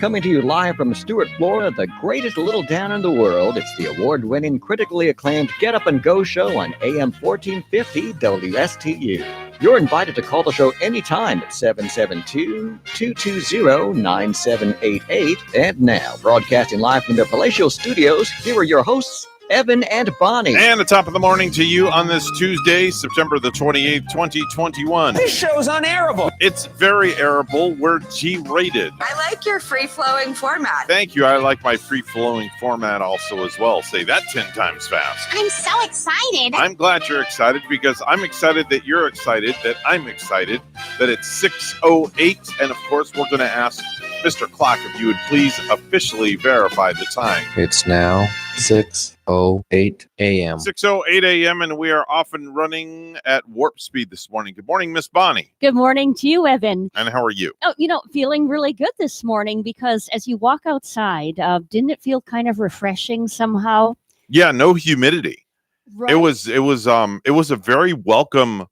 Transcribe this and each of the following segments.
Coming to you live from Stuart, Florida, the greatest little town in the world. It's the award-winning, critically acclaimed Get Up and Go show on AM 1450 WSTU. You're invited to call the show anytime at 772-220-9788. And now, broadcasting live from their palatial studios, here are your hosts, Evan and Bonnie. And the top of the morning to you on this Tuesday, September the 28th, 2021. This show's unairable. It's very airable. We're G-rated. I like your free-flowing format. Thank you. I like my free-flowing format also as well. Say that 10 times fast. I'm so excited. I'm glad you're excited because I'm excited that you're excited, that I'm excited, that it's 6:08. And, of course, we're going to ask Mr. Clock if you would please officially verify the time. It's now 6:08 a.m. 6:08 a.m. and we are off and running at warp speed this morning. Good morning, Miss Bonnie. Good morning to you, Evan. And how are you? Oh, feeling really good this morning because as you walk outside, didn't it feel kind of refreshing somehow? Yeah, no humidity. Right. It was a very welcome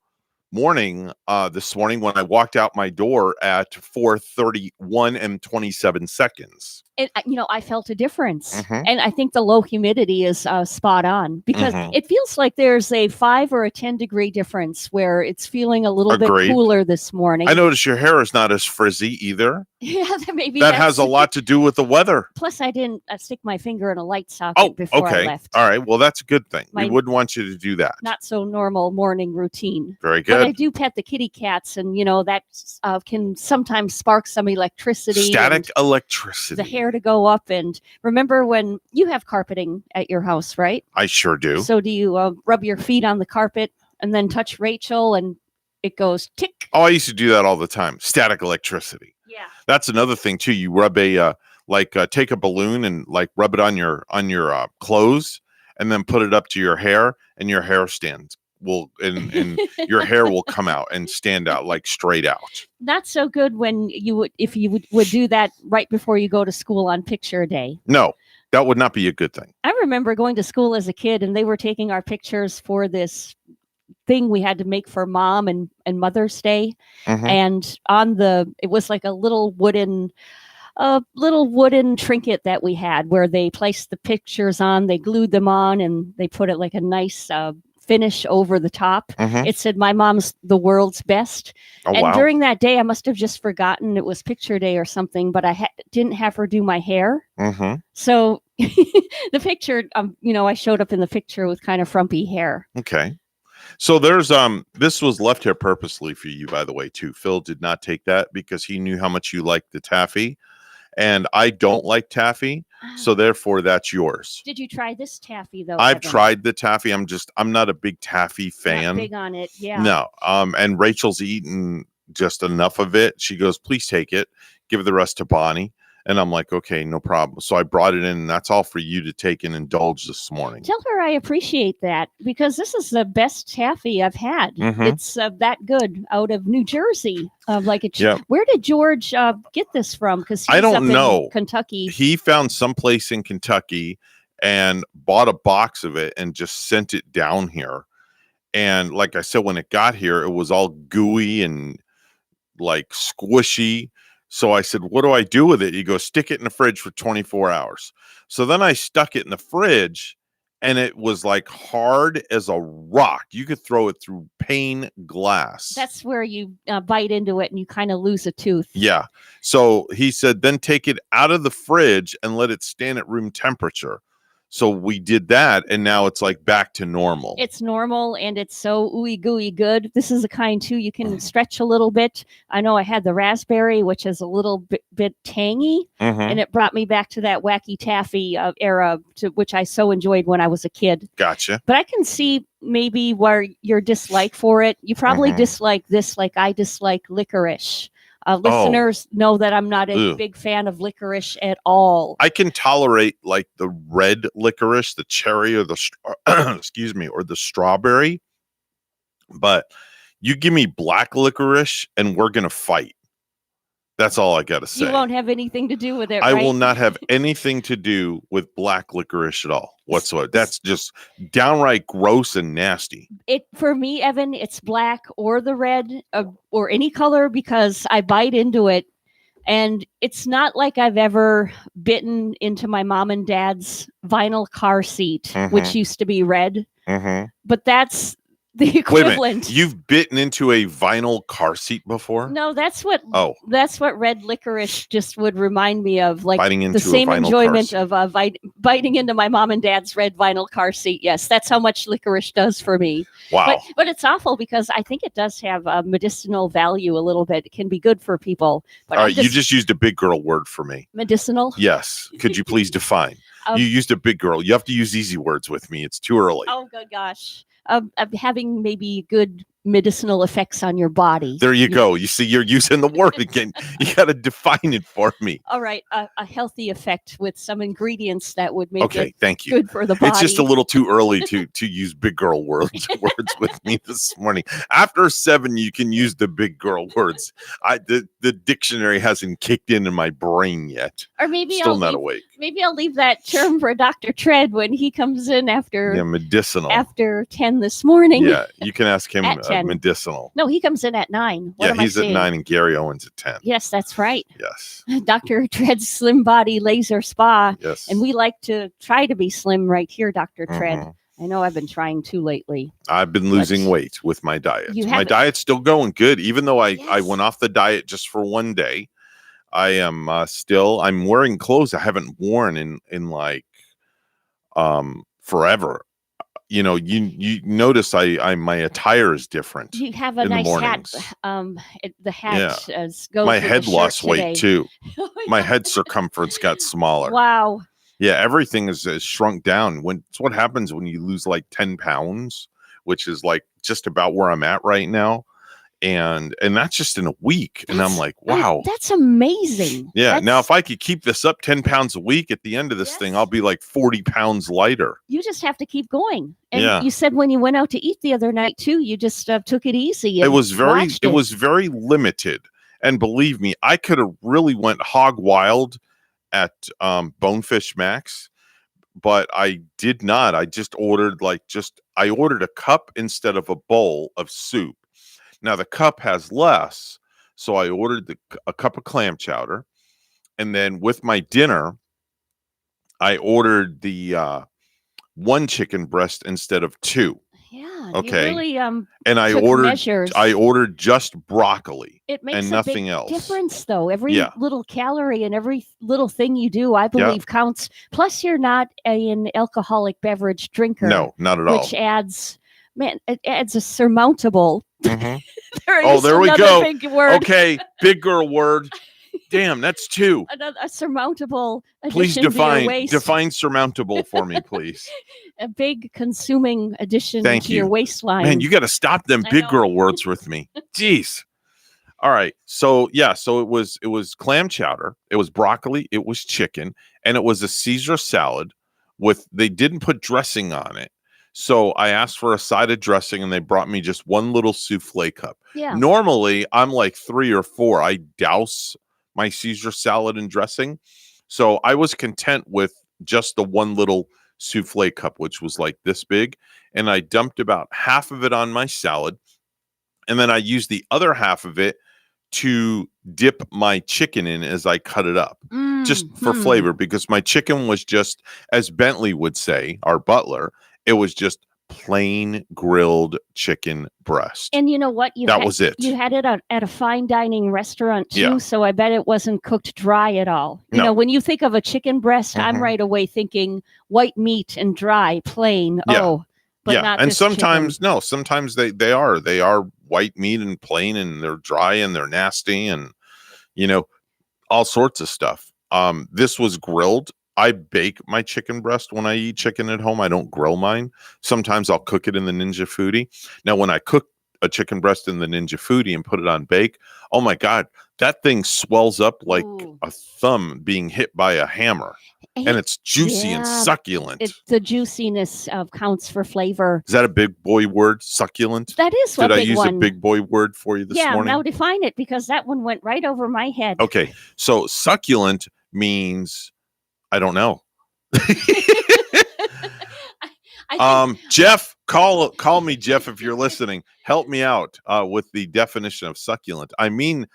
morning this morning when I walked out my door at 4:31 and 27 seconds. I felt a difference. Mhm. And I think the low humidity is spot on because Mhm. it feels like there's a 5 or a 10 degree difference where it's feeling a little Agreed. bit cooler this morning. I noticed your hair is not as frizzy either. Yeah, maybe That has a lot to do with the weather. Plus, I didn't stick my finger in a light socket Oh, before I okay. left. All right. Well, that's a good thing. We My- wouldn't want you to do that. Not so normal morning routine. Very But I good. do pet the kitty cats, and that can sometimes spark some electricity. Static and electricity. the hair to go up. And remember when you have carpeting at your house, right? I sure do. So do you rub your feet on the carpet and then touch Rachel, and it goes tick? Oh, I used to do that all the time. Static electricity. Yeah. That's another thing too. You rub take a balloon and rub it on your clothes, and then put it up to your hair, and your hair stands and your hair will come out and stand out straight out. Not so good when if you would do that right before you go to school on picture day. No, that would not be a good thing. I remember going to school as a kid, and they were taking our pictures for this thing we had to make for Mom and Mother's Day. Mhm. And it was like a little wooden trinket that we had where they placed the pictures on, they glued them on, and they put it like a nice finish over the top. Mhm. It said, "My mom's the world's best." Oh, And wow. during that day, I must have just forgotten it was picture day or something, but I didn't have her do my hair. Mm-hmm. So the picture, I showed up in the picture with kind of frumpy hair. Okay. So there's this was left here purposely for you, by the way, too. Phil did not take that because he knew how much you liked the taffy, and I don't like taffy, so therefore that's yours. Did you try this taffy though? I've Evan? tried the taffy. I'm not a big taffy Not fan. big on it. Yeah. No. And Rachel's eaten just enough of it. She goes, "Please take it. Give the rest to Bonnie." And I'm like, "Okay, no problem." So I brought it in, and that's all for you to take and indulge this morning. Tell her I appreciate that because this is the best taffy I've had. Mhm. It's that good out of New Jersey. Yeah. Where did George get this from? Because I don't up in know. Kentucky. He found someplace in Kentucky and bought a box of it and just sent it down here. And like I said, when it got here, it was all gooey and squishy. So I said, "What do I do with it?" He goes, "Stick it in the fridge for 24 hours. So then I stuck it in the fridge, and it was hard as a rock. You could throw it through pane glass. That's where you bite into it and you kind of lose a tooth. Yeah. So he said, then take it out of the fridge and let it stand at room temperature. So we did that, and now it's back to normal. It's normal, and it's so ooey gooey good. This is the kind too you can stretch a little bit. I know I had the raspberry, which is a little bit tangy, Mhm. and it brought me back to that wacky taffy era, to which I so enjoyed when I was a kid. Gotcha. But I can see maybe where your dislike for it. You probably Mhm. dislike this like I dislike licorice. Listeners know that I'm not a Ew. big fan of licorice at all. I can tolerate the red licorice, the cherry, or the excuse me, or the strawberry. But you give me black licorice, and we're gonna fight. That's all I gotta say. You won't have anything to do with it, I right? will not have anything to do with black licorice at all whatsoever. That's just downright gross and nasty. For me, Evan, it's black or the red or any color because I bite into it And it's not like I've ever bitten into my mom and dad's vinyl car seat, which used to be red, but that's the Wait a equivalent. minute. You've bitten into a vinyl car seat before? No, that's what red licorice just would remind me of, like Biting into the same a vinyl enjoyment car of biting into my mom and dad's red vinyl car seat. Yes, that's how much licorice does for me. Wow. But it's awful because I think it does have a medicinal value a little bit. It can be good for people. But All right, you just used a big girl word for me. Medicinal? Yes. Could you please define? You used a big girl. You have to use easy words with me. It's too early. Oh, good gosh. Having maybe good medicinal effects on your body. There you go. You see, you're using the word again. You got to define it for me. All right. A healthy effect with some ingredients that would make it thank you. good for the body. It's just a little too early to use big girl words with me this morning. After 7, you can use the big girl words. The dictionary hasn't kicked in my brain yet. Or maybe Still not awake. Maybe I'll leave that term for Dr. Tread when he comes in after medicinal. After 10 this morning. Yeah, you can ask him medicinal. No, he comes in at 9. He's at 9 and Gary Owens at 10. Yes, that's right. Yes. Dr. Tread's Slim Body Laser Spa. Yes. And we like to try to be slim right here, Dr. Tread. I know I've been trying to lately. I've been losing weight with my diet. My diet's still going good, even though I went off the diet just for one day. I am I'm wearing clothes I haven't worn in like forever. You know, you notice my attire is different. You have a nice hat. The hat goes. My with head the lost shirt weight today. too. My head circumference got smaller. Wow. Yeah, everything is shrunk down. It's what happens when you lose like 10 pounds, which is like just about where I'm at right now. And that's just in a week. And I'm like, wow. That's amazing. Yeah. Now, if I could keep this up 10 pounds a week at the end of this thing, I'll be like 40 pounds lighter. You just have to keep going. And you said when you went out to eat the other night too, you just took it easy. It was very limited. And believe me, I could have really went hog wild at Bonefish Max, but I did not. I just ordered I ordered a cup instead of a bowl of soup. Now the cup has less, so I ordered a cup of clam chowder, and then with my dinner, I ordered the 1 chicken breast instead of 2. Yeah. Okay. You really, and I ordered just broccoli. It makes and a nothing big else. difference, though. Every little calorie and every little thing you do, I believe, counts. Plus, you're not an alcoholic beverage drinker. No, not at all. Which adds a surmountable. There we go. Big word. Okay, big girl word. Damn, that's 2. A surmountable. Please addition to your waist. define surmountable for me, please. A big consuming addition Thank to you. your waistline. Man, you got to stop them big girl words with me. Jeez. All right. So it was clam chowder, it was broccoli, it was chicken, and it was a Caesar salad they didn't put dressing on it. So I asked for a side of dressing and they brought me just one little souffle cup. Yeah. Normally I'm like 3 or 4. I douse my Caesar salad in dressing. So I was content with just the one little souffle cup, which was like this big. And I dumped about half of it on my salad. And then I used the other half of it to dip my chicken in as I cut it up, just for flavor, because my chicken was just, as Bentley would say, our butler, it was just plain grilled chicken breast. And you know what? That was it. You had it at a fine dining restaurant too, so I bet it wasn't cooked dry at all. You know, when you think of a chicken breast, I'm right away thinking white meat and dry, plain. Oh, but not. And sometimes chicken. sometimes they are white meat and plain, and they're dry and they're nasty, and all sorts of stuff. This was grilled. I bake my chicken breast when I eat chicken at home. I don't grill mine. Sometimes I'll cook it in the Ninja Foodie. Now, when I cook a chicken breast in the Ninja Foodie and put it on bake, oh my God, that thing swells up like a thumb being hit by a hammer. And it's juicy and succulent. The juiciness counts for flavor. Is that a big boy word? Succulent? That is Did I use a big boy word for you this morning? Yeah, now define it, because that one went right over my head. Okay, so succulent means, I don't know. Jeff, call me, Jeff, if you're listening. Help me out with the definition of succulent. I mean,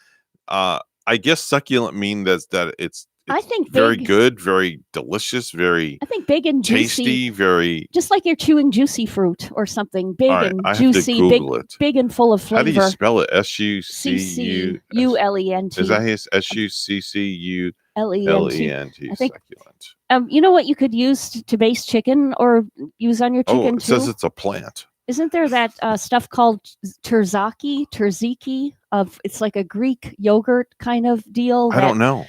I guess succulent means that it's I think very big, good, very delicious, very I think big and tasty, juicy, very. just like you're chewing juicy fruit or something. Big All right, and I have to juicy, big, Google it. big and full of How do you flavor. spell it? SUCCULENT. Is that his SUCCULENT? LENT. I think. Succulent. You know what you could use to base chicken or use on your Oh, chicken it says too? it's a plant. Isn't there that stuff called terzaki? It's like a Greek yogurt kind of deal. I don't know.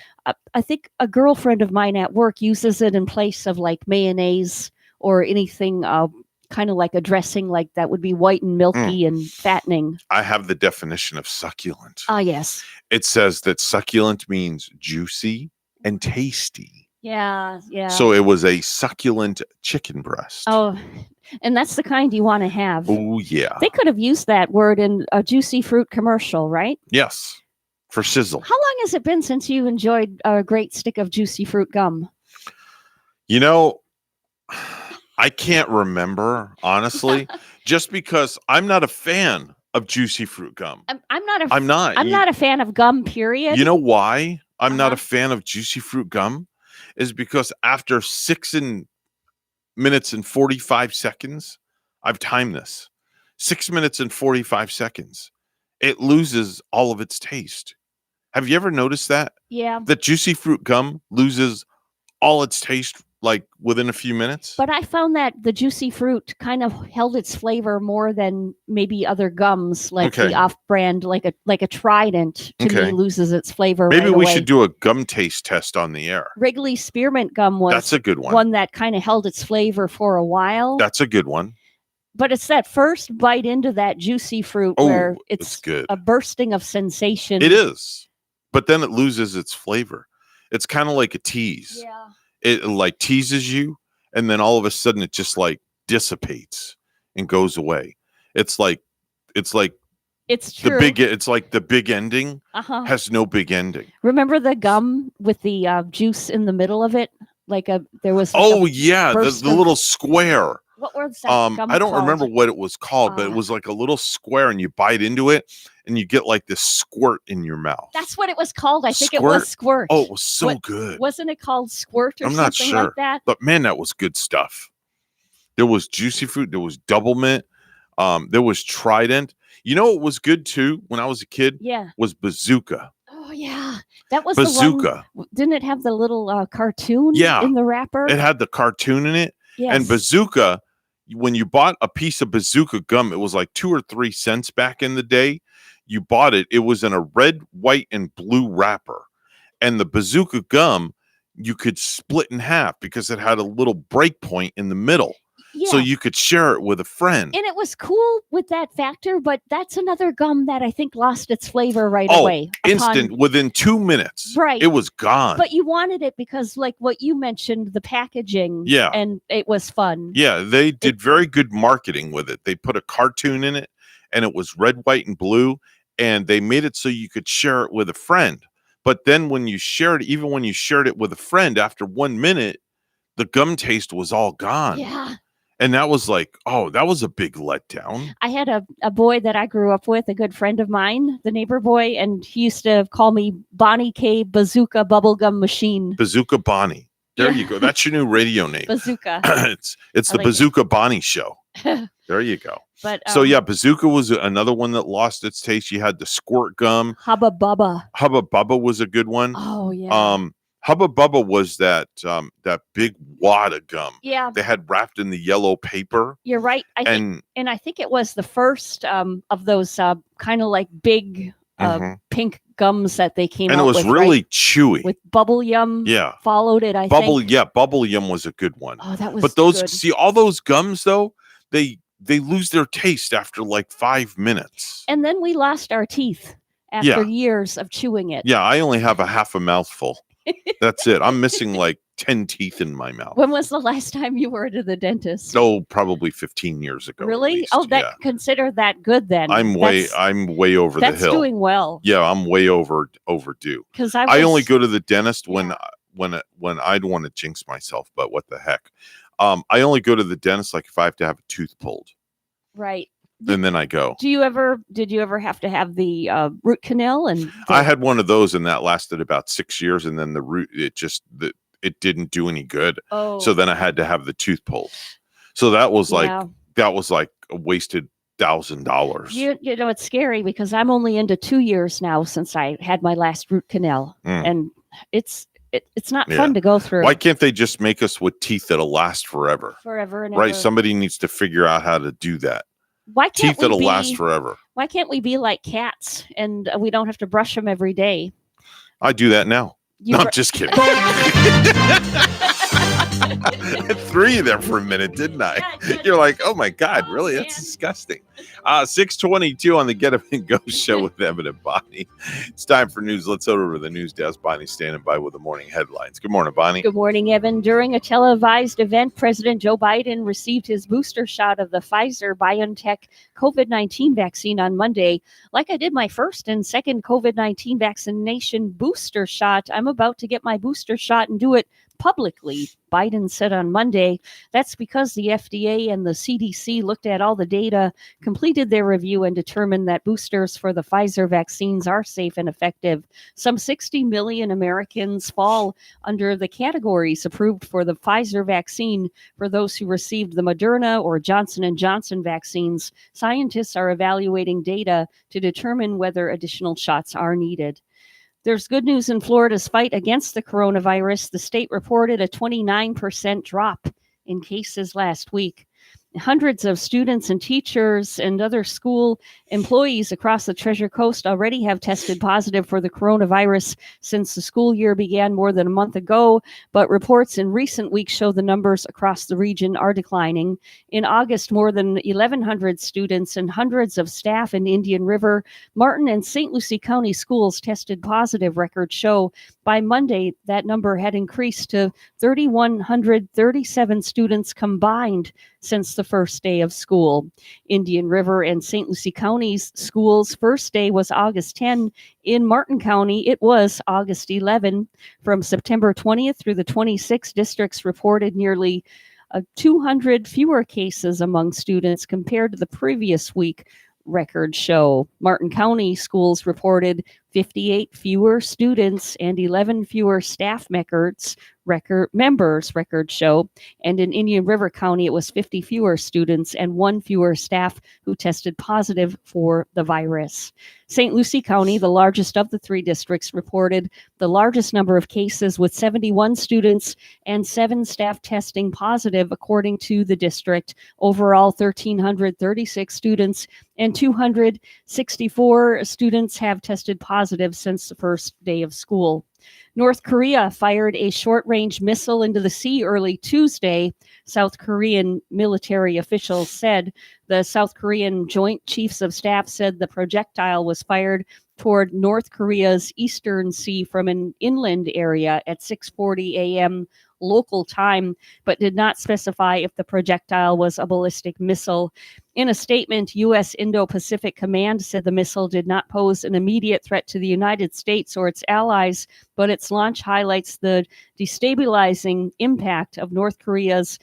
I think a girlfriend of mine at work uses it in place of like mayonnaise or anything kind of like a dressing like that would be white and milky and fattening. I have the definition of succulent. Ah, yes. It says that succulent means juicy and tasty. Yeah. So it was a succulent chicken breast. Oh, and that's the kind you want to have. Oh, yeah. They could have used that word in a juicy fruit commercial, right? Yes. For sizzle. How long has it been since you enjoyed a great stick of juicy fruit gum? You know, I can't remember, honestly, just because I'm not a fan of juicy fruit gum. I'm not a fan of gum, period. You know why I'm not a fan of juicy fruit gum? Is because after 6 minutes and 45 seconds, I've timed this. 6 minutes and 45 seconds. It loses all of its taste. Have you ever noticed that? Yeah. That juicy fruit gum loses all its taste like within a few minutes? But I found that the juicy fruit kind of held its flavor more than maybe other gums, like the off-brand, like a Trident. To me, loses its flavor. Maybe right we away. should do a gum taste test on the air. Wrigley Spearmint gum was that's a good one. One that kind of held its flavor for a while. That's a good one. But it's that first bite into that juicy fruit where it's good. A bursting of sensation. It is. But then it loses its flavor. It's kind of like a tease. Yeah. It like teases you, and then all of a sudden it just like dissipates and goes away. It's true. It's like the big ending has no big ending. Remember the gum with the juice in the middle of it? There was. The little square. What was that gum I don't called? remember what it was called, but it was like a little square, and you bite into it, and you get like this squirt in your mouth. That's what it was called. I think it was Squirt. Oh, it was so good. Wasn't it called Squirt or I'm not something sure. like that? But man, that was good stuff. There was juicy fruit. There was double mint. There was Trident. You know what was good too when I was a kid? Yeah. Was Bazooka. Oh yeah, that was Bazooka. The one. Didn't it have the little cartoon? Yeah. In the wrapper. It had the cartoon in it. Yes. And Bazooka. When you bought a piece of Bazooka gum, it was like 2 or 3 cents back in the day. You bought it. It was in a red, white, and blue wrapper. And the Bazooka gum, you could split in half because it had a little break point in the middle. Yeah. So you could share it with a friend. And it was cool with that factor, but that's another gum that I think lost its flavor right away. Instant, within 2 minutes. Right. It was gone. But you wanted it because, like what you mentioned, the packaging. Yeah. And it was fun. Yeah, they did very good marketing with it. They put a cartoon in it, and it was red, white, and blue. And they made it so you could share it with a friend. But then when you shared it, even when you shared it with a friend, after 1 minute, the gum taste was all gone. Yeah. And that was like, that was a big letdown. I had a boy that I grew up with, a good friend of mine, the neighbor boy, and he used to call me Bonnie K. Bazooka Bubblegum Machine. Bazooka Bonnie. There you go. That's your new radio name. Bazooka. It's the Bazooka Bonnie Show. There you go. But so Bazooka was another one that lost its taste. You had the Squirt gum. Hubba Bubba. Hubba Bubba was a good one. Oh yeah. Hubba Bubba was that big wad of gum. Yeah. They had wrapped in the yellow paper. You're right. And I think it was the first of those kind of like big pink gums that they came out with. And it was really chewy. With Bubble Yum. Yeah. Followed it, I think. Yeah, Bubble Yum was a good one. Oh, that was But those good. See, all those gums though, they lose their taste after like 5 minutes. And then we lost our teeth after years of chewing it. Yeah, I only have a half a mouthful. That's it. I'm missing like 10 teeth in my mouth. When was the last time you were to the dentist? Oh, probably 15 years ago. Really? Consider that good then. I'm way over the hill. That's doing well. Yeah, I'm way overdue. Because I only go to the dentist when I'd want to jinx myself, but what the heck? I only go to the dentist like if I have to have a tooth pulled. Right. and then I go. Did you ever have to have the root canal? And I had one of those, and that lasted about 6 years, and then the root, it didn't do any good. Oh. So then I had to have the tooth pulled. So that was like a wasted $1,000. You know, it's scary because I'm only into 2 years now since I had my last root canal, and it's not fun to go through. Why can't they just make us with teeth that'll last forever? Forever and right? ever. Somebody needs to figure out how to do that. Why can't teeth that'll last forever? Why can't we be like cats and we don't have to brush them every day? I do that now. No, I'm just kidding. I had 3 there for a minute, didn't I? You're like, oh my God, really? That's disgusting. 6:22 on the Get Up and Go show with Evan and Bonnie. It's time for news. Let's over to the news desk. Bonnie's standing by with the morning headlines. Good morning, Bonnie. Good morning, Evan. During a televised event, President Joe Biden received his booster shot of the Pfizer-BioNTech COVID-19 vaccine on Monday. Like I did my first and second COVID-19 vaccination booster shot, I'm about to get my booster shot and do it publicly, Biden said on Monday. That's because the FDA and the CDC looked at all the data, completed their review, and determined that boosters for the Pfizer vaccines are safe and effective. Some 60 million Americans fall under the categories approved for the Pfizer vaccine. For those who received the Moderna or Johnson & Johnson vaccines, scientists are evaluating data to determine whether additional shots are needed. There's good news in Florida's fight against the coronavirus. The state reported a 29% drop in cases last week. Hundreds of students and teachers and other school employees across the Treasure Coast already have tested positive for the coronavirus since the school year began more than a month ago, but reports in recent weeks show the numbers across the region are declining. In August, more than 1,100 students and hundreds of staff in Indian River, Martin, and St. Lucie County schools tested positive, records show. By Monday, that number had increased to 3,137 students combined since the first day of school. Indian River and St. Lucie County's schools' first day was August 10. In Martin County, it was August 11. From September 20th through the 26th, districts reported nearly 200 fewer cases among students compared to the previous week. Records show Martin County schools reported 58 fewer students and 11 fewer staff members, records show. And in Indian River County, it was 50 fewer students and 1 fewer staff who tested positive for the virus. St. Lucie County, the largest of the 3 districts, reported the largest number of cases with 71 students and 7 staff testing positive, according to the district. Overall, 1,336 students and 264 students have tested positive since the first day of school. North Korea fired a short-range missile into the sea early Tuesday, South Korean military officials said. The South Korean Joint Chiefs of Staff said the projectile was fired toward North Korea's eastern sea from an inland area at 6:40 a.m. local time, but did not specify if the projectile was a ballistic missile. In a statement, U.S. Indo-Pacific Command said the missile did not pose an immediate threat to the United States or its allies, but its launch highlights the destabilizing impact of North Korea's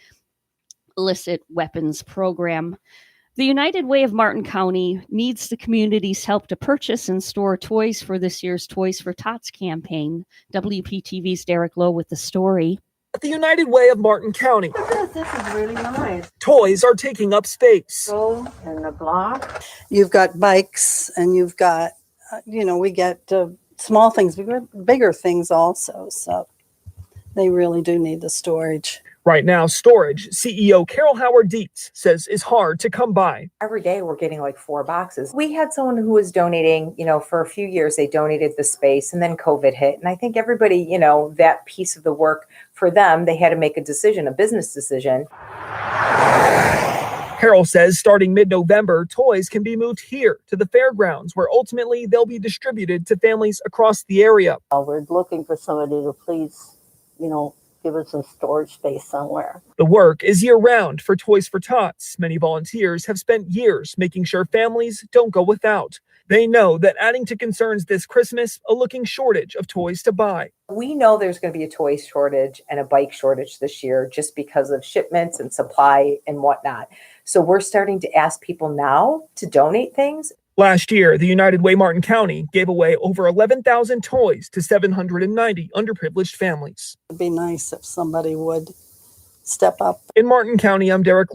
illicit weapons program. The United Way of Martin County needs the community's help to purchase and store toys for this year's Toys for Tots campaign. WPTV's Derek Lowe with the story. At the United Way of Martin County, Look at this is really nice. toys are taking up space. Go in the block. You've got bikes and you've got, we get small things, we get bigger things also. So they really do need the storage. Right now, storage, CEO Carol Howard Dietz says, is hard to come by. Every day we're getting like 4 boxes. We had someone who was donating, for a few years, they donated the space and then COVID hit. And I think everybody, that piece of the work for them, they had to make a decision, a business decision. Carol says starting mid-November, toys can be moved here to the fairgrounds, where ultimately they'll be distributed to families across the area. We're looking for somebody to please, give us some storage space somewhere. The work is year-round for Toys for Tots. Many volunteers have spent years making sure families don't go without. They know that adding to concerns this Christmas, a looking shortage of toys to buy. We know there's going to be a toy shortage and a bike shortage this year just because of shipments and supply and whatnot. So we're starting to ask people now to donate things. Last year, the United Way Martin County gave away over 11,000 toys to 790 underprivileged families. It'd be nice if somebody would step up. In Martin County, I'm Derek,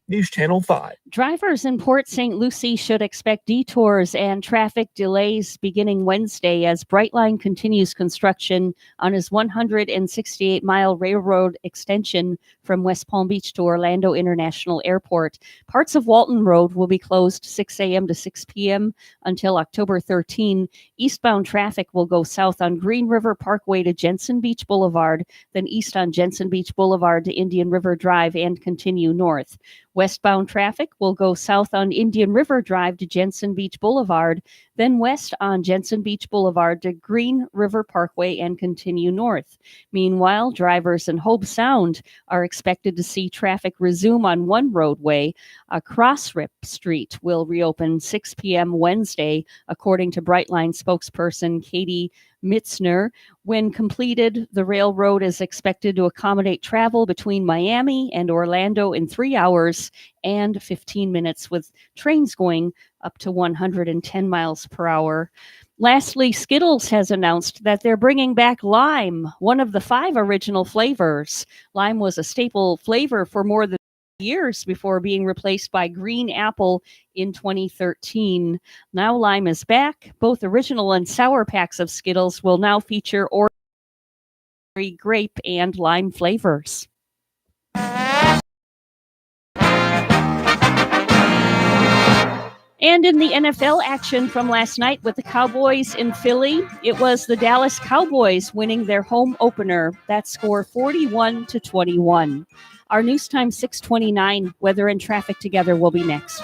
News Channel 5. Drivers in Port St. Lucie should expect detours and traffic delays beginning Wednesday as Brightline continues construction on his 168-mile railroad extension from West Palm Beach to Orlando International Airport. Parts of Walton Road will be closed 6 a.m. to 6 p.m. until October 13. Eastbound traffic will go south on Green River Parkway to Jensen Beach Boulevard, then east on Jensen Beach Boulevard to Indian River Drive and continue north. Westbound traffic will go south on Indian River Drive to Jensen Beach Boulevard, then west on Jensen Beach Boulevard to Green River Parkway and continue north. Meanwhile, drivers in Hobe Sound are expected to see traffic resume on one roadway. Crossrip Street will reopen 6 p.m. Wednesday, according to Brightline spokesperson Katie Mitzner. When completed, the railroad is expected to accommodate travel between Miami and Orlando in 3 hours and 15 minutes, with trains going up to 110 miles per hour. Lastly, Skittles has announced that they're bringing back lime, one of the 5 original flavors. Lime was a staple flavor for more than years before being replaced by green apple in 2013. Now lime is back. Both original and sour packs of Skittles will now feature ordinary grape and lime flavors. And in the NFL action from last night with the Cowboys in Philly, it was the Dallas Cowboys winning their home opener. That score 41-21. Our news time 6:29. Weather and traffic together will be next.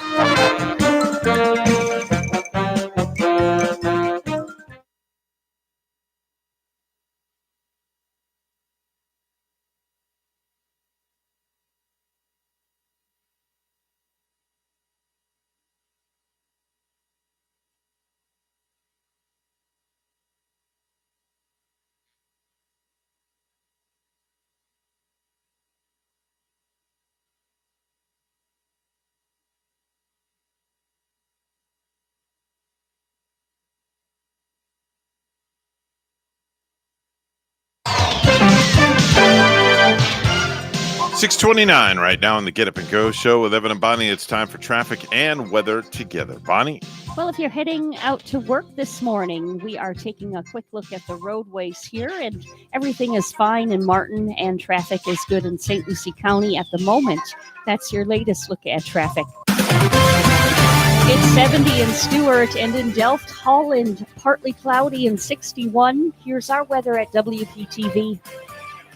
6:29 right now on the Get Up and Go show with Evan and Bonnie. It's time for traffic and weather together. Bonnie? Well, if you're heading out to work this morning, we are taking a quick look at the roadways here, and everything is fine in Martin, and traffic is good in St. Lucie County at the moment. That's your latest look at traffic. It's 70 in Stewart, and in Delft, Holland, partly cloudy and 61. Here's our weather at WPTV.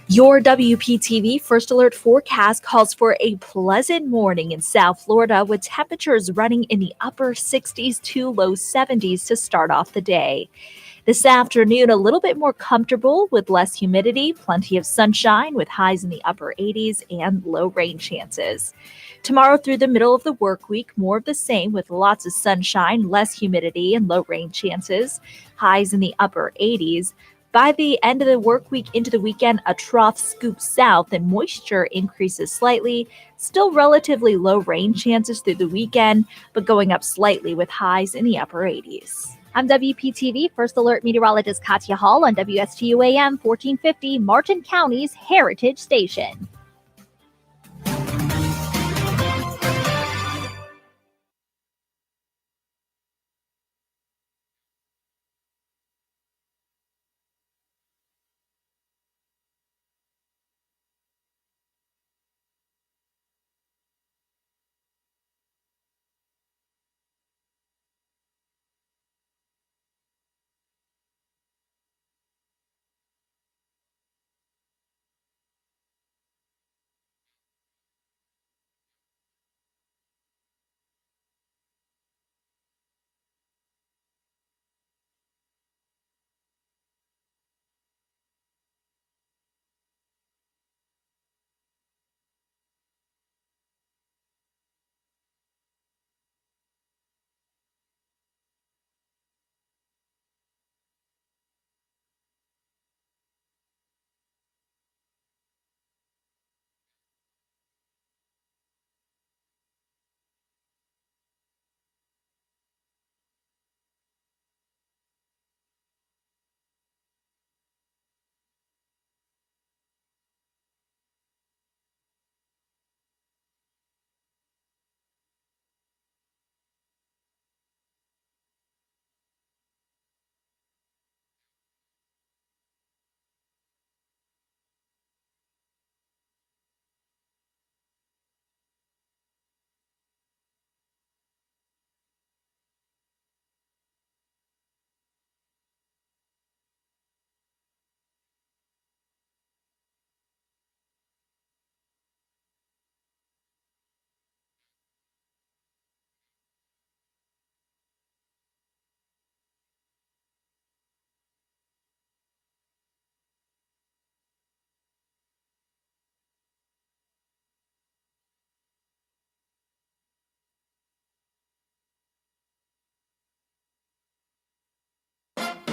Your WPTV First Alert forecast calls for a pleasant morning in South Florida with temperatures running in the upper 60s to low 70s to start off the day. This afternoon, a little bit more comfortable with less humidity, plenty of sunshine with highs in the upper 80s and low rain chances. Tomorrow through the middle of the work week, more of the same with lots of sunshine, less humidity and low rain chances, highs in the upper 80s. By the end of the work week into the weekend, a trough scoops south and moisture increases slightly. Still relatively low rain chances through the weekend, but going up slightly with highs in the upper 80s. I'm WPTV First Alert meteorologist Katya Hall on WSTU AM 1450, Martin County's Heritage Station.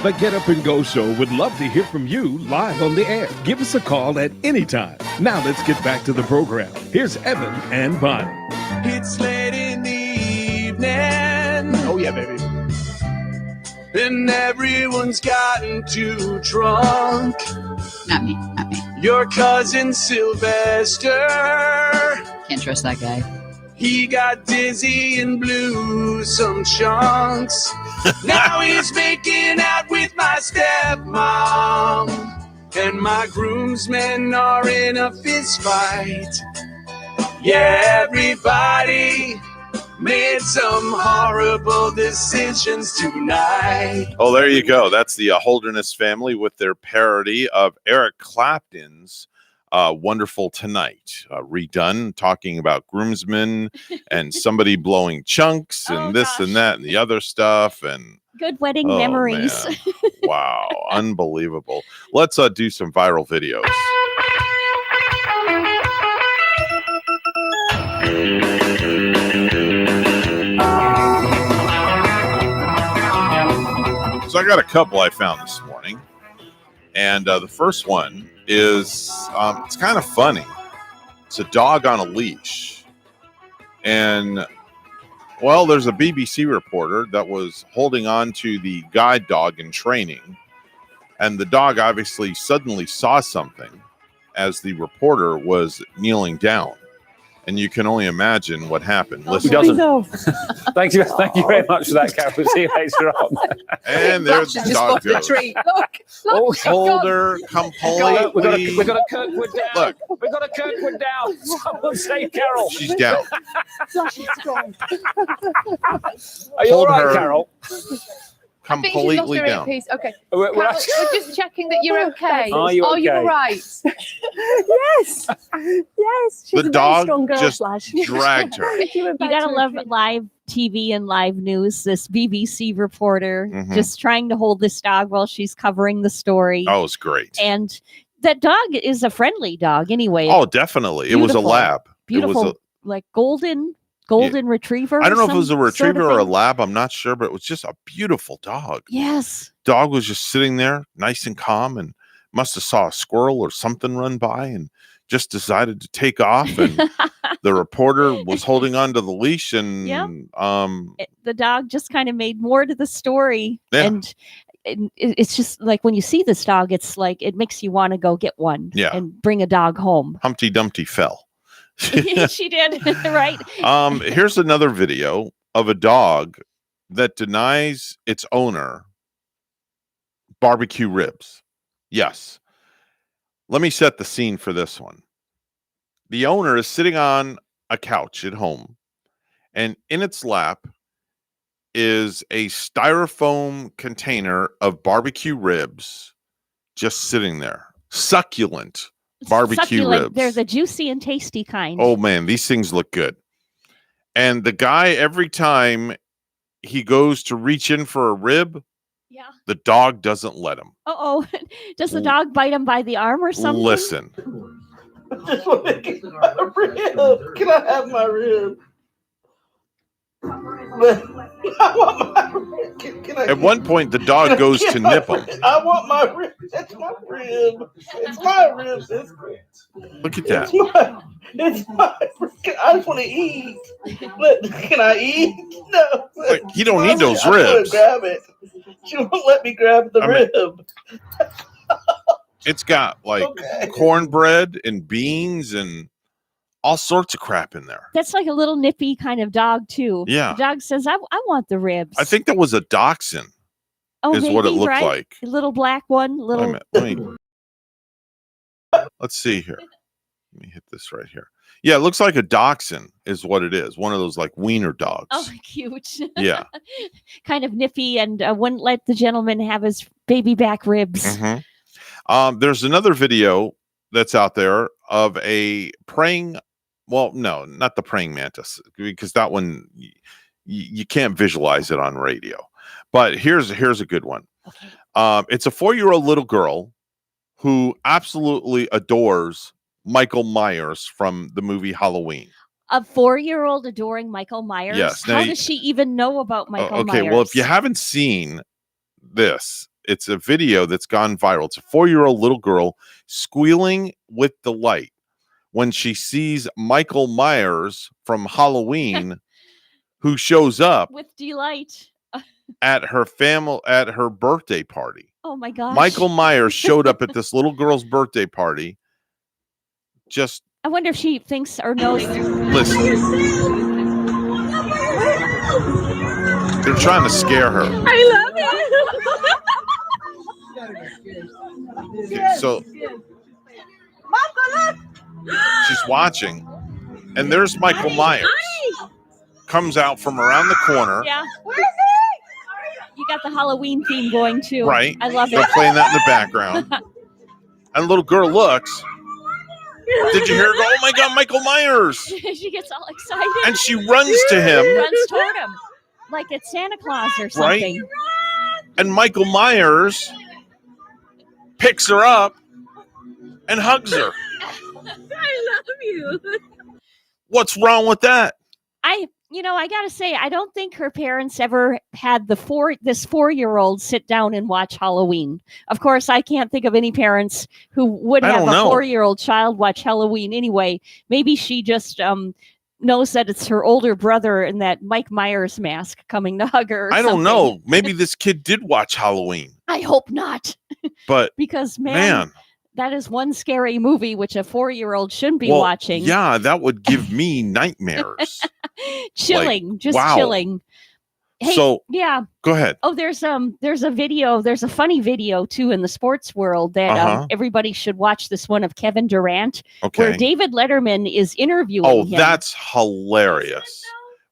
The Get Up and Go Show would love to hear from you live on the air. Give us a call at any time. Now let's get back to the program. Here's Evan and Bonnie. It's late in the evening. Oh, yeah, baby. And everyone's gotten too drunk. Not me, not me. Your cousin Sylvester. Can't trust that guy. He got dizzy and blew some chunks. Now he's making out with my stepmom. And my groomsmen are in a fist fight. Yeah, everybody made some horrible decisions tonight. Oh, there you go. That's the Holderness family with their parody of Eric Clapton's Wonderful Tonight, redone, talking about groomsmen and somebody blowing chunks and and that and the other stuff. And good wedding memories. Wow, unbelievable. Let's do some viral videos. So I got a couple I found this morning, and the first one is it's kind of funny. It's a dog on a leash, and well, there's a BBC reporter that was holding on to the guide dog in training, and the dog obviously suddenly saw something as the reporter was kneeling down. And you can only imagine what happened. Listen. Thank you very much for that, Carol. See you later on. And there's the dog goes. Look, hold her completely. We've got a Kirkwood down. Look. We've got a Kirkwood down. Someone save Carol. She's down. Are you all right, Carol? Completely down. Okay. We're just checking that you're okay. Are you okay? Are you all right? Yes. Yes. She's The a dog very strong girl, just Flash. dragged her. You gotta love live TV and live news. This BBC reporter just trying to hold this dog while she's covering the story. Oh, it's great. And that dog is a friendly dog anyway. Oh, definitely. Beautiful. It was a lab. Beautiful, It was like golden retriever. I don't know if it was a retriever or a lab. I'm not sure, but it was just a beautiful dog. Yes. Dog was just sitting there nice and calm and must have saw a squirrel or something run by and just decided to take off. And the reporter was holding on to the leash and the dog just kind of made more to the story. Yeah. And it's just like when you see this dog, it's like it makes you want to go get one and bring a dog home. Humpty Dumpty fell. She did. Right. Here's another video of a dog that denies its owner barbecue ribs. Yes. Let me set the scene for this one. The owner is sitting on a couch at home, and in its lap is a styrofoam container of barbecue ribs just sitting there. Succulent barbecue ribs. They're the juicy and tasty kind. Oh man, these things look good. And the guy, every time he goes to reach in for a rib, the dog doesn't let him. Uh-oh. Does the dog bite him by the arm or something? Listen. I just want to get my rib. Can I have my rib? I want my rib. Can I At one point, the dog goes to nip him. I want my rib. That's my rib. It's my rib. Look at that. It's my I just want to eat. Can I eat? No. Like, you don't need those I ribs. grab it. She won't let me grab the rib. It's got like cornbread and beans and all sorts of crap in there. That's like a little nippy kind of dog too. Yeah. The dog says, I want the ribs. I think that was a dachshund. Oh, is maybe, what it looked right? like. A little black one. Little. Let's see here. Let me hit this right here. Yeah, it looks like a dachshund is what it is. One of those like wiener dogs. Oh, cute. Yeah. Kind of nippy and wouldn't let the gentleman have his baby back ribs. There's another video that's out there of a praying. Well, no, not the praying mantis, because that one you can't visualize it on radio. But here's a good one. Okay. It's a 4-year-old little girl who absolutely adores Michael Myers from the movie Halloween. A 4-year-old adoring Michael Myers. Yes. How does she even know about Michael Myers? Okay, well, if you haven't seen this, it's a video that's gone viral. It's a 4-year-old little girl squealing with delight when she sees Michael Myers from Halloween, who shows up with delight at her birthday party. Oh my gosh. Michael Myers showed up at this little girl's birthday party. Just I wonder if she thinks or knows. listen. They're trying to scare her. I love it. Okay, so she's watching, and there's Michael Myers. Comes out from around the corner. Yeah. You got the Halloween theme going too. Right. I love They're it. playing that in the background. And the little girl looks. Did you hear her go, oh my God, Michael Myers? She gets all excited. And she runs to him. Runs toward him. Like it's Santa Claus or something. Right? And Michael Myers picks her up and hugs her. I love you. What's wrong with that? I gotta say, I don't think her parents ever had this 4-year-old sit down and watch Halloween. Of course, I can't think of any parents who would have a 4-year-old child watch Halloween anyway. Maybe she just knows that it's her older brother in that Mike Myers mask coming to hug her. I don't know. Maybe this kid did watch Halloween. I hope not. But because man, that is one scary movie which a 4-year-old shouldn't be watching. Yeah, that would give me nightmares. Chilling, like, just wow. chilling. Hey, so yeah. Go ahead. Oh, there's a video. There's a funny video too in the sports world that everybody should watch. This one of Kevin Durant, where David Letterman is interviewing him. That's hilarious.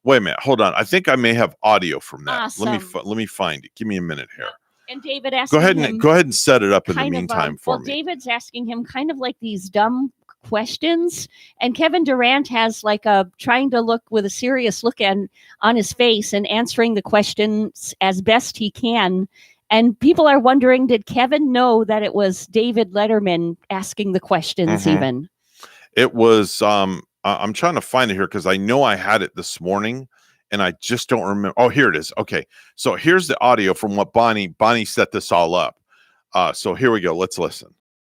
Wait a minute, hold on. I think I may have audio from that. Awesome. Let me find it. Give me a minute here. And David asked go ahead and set it up in the kind of, meantime for me. David's asking him kind of like these dumb questions, and Kevin Durant has like trying to look with a serious look on his face and answering the questions as best he can. And people are wondering, did Kevin know that it was David Letterman asking the questions? Even it was. I'm trying to find it here because I know I had it this morning. And I just don't remember. Oh, here it is. Okay. So here's the audio from what Bonnie set this all up. So here we go. Let's listen.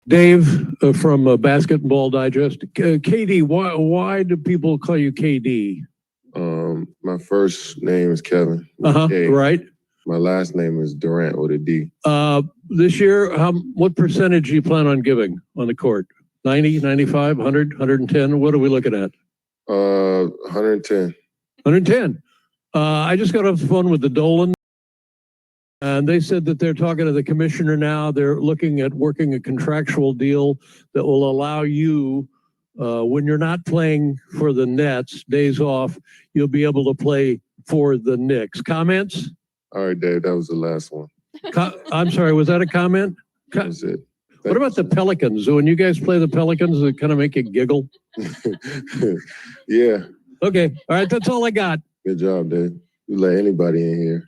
Dave from Basketball Digest. KD, why do people call you KD? My first name is Kevin. Right. My last name is Durant with a D. This year, what percentage do you plan on giving on the court? 90, 95, 100, 110? What are we looking at? 110. 110. I just got off the phone with the Dolan, and they said that they're talking to the commissioner now. They're looking at working a contractual deal that will allow you, when you're not playing for the Nets, days off, you'll be able to play for the Knicks. Comments? All right, Dave, that was the last one. I'm sorry, was that a comment? That's it. What about the Pelicans? When you guys play the Pelicans, does it kind of make you giggle? Yeah. Okay. All right. That's all I got. Good job, Dave. You let anybody in here.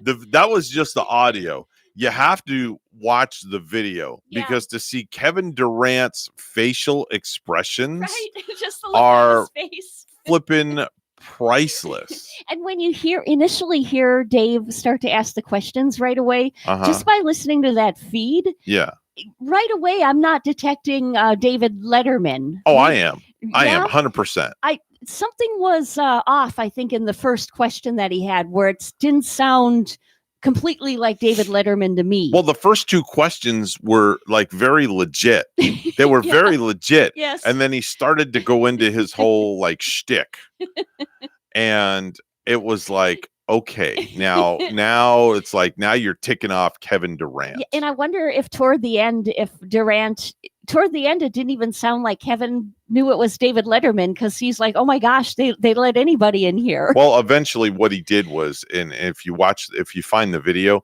That was just the audio. You have to watch the video because to see Kevin Durant's facial expressions just the look are on his face. flipping priceless. And when you initially hear Dave start to ask the questions right away, just by listening to that feed, right away, I'm not detecting David Letterman. Oh, I am. I am 100%. Something was off, I think, in the first question that he had, where it didn't sound completely like David Letterman to me. Well, the first two questions were like very legit. They were very legit. Yes. And then he started to go into his whole like shtick. And it was like, okay, now it's like, now you're ticking off Kevin Durant. Yeah, and I wonder if toward the end, it didn't even sound like Kevin knew it was David Letterman, because he's like, oh my gosh, they let anybody in here. Well, eventually what he did was, and if you find the video,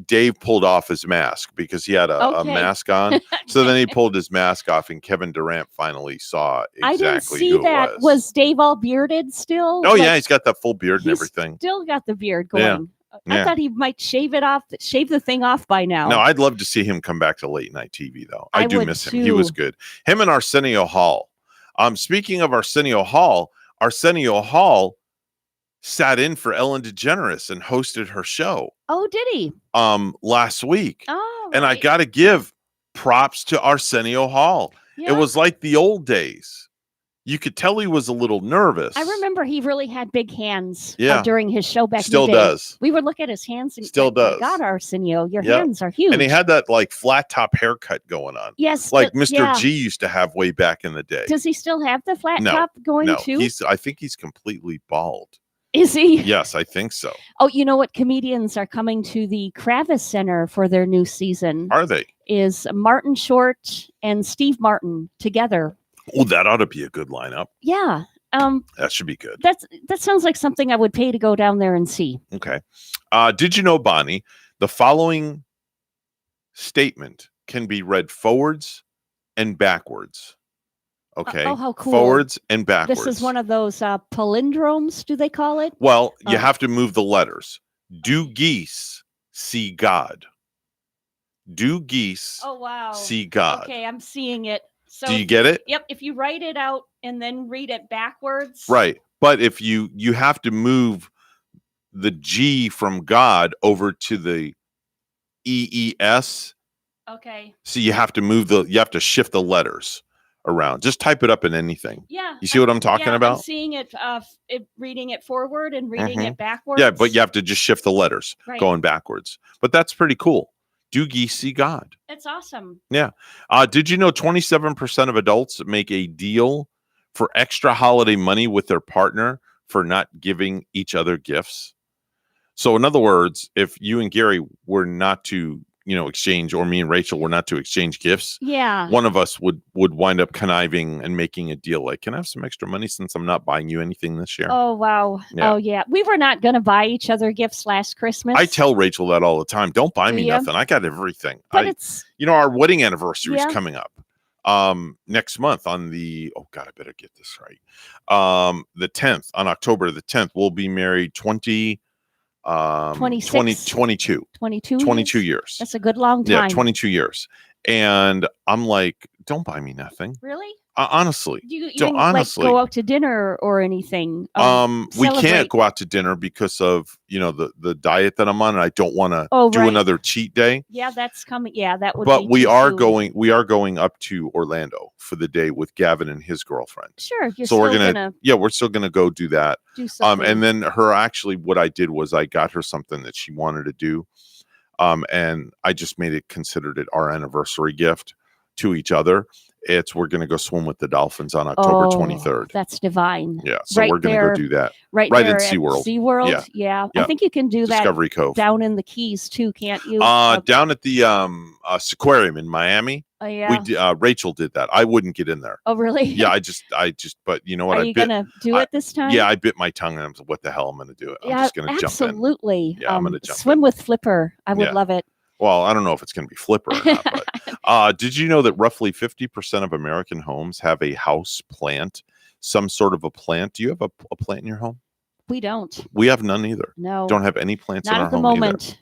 Dave pulled off his mask because he had a mask on. So then he pulled his mask off, and Kevin Durant finally saw exactly I didn't see who that. it was. Dave all bearded still? Oh, yeah, he's got that full beard and everything. Still got the beard going. Yeah. I thought he might shave the thing off by now. No, I'd love to see him come back to late night TV, though. I do miss him. He was good. Him and Arsenio Hall. Speaking of Arsenio Hall sat in for Ellen DeGeneres and hosted her show. Oh, did he? Last week. Oh, and I got to give props to Arsenio Hall. Yeah. It was like the old days. You could tell he was a little nervous. I remember he really had big hands Yeah. during his show back Still in the day. does. We would look at his hands and Still like, "My does. God, Arsenio, your Yep. hands are huge." And he had that like flat top haircut going on. Yes, Like but- Mr. yeah. G used to have way back in the day. Does he still have the flat No, top going no, too? I think he's completely bald. Is he? Yes, I think so. Oh, you know what? Comedians are coming to the Kravis Center for their new season. Are they? Is Martin Short and Steve Martin together? Oh, that ought to be a good lineup. Yeah. That should be good. That sounds like something I would pay to go down there and see. Okay. Did you know, Bonnie, the following statement can be read forwards and backwards. Okay. Oh, how cool. Forwards and backwards. This is one of those palindromes, do they call it? Well, you have to move the letters. Do geese see God? Do geese Oh, wow. see God? Okay, I'm seeing it. So Do you get it? Yep. If you write it out and then read it backwards. Right. But if you have to move the G from God over to the EES. Okay. So you have to shift the letters around. Just type it up in anything. Yeah. You see what I'm talking about? I'm seeing it, reading it forward and reading it backwards. Yeah, but you have to just shift the letters going backwards. But that's pretty cool. Do geese see God? That's awesome. Yeah. Did you know 27% of adults make a deal for extra holiday money with their partner for not giving each other gifts? So in other words, if you and Gary were not to, exchange, or me and Rachel were not to exchange gifts, one of us would wind up conniving and making a deal like, can I have some extra money since I'm not buying you anything this year? Oh, wow. Yeah. Oh, yeah. We were not going to buy each other gifts last Christmas. I tell Rachel that all the time. Don't buy me Yeah. nothing. I got everything. But it's our wedding anniversary is Yeah. coming up next month on the, oh God, I better get this right. The 10th, on October the 10th, we'll be married 22 years. That's a good long time. Yeah, 22 years. And I'm like, don't buy me nothing. Really? Honestly. You don't didn't honestly. go out to dinner or anything? We can't celebrate? go out to dinner because of, the diet that I'm on, and I don't want to do right. another cheat day. Yeah, that's coming. Yeah, that would But be we too are soon. going up to Orlando for the day with Gavin and his girlfriend. Sure. You're So we're still gonna we're still gonna go do that. do something. And then what I did was I got her something that she wanted to do. And I just considered it our anniversary gift to each other. We're going to go swim with the dolphins on October 23rd. That's divine. Yeah. So Right we're going to there- go do that. Right in there at SeaWorld. SeaWorld? Yeah. I think you can do Discovery that Cove. down in the Keys too, can't you? Down at the Seaquarium in Miami. Oh, yeah. Rachel did that. I wouldn't get in there. Oh, really? Yeah, I just, but you know what? Are you going to do it this time? Yeah, I bit my tongue and I was like, what the hell? I'm going to do it. I'm just going to jump in. absolutely. Yeah, I'm going to jump swim with Flipper. I would Yeah. love it. Well, I don't know if it's going to be Flipper or not, but did you know that roughly 50% of American homes have a house plant, some sort of a plant? Do you have a plant in your home? We don't. We have none either. No. Don't have any plants Not in our at the home moment.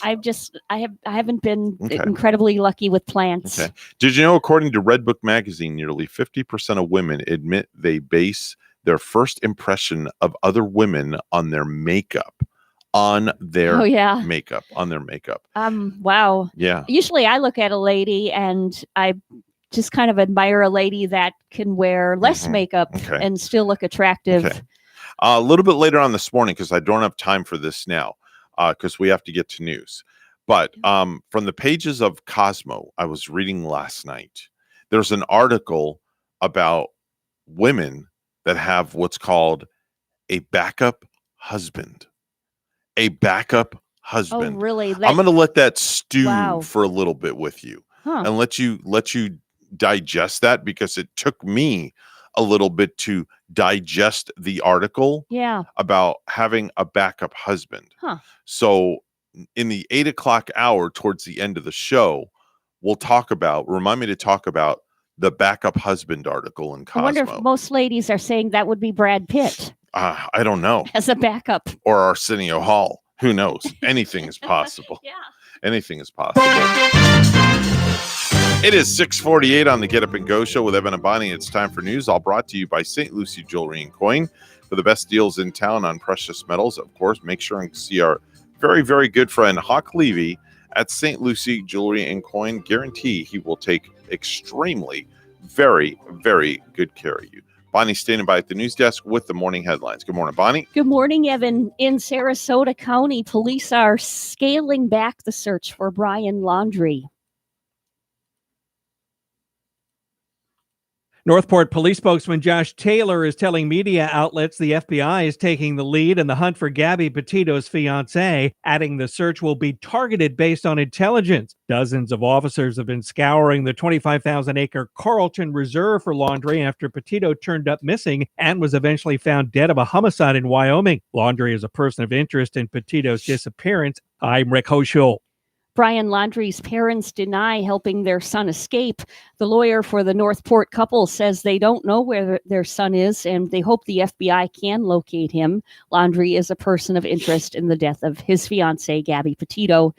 I haven't been Okay. incredibly lucky with plants. Okay. Did you know, according to Red Book magazine, nearly 50% of women admit they base their first impression of other women on their makeup. On their makeup. Wow. Yeah. Usually I look at a lady and I just kind of admire a lady that can wear less makeup Okay. and still look attractive. Okay. A little bit later on this morning, because I don't have time for this now, because we have to get to news. But from the pages of Cosmo, I was reading last night, there's an article about women that have what's called a backup husband. A backup husband. Oh, really? I'm going to let that stew Wow. for a little bit with you Huh. and let you digest that, because it took me a little bit to digest the article Yeah. about having a backup husband. Huh. So in the 8:00 hour towards the end of the show, remind me to talk about the backup husband article in I Cosmo. wonder if most ladies are saying that would be Brad Pitt I don't know. as a backup. Or Arsenio Hall. Who knows? Anything is possible. Yeah. Anything is possible. It is 6:48 on the Get Up and Go show with Evan and Bonnie. It's time for news, all brought to you by St. Lucie Jewelry and Coin. For the best deals in town on precious metals, of course, make sure and see our very, very good friend Hawk Levy at St. Lucie Jewelry and Coin. Guarantee he will take extremely, very, very good care of you. Bonnie standing by at the news desk with the morning headlines. Good morning, Bonnie. Good morning, Evan. In Sarasota County, police are scaling back the search for Brian Laundrie. Northport Police spokesman Josh Taylor is telling media outlets the FBI is taking the lead in the hunt for Gabby Petito's fiancé, adding the search will be targeted based on intelligence. Dozens of officers have been scouring the 25,000-acre Carlton Reserve for Laundrie after Petito turned up missing and was eventually found dead of a homicide in Wyoming. Laundrie is a person of interest in Petito's disappearance. I'm Rick Hochul. Brian Laundrie's parents deny helping their son escape. The lawyer for the Northport couple says they don't know where their son is and they hope the FBI can locate him. Laundrie is a person of interest in the death of his fiancée, Gabby Petito.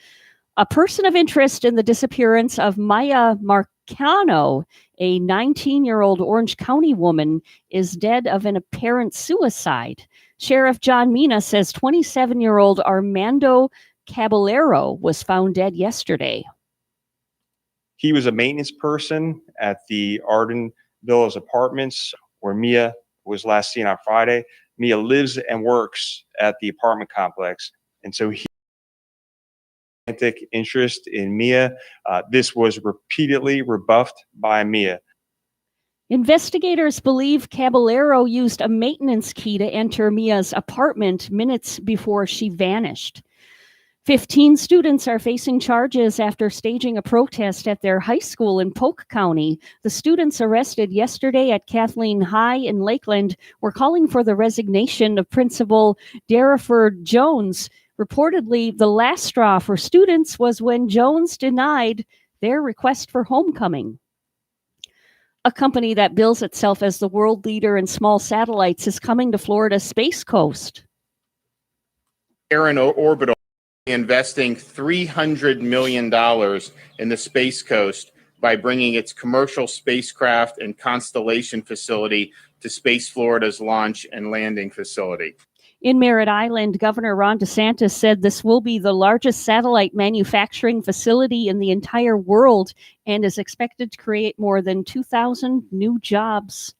A person of interest in the disappearance of Maya Marcano, a 19-year-old Orange County woman, is dead of an apparent suicide. Sheriff John Mina says 27-year-old Armando Caballero was found dead yesterday. He was a maintenance person at the Arden Villas Apartments where Mia was last seen on Friday. Mia lives and works at the apartment complex. And so he had romantic interest in Mia. This was repeatedly rebuffed by Mia. Investigators believe Caballero used a maintenance key to enter Mia's apartment minutes before she vanished. 15 students are facing charges after staging a protest at their high school in Polk County. The students arrested yesterday at Kathleen High in Lakeland were calling for the resignation of Principal Derriford Jones. Reportedly, the last straw for students was when Jones denied their request for homecoming. A company that bills itself as the world leader in small satellites is coming to Florida's Space Coast. Aaron Orbital investing $300 million in the Space Coast by bringing its commercial spacecraft and constellation facility to Space Florida's launch and landing facility. In Merritt Island, Governor Ron DeSantis said this will be the largest satellite manufacturing facility in the entire world and is expected to create more than 2,000 new jobs.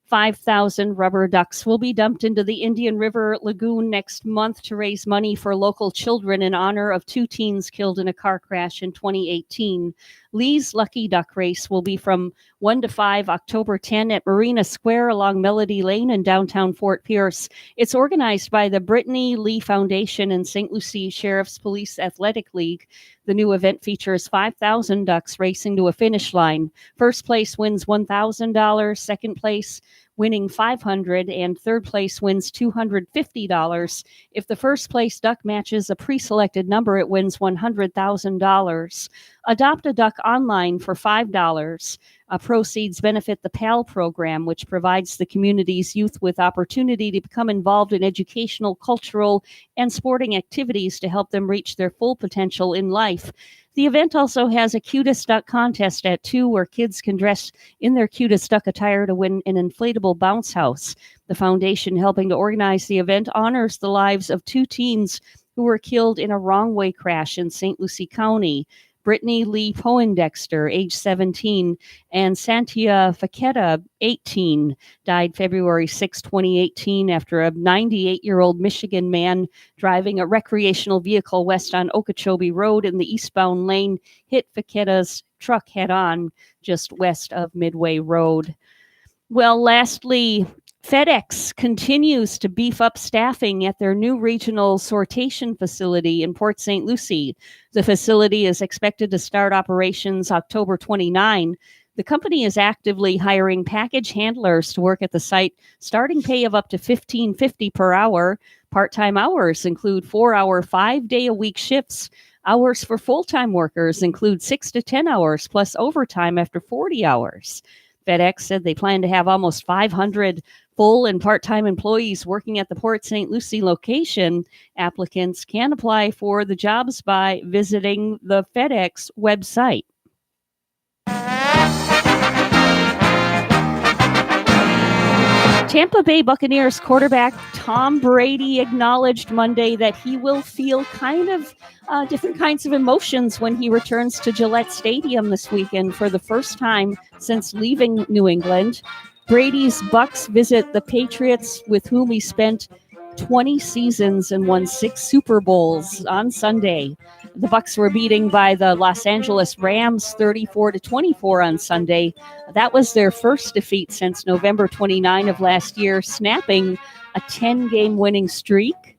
5,000 rubber ducks will be dumped into the Indian River Lagoon next month to raise money for local children in honor of 2 teens killed in a car crash in 2018. Lee's Lucky Duck Race will be from 1 to 5 October 10 at Marina Square along Melody Lane in downtown Fort Pierce. It's organized by the Brittany Lee Foundation and St. Lucie Sheriff's Police Athletic League. The new event features 5,000 ducks racing to a finish line. First place wins $1,000, second place winning $500, and third place wins $250. If the first place duck matches a pre-selected number, it wins $100,000. Adopt a duck online for $5. Proceeds benefit the PAL program, which provides the community's youth with opportunity to become involved in educational, cultural, and sporting activities to help them reach their full potential in life. The event also has a cutest duck contest at 2 where kids can dress in their cutest duck attire to win an inflatable bounce house. The foundation helping to organize the event honors the lives of 2 teens who were killed in a wrong-way crash in St. Lucie County. Brittany Lee Poindexter, age 17, and Santia Faketa, 18, died February 6, 2018, after a 98-year-old Michigan man driving a recreational vehicle west on Okeechobee Road in the eastbound lane hit Faketa's truck head-on just west of Midway Road. Well, lastly, FedEx continues to beef up staffing at their new regional sortation facility in Port St. Lucie. The facility is expected to start operations October 29. The company is actively hiring package handlers to work at the site, starting pay of up to $15.50 per hour. Part-time hours include 4-hour, 5-day-a-week shifts. Hours for full-time workers include 6 to 10 hours plus overtime after 40 hours. FedEx said they plan to have almost 500 full and part-time employees working at the Port St. Lucie location. Applicants can apply for the jobs by visiting the FedEx website. Tampa Bay Buccaneers quarterback Tom Brady acknowledged Monday that he will feel kind of different kinds of emotions when he returns to Gillette Stadium this weekend for the first time since leaving New England. Brady's Bucs visit the Patriots, with whom he spent 20 seasons and won 6 Super Bowls on Sunday. The Bucs were beaten by the Los Angeles Rams 34-24 on Sunday. That was their first defeat since November 29 of last year, snapping a 10-game winning streak.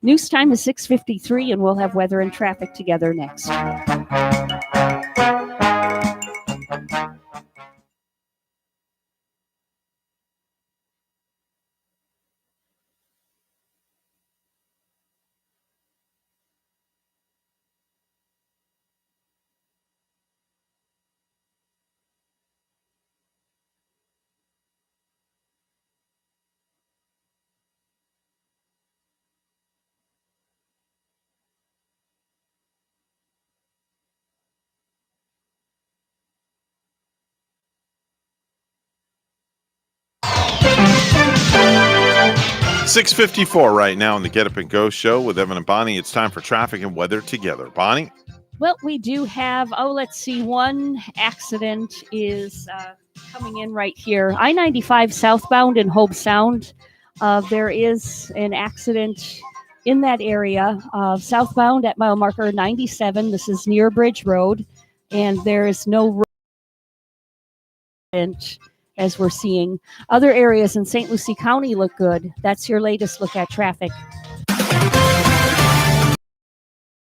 News time is 6:53, and we'll have weather and traffic together next. $6:54 right now on the Get Up and Go show with Evan and Bonnie. It's time for traffic and weather together. Bonnie? Well, we do have, one accident is coming in right here. I-95 southbound in Hobe Sound. There is an accident in that area. Southbound at mile marker 97. This is near Bridge Road, and there is no road as we're seeing. Other areas in St. Lucie County look good. That's your latest look at traffic.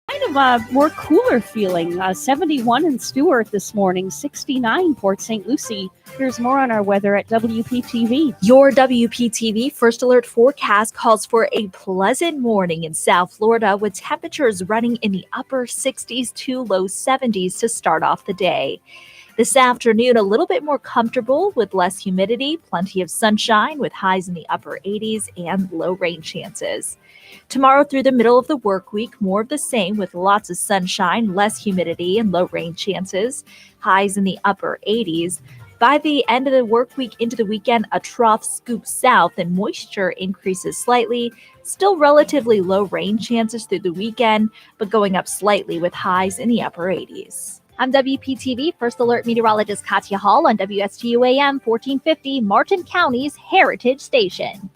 Kind of more cooler feeling. 71 in Stewart this morning, 69 Port St. Lucie. Here's more on our weather at WPTV. Your WPTV First Alert forecast calls for a pleasant morning in South Florida with temperatures running in the upper 60s to low 70s to start off the day. This afternoon, a little bit more comfortable with less humidity, plenty of sunshine with highs in the upper 80s and low rain chances. Tomorrow through the middle of the work week, more of the same with lots of sunshine, less humidity, and low rain chances, highs in the upper 80s. By the end of the work week into the weekend, a trough scoops south and moisture increases slightly. Still relatively low rain chances through the weekend, but going up slightly with highs in the upper 80s. I'm WPTV First Alert Meteorologist Katya Hall on WSTU AM 1450, Martin County's Heritage Station.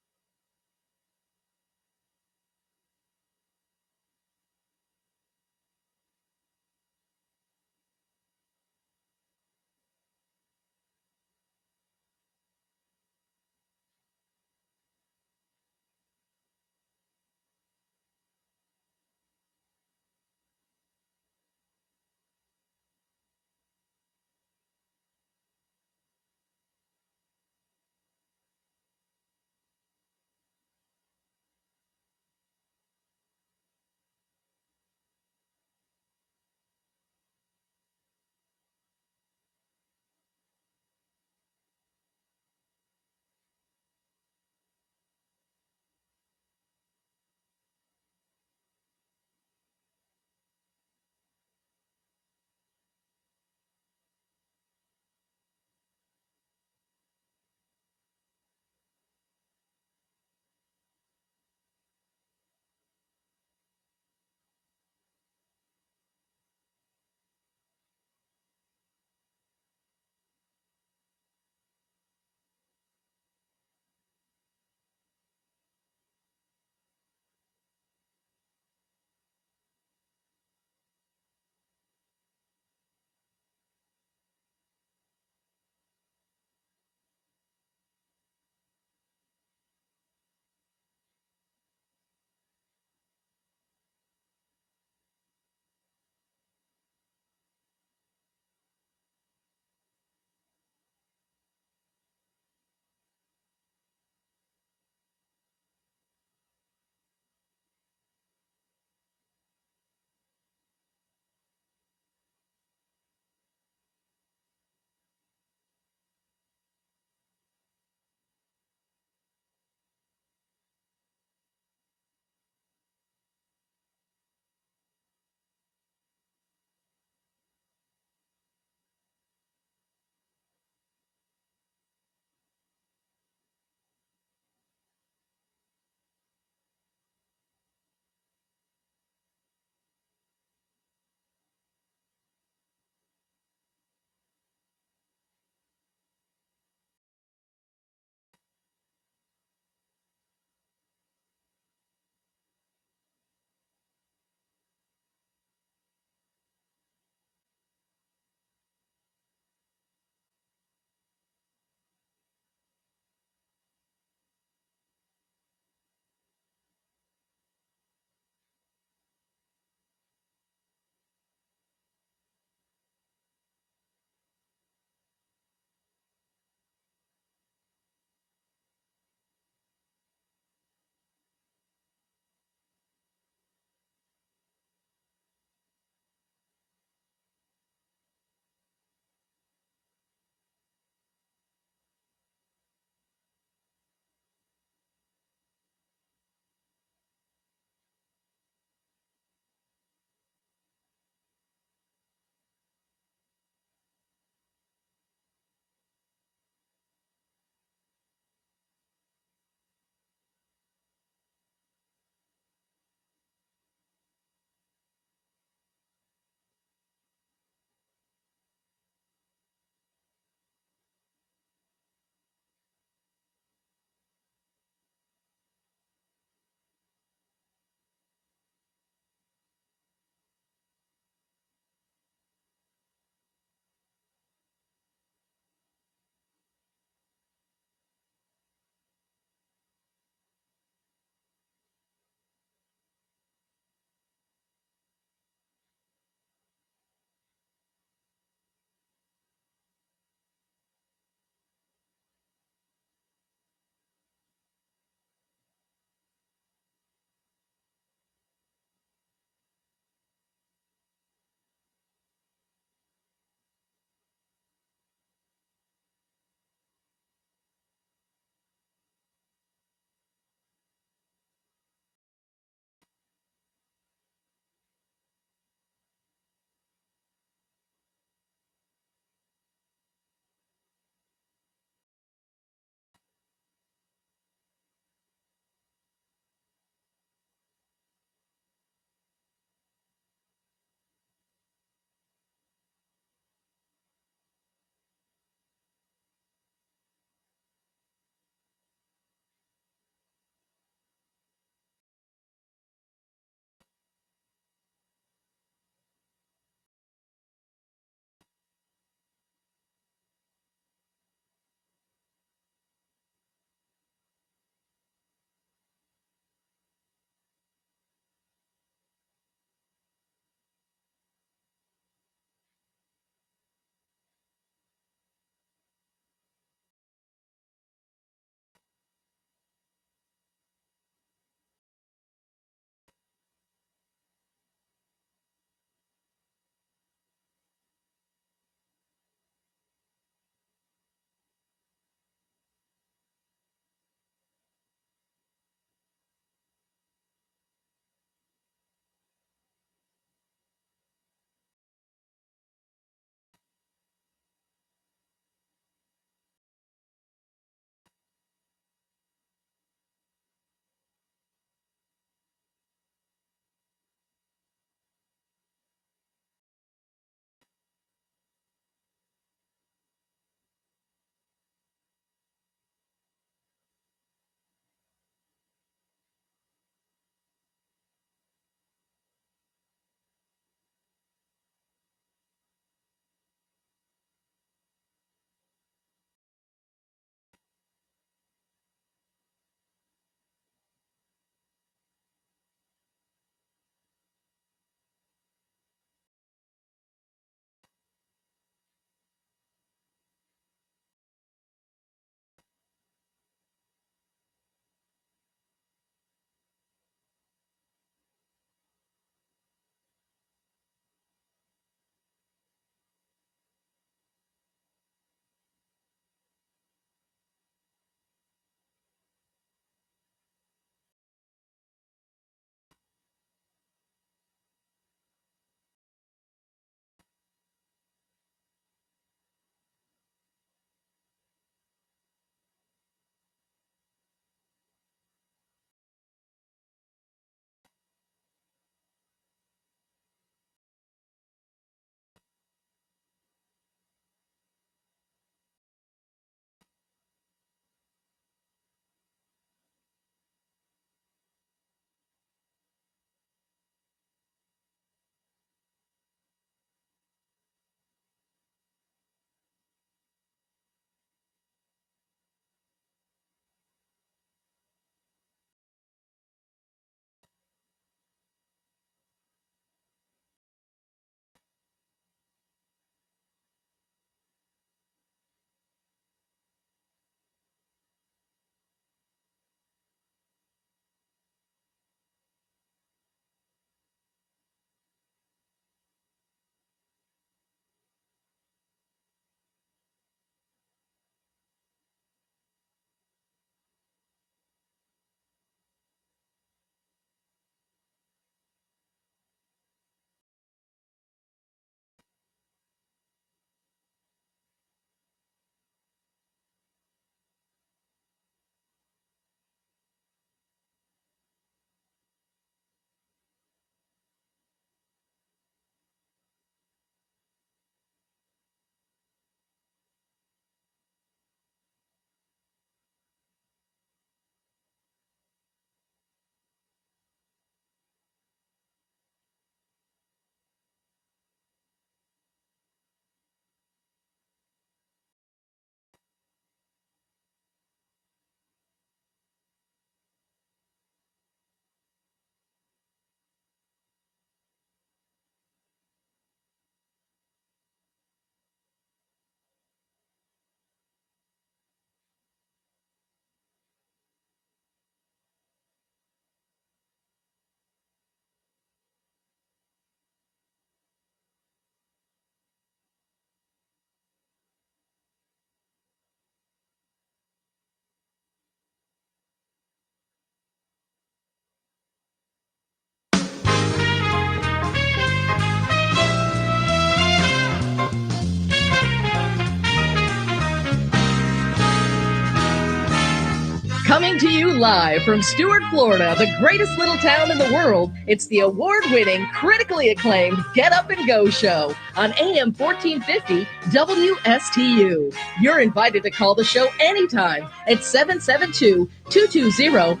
Coming to you live from Stuart, Florida, the greatest little town in the world, it's the award-winning, critically acclaimed Get Up and Go show on AM 1450 WSTU. You're invited to call the show anytime at 772-220-8.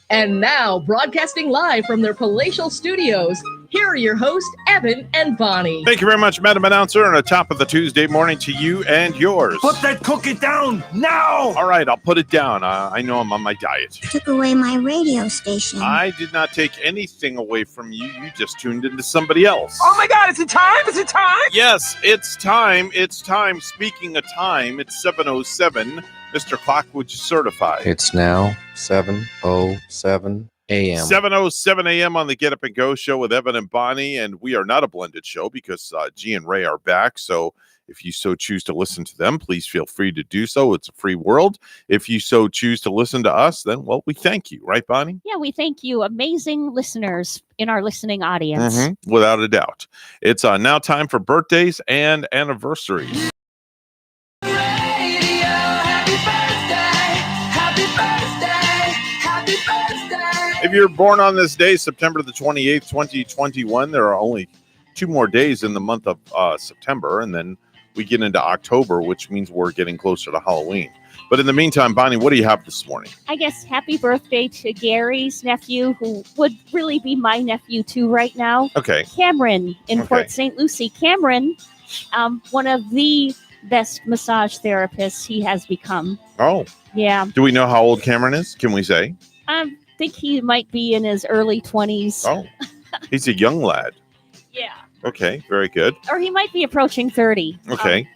And now, broadcasting live from their palatial studios, here are your hosts, Evan and Bonnie. Thank you very much, Madam Announcer, and a top of the Tuesday morning to you and yours. Put that cookie down now! All right, I'll put it down. I know I'm on my diet. Took away my radio station. I did not take anything away from you. You just tuned into somebody else. Oh my God, is it time? Is it time? Yes, it's time. It's time. Speaking of time, it's 7:07. Mr. Clock, would you certify? It's now 7:07 a.m. 7:07 a.m. on the Get Up and Go show with Evan and Bonnie, and we are not a blended show because G and Ray are back. So if you so choose to listen to them, please feel free to do so. It's a free world. If you so choose to listen to us, then, well, we thank you. Right, Bonnie? Yeah, we thank you. Amazing listeners in our listening audience. Mm-hmm. Without a doubt. It's now time for birthdays and anniversaries. If you're born on this day, September the 28th, 2021, there are only 2 more days in the month of September, and then we get into October, which means we're getting closer to Halloween. But in the meantime, Bonnie, what do you have this morning? I guess happy birthday to Gary's nephew, who would really be my nephew too right now. Okay. Cameron in Port St. Lucie. Cameron, one of the best massage therapists he has become. Oh. Yeah. Do we know how old Cameron is? Can we say? I think he might be in his early 20s. Oh, he's a young lad. Yeah. Okay, very good. Or he might be approaching 30. Okay.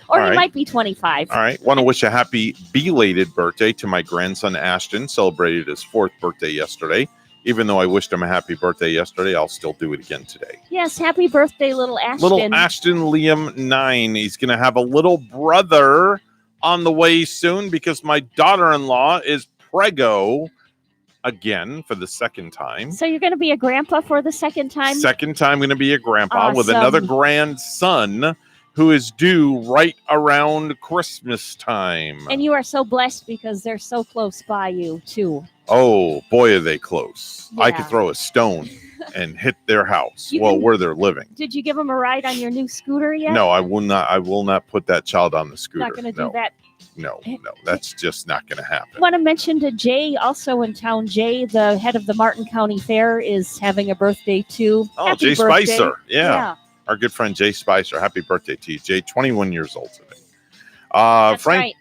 Or All he right. might be 25. All right. Want to wish a happy belated birthday to my grandson, Ashton. Celebrated his 4th birthday yesterday. Even though I wished him a happy birthday yesterday, I'll still do it again today. Yes, happy birthday, little Ashton. Little Ashton Liam 9. He's going to have a little brother on the way soon because my daughter-in-law is preggo again for the second time. So you're going to be a grandpa for the second time? Second time going to be a grandpa with Awesome. another grandson who is due right around Christmas time. And you are so blessed because they're so close by you, too. Oh, boy, are they close. I Yeah. could throw a stone and hit their house. You Well, can- where they're living. Did you give them a ride on your new scooter yet? No, I will not. I will not put that child on the scooter. Not going to no, do that. No, that's just not going to happen. I want to mention to Jay, also in town. Jay, the head of the Martin County Fair, is having a birthday, too. Oh, Happy Jay birthday. Spicer. Yeah. Our good friend Jay Spicer. Happy birthday to you, Jay. 21 years old today. Frank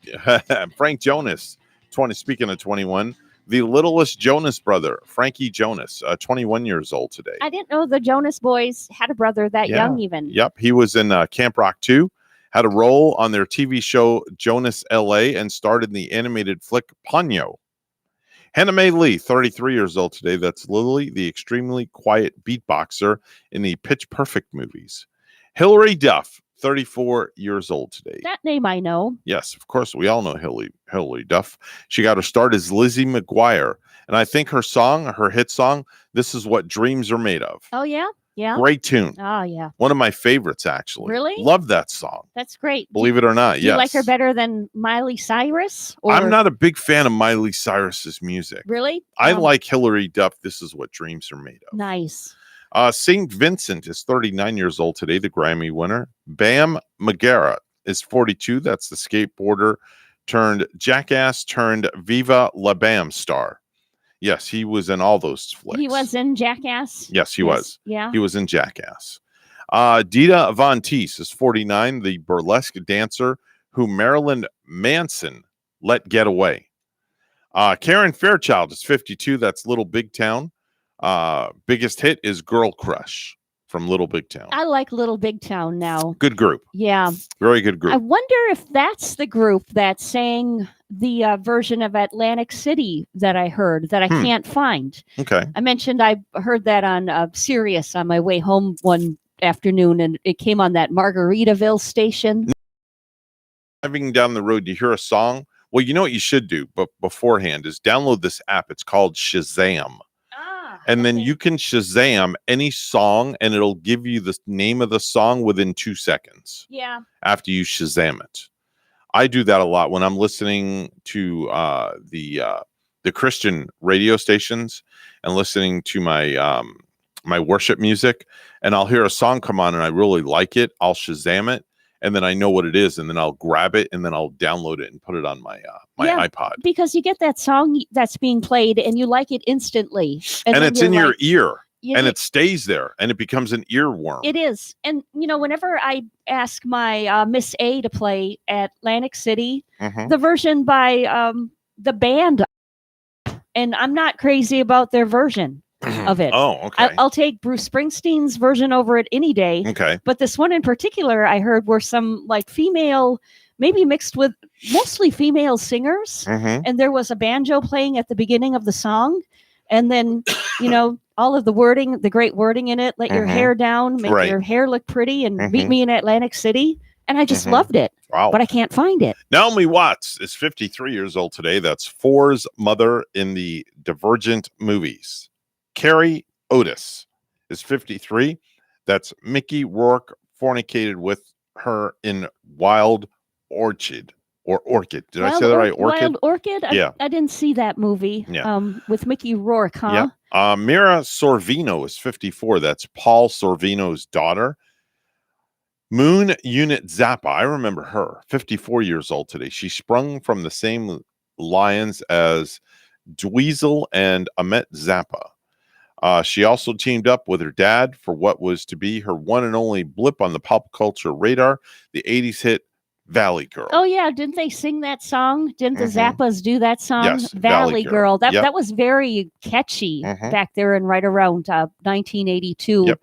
Frank Jonas, 20. Speaking of 21, the littlest Jonas brother, Frankie Jonas, 21 years old today. I didn't know the Jonas Boys had a brother that young, even. Yep. He was in Camp Rock 2, had a role on their TV show Jonas LA, and starred in the animated flick Ponyo. Hannah Mae Lee, 33 years old today. That's Lily, the extremely quiet beatboxer in the Pitch Perfect movies. Hilary Duff, 34 years old today. That name I know. Yes, of course, we all know Hilary Duff. She got her start as Lizzie McGuire. And I think her hit song, This Is What Dreams Are Made Of. Oh, yeah? Yeah. Great tune. Oh, yeah. One of my favorites, actually. Really? Love that song. That's great. Believe it or not, Do you yes. like her better than Miley Cyrus? Or... I'm not a big fan of Miley Cyrus's music. Really? I like Hilary Duff. This Is What Dreams Are Made Of. Nice. St. Vincent is 39 years old today, the Grammy winner. Bam Margera is 42. That's the skateboarder turned jackass turned Viva La Bam star. Yes, he was in all those flicks. He was in Jackass? Yes, he was. Yeah. He was in Jackass. Dita Von Teese is 49, the burlesque dancer who Marilyn Manson let get away. Karen Fairchild is 52. That's Little Big Town. Biggest hit is Girl Crush from Little Big Town. I like Little Big Town now. Good group. Yeah. Very good group. I wonder if that's the group that sang the version of Atlantic City that I heard that I can't find. Okay. I mentioned I heard that on Sirius on my way home one afternoon, and it came on that Margaritaville station. Driving down the road, you hear a song. Well, you know what you should do, but beforehand is download this app. It's called Shazam. And then you can Shazam any song, and it'll give you the name of the song within 2 seconds. Yeah. After you Shazam it. I do that a lot when I'm listening to the Christian radio stations and listening to my my worship music, and I'll hear a song come on and I really like it. I'll Shazam it, and then I know what it is, and then I'll grab it and then I'll download it and put it on my iPod. Because you get that song that's being played and you like it instantly, and it's in your ear. And it stays there, and it becomes an earworm. It is. And, whenever I ask my Miss A to play at Atlantic City, the version by the band, and I'm not crazy about their version of it. Oh, okay. I'll take Bruce Springsteen's version over it any day. Okay. But this one in particular, I heard were some female, maybe mixed with mostly female singers. And there was a banjo playing at the beginning of the song. And then, all of the wording, the great wording in it, let your hair down, make your hair look pretty, and meet me in Atlantic City. And I just loved it. Wow. But I can't find it. Naomi Watts is 53 years old today. That's Four's mother in the Divergent movies. Carrie Otis is 53. That's Mickey Rourke fornicated with her in Wild Orchid. Or Orchid. Did I say that right? Orchid? Wild Orchid? Yeah. I didn't see that movie with Mickey Rourke, huh? Yeah. Mira Sorvino is 54. That's Paul Sorvino's daughter. Moon Unit Zappa. I remember her. 54 years old today. She sprung from the same lions as Dweezil and Ahmet Zappa. She also teamed up with her dad for what was to be her one and only blip on the pop culture radar, the 80s hit Valley Girl. Oh yeah, didn't they sing that song? Didn't the Zappas do that song? Yes, Valley Girl. That Yep. that was very catchy back there in right around 1982. Yep.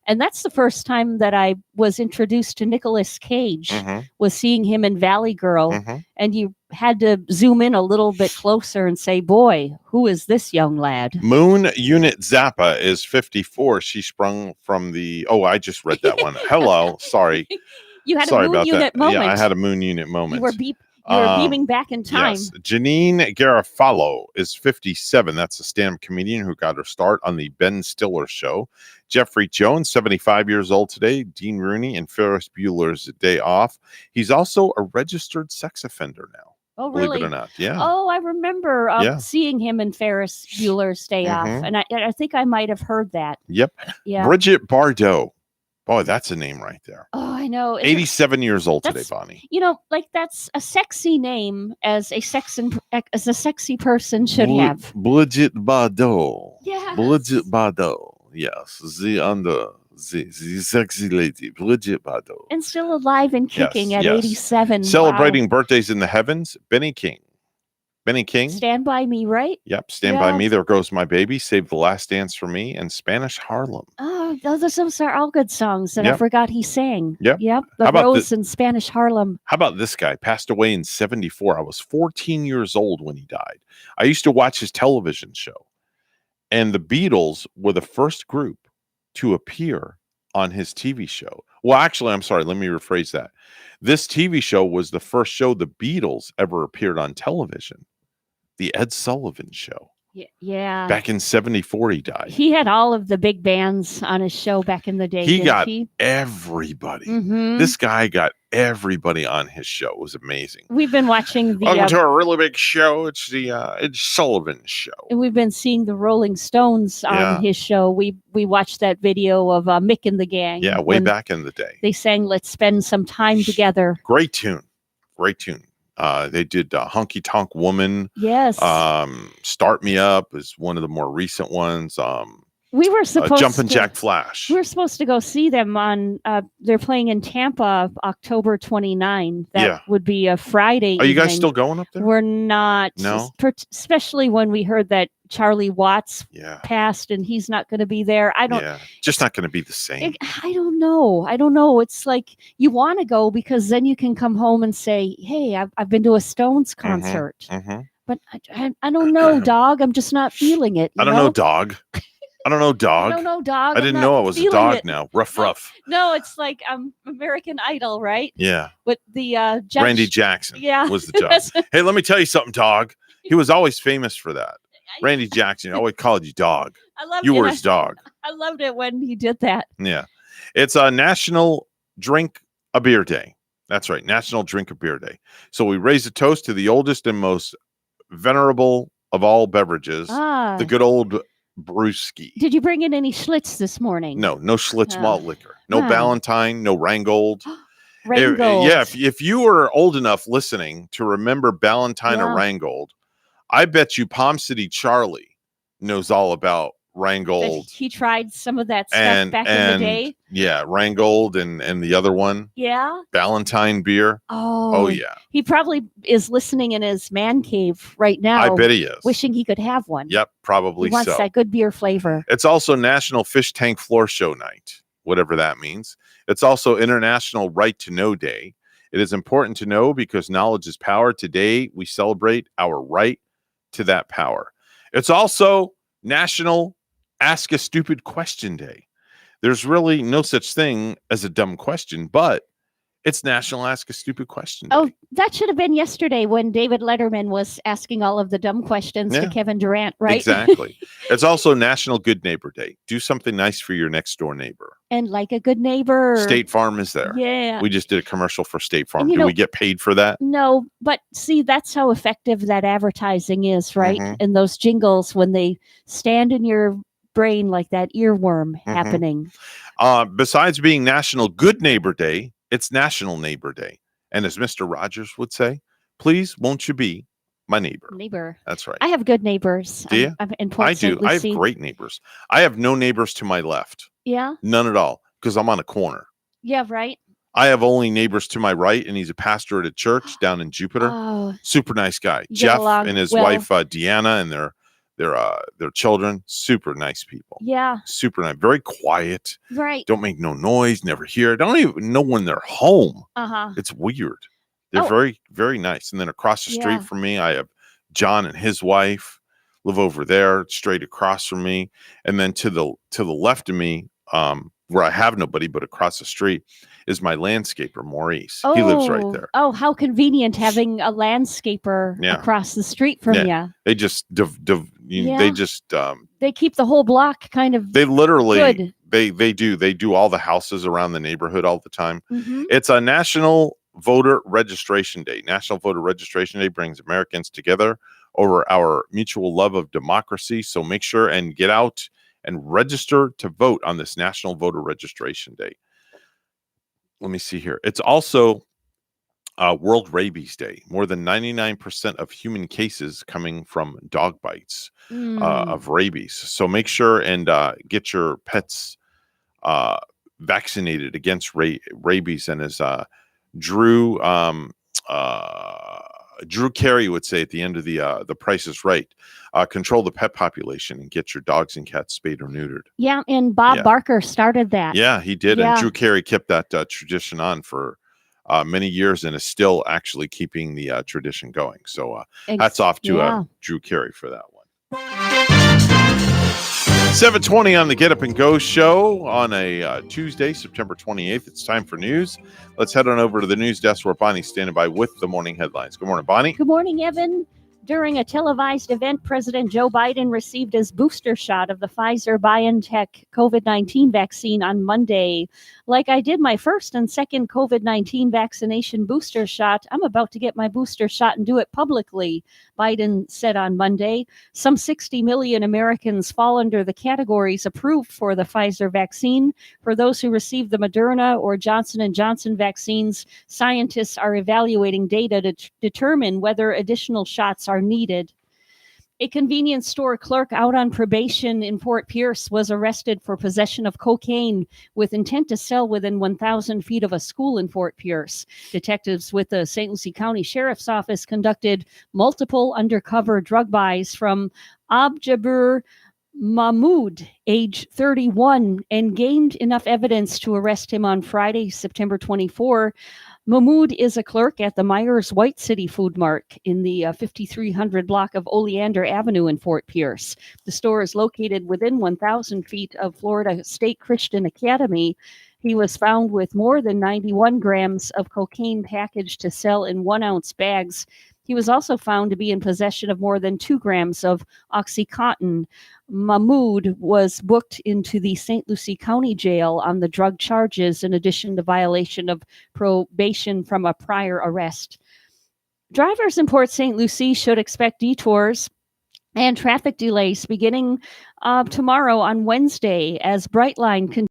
And that's the first time that I was introduced to Nicolas Cage, was seeing him in Valley Girl. And you had to zoom in a little bit closer and say, boy, who is this young lad? Moon Unit Zappa is 54. She sprung from the... Oh, I just read that one. Hello. Sorry. You had Sorry a moon about unit that. moment. Yeah, I had a moon unit moment. You were beaming back in time. Yes. Janine Garofalo is 57. That's a stand-up comedian who got her start on the Ben Stiller Show. Jeffrey Jones, 75 years old today. Dean Rooney and Ferris Bueller's Day Off. He's also a registered sex offender now. Oh, really? Believe it or not. Yeah. Oh, I remember seeing him in Ferris Bueller's Day Off. And I think I might have heard that. Yep. Yeah. Bridget Bardot. Boy, that's a name right there. Oh, I know. 87 years old today, Bonnie. That's a sexy name as a sexy person should have. Bridget Bardot. Yes. Bridget Bardot. Yes. The sexy lady, Bridget Bardot. And still alive and kicking at 87. Celebrating birthdays in the heavens, Benny King. Benny King. Stand By Me, right? Yep. Stand By Me. There Goes My Baby. Save the Last Dance for Me. And Spanish Harlem. Oh, those are all good songs that I Yep. forgot he sang. Yep. Yep. How The about Rose in Spanish Harlem. How about this guy? Passed away in 74. I was 14 years old when he died. I used to watch his television show. And the Beatles were the first group to appear on his TV show. Well, actually, I'm sorry. Let me rephrase that. This TV show was the first show the Beatles ever appeared on television. The Ed Sullivan Show. Yeah. Back in 74, he died. He had all of the big bands on his show back in the day. He didn't got he? everybody. Mhm. This guy got everybody on his show. It was amazing. We've been watching the. Welcome to a really big show. It's the Ed Sullivan Show. And we've been seeing the Rolling Stones on Yeah. his show. We watched that video of Mick and the gang. Yeah, way when back in the day. They sang "Let's Spend Some Time Together." Great tune. Great tune. They did Honky Tonk Woman. Yes. Start Me Up is one of the more recent ones. We were supposed Jumpin' to, Jack Flash. We were supposed to go see them on. They're playing in Tampa, October 29. That Yeah. would be a Friday. Are you guys evening. still going up there? We're not. No? Especially when we heard that Charlie Watts passed and he's not going to be there. I don't. Yeah, just not going to be the same. I don't know. I don't know. It's like you want to go because then you can come home and say, "Hey, I've been to a Stones concert." But I don't know, dog. I'm just not feeling it. I don't know, dog. I don't know, dog. I don't know, dog. I didn't know I was a dog now. Rough. No, it's like American Idol, right? Yeah. With the judge. Randy Jackson was the dog. Yes. Hey, let me tell you something, dog. He was always famous for that. Randy Jackson always called you dog. I loved You it. were his dog. I loved it when he did that. Yeah. It's a National Drink a Beer Day. That's right. National Drink a Beer Day. So we raise a toast to the oldest and most venerable of all beverages, the good old brewski. Did you bring in any Schlitz this morning? No Schlitz malt liquor. No Ballantine, no Rheingold. Rheingold. If you were old enough listening to remember Ballantine or Rheingold, I bet you Palm City Charlie knows all about Rheingold. He tried some of that stuff back in the day. Yeah, Rheingold and the other one. Yeah. Ballantine beer. Oh yeah. He probably is listening in his man cave right now. I bet he is. Wishing he could have one. Yep, probably he wants so. that good beer flavor. It's also National Fish Tank Floor Show Night, whatever that means. It's also International Right to Know Day. It is important to know because knowledge is power. Today, we celebrate our right to that power. It's also National Ask a Stupid Question Day. There's really no such thing as a dumb question, but it's National Ask a Stupid Question Day. Oh, that should have been yesterday when David Letterman was asking all of the dumb questions to Kevin Durant, right? Exactly. It's also National Good Neighbor Day. Do something nice for your next door neighbor. And like a good neighbor. State Farm is there. Yeah. We just did a commercial for State Farm. And, Do we get paid for that? No, but see, that's how effective that advertising is, right? And those jingles, when they stand in your brain like that earworm happening. Besides being National Good Neighbor Day, it's National Neighbor Day. And as Mr. Rogers would say, please won't you be my neighbor? That's right. I have good neighbors. Do you? I'm in I do. I have Lucie. great neighbors. I have no neighbors to my left. Yeah? None at all, because I'm on a corner. Yeah, right. I have only neighbors to my right, and he's a pastor at a church down in Jupiter. Oh, super nice guy. you get Jeff along and his well. wife Deanna and their children. Super nice people. Yeah. Super nice. Very quiet. Right. Don't make no noise. Never hear. Don't even know when they're home. It's weird. They're very, very nice. And then across the street from me, I have John and his wife live over there, straight across from me. And then to the left of me, where I have nobody but across the street, is my landscaper, Maurice. He lives right there. Oh, how convenient having a landscaper across the street from you. They just they keep the whole block kind of they literally good. They do all the houses around the neighborhood all the time. Mhm. It's a National Voter Registration Day. National Voter Registration Day brings Americans together over our mutual love of democracy. So make sure and get out and register to vote on this National Voter Registration Day. Let me see here. It's also World Rabies Day. More than 99% of human cases coming from dog bites of rabies. So make sure and get your pets vaccinated against rabies. And as Drew Carey would say at the end of the Price is Right, control the pet population and get your dogs and cats spayed or neutered. Yeah, and Bob Barker started that. Yeah, he did. Yeah. And Drew Carey kept that tradition on for many years and is still actually keeping the tradition going. So hats off to Drew Carey for that one. 7:20 on the Get Up and Go show on a Tuesday, September 28th. It's time for news. Let's head on over to the news desk where Bonnie's standing by with the morning headlines. Good morning, Bonnie. Good morning, Evan. During a televised event, President Joe Biden received his booster shot of the Pfizer-BioNTech COVID-19 vaccine on Monday. Like I did my first and second COVID-19 vaccination booster shot, I'm about to get my booster shot and do it publicly, Biden said on Monday. Some 60 million Americans fall under the categories approved for the Pfizer vaccine. For those who received the Moderna or Johnson & Johnson vaccines, scientists are evaluating data to determine whether additional shots are needed. A convenience store clerk out on probation in Fort Pierce was arrested for possession of cocaine with intent to sell within 1,000 feet of a school in Fort Pierce. Detectives with the St. Lucie County Sheriff's Office conducted multiple undercover drug buys from Abjabur Mahmoud, age 31, and gained enough evidence to arrest him on Friday, September 24. Mahmoud is a clerk at the Myers White City Food Mart in the 5300 block of Oleander Avenue in Fort Pierce. The store is located within 1,000 feet of Florida State Christian Academy. He was found with more than 91 grams of cocaine packaged to sell in 1-ounce bags He was also found to be in possession of more than 2 grams of Oxycontin. Mahmoud was booked into the St. Lucie County Jail on the drug charges, in addition to violation of probation from a prior arrest. Drivers in Port St. Lucie should expect detours and traffic delays beginning tomorrow on Wednesday as Brightline continues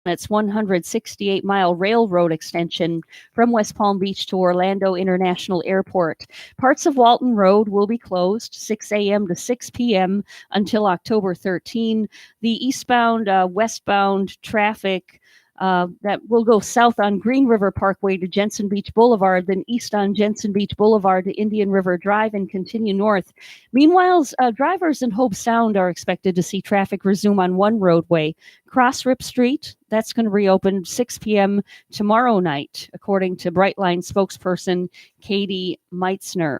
its 168-mile railroad extension from West Palm Beach to Orlando International Airport. Parts of Walton Road will be closed 6 a.m. to 6 p.m. until October 13. The eastbound, westbound traffic that will go south on Green River Parkway to Jensen Beach Boulevard, then east on Jensen Beach Boulevard to Indian River Drive and continue north. Meanwhile, drivers in Hope Sound are expected to see traffic resume on one roadway, Cross Rip Street. That's going to reopen 6 p.m. tomorrow night, according to Brightline spokesperson Katie Meitzner.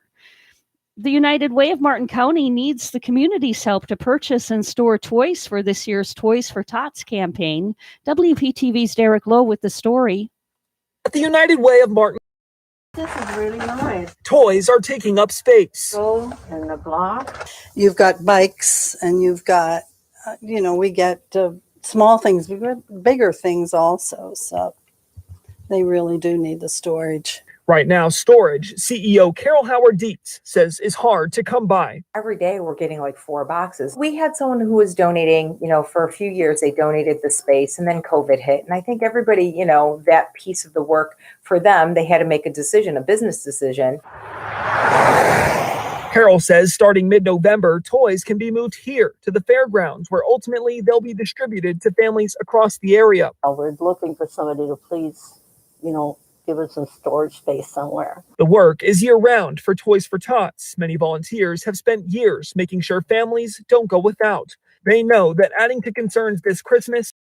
The United Way of Martin County needs the community's help to purchase and store toys for this year's Toys for Tots campaign. WPTV's Derek Lowe with the story. At the United Way of Martin, This is really nice. toys are taking up space. Go in the block. You've got bikes and you've got, we get small things, we get bigger things also. So they really do need the storage. Right now, storage CEO Carol Howard Dietz says is hard to come by. Every day we're getting like 4 boxes. We had someone who was donating, for a few years, they donated the space and then COVID hit. And I think everybody, that piece of the work for them, they had to make a decision, a business decision. Carol says starting mid-November, toys can be moved here to the fairgrounds, where ultimately they'll be distributed to families across the area. We're looking for somebody to please, give us some storage space somewhere. The work is year-round for Toys for Tots. Many volunteers have spent years making sure families don't go without. They know that adding to concerns this Christmas,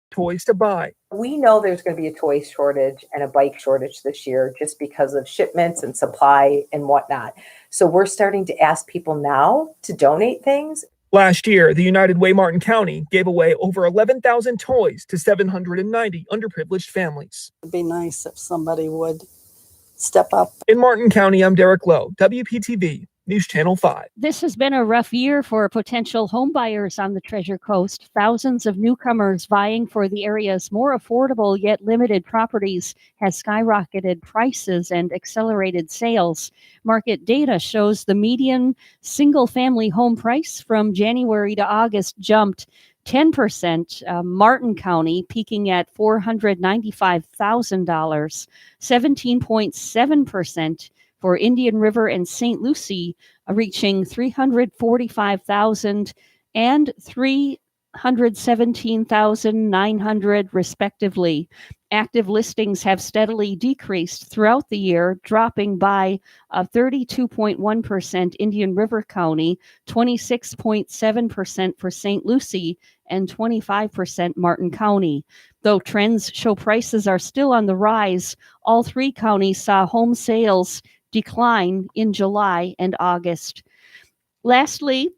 toys to buy. We know there's going to be a toy shortage and a bike shortage this year just because of shipments and supply and whatnot. So we're starting to ask people now to donate things. Last year, the United Way Martin County gave away over 11,000 toys to 790 underprivileged families. It'd be nice if somebody would step up. In Martin County, I'm Derek Lowe, WPTV, News Channel 5. This has been a rough year for potential homebuyers on the Treasure Coast. Thousands of newcomers vying for the area's more affordable yet limited properties has skyrocketed prices and accelerated sales. Market data shows the median single-family home price from January to August jumped 10%, Martin County peaking at $495,000, 17.7% for Indian River and St. Lucie, reaching $345,000 and $317,900 respectively. Active listings have steadily decreased throughout the year, dropping by 32.1% Indian River County, 26.7% for St. Lucie, and 25% Martin County. Though trends show prices are still on the rise, all 3 counties saw home sales decline in July and August. Lastly,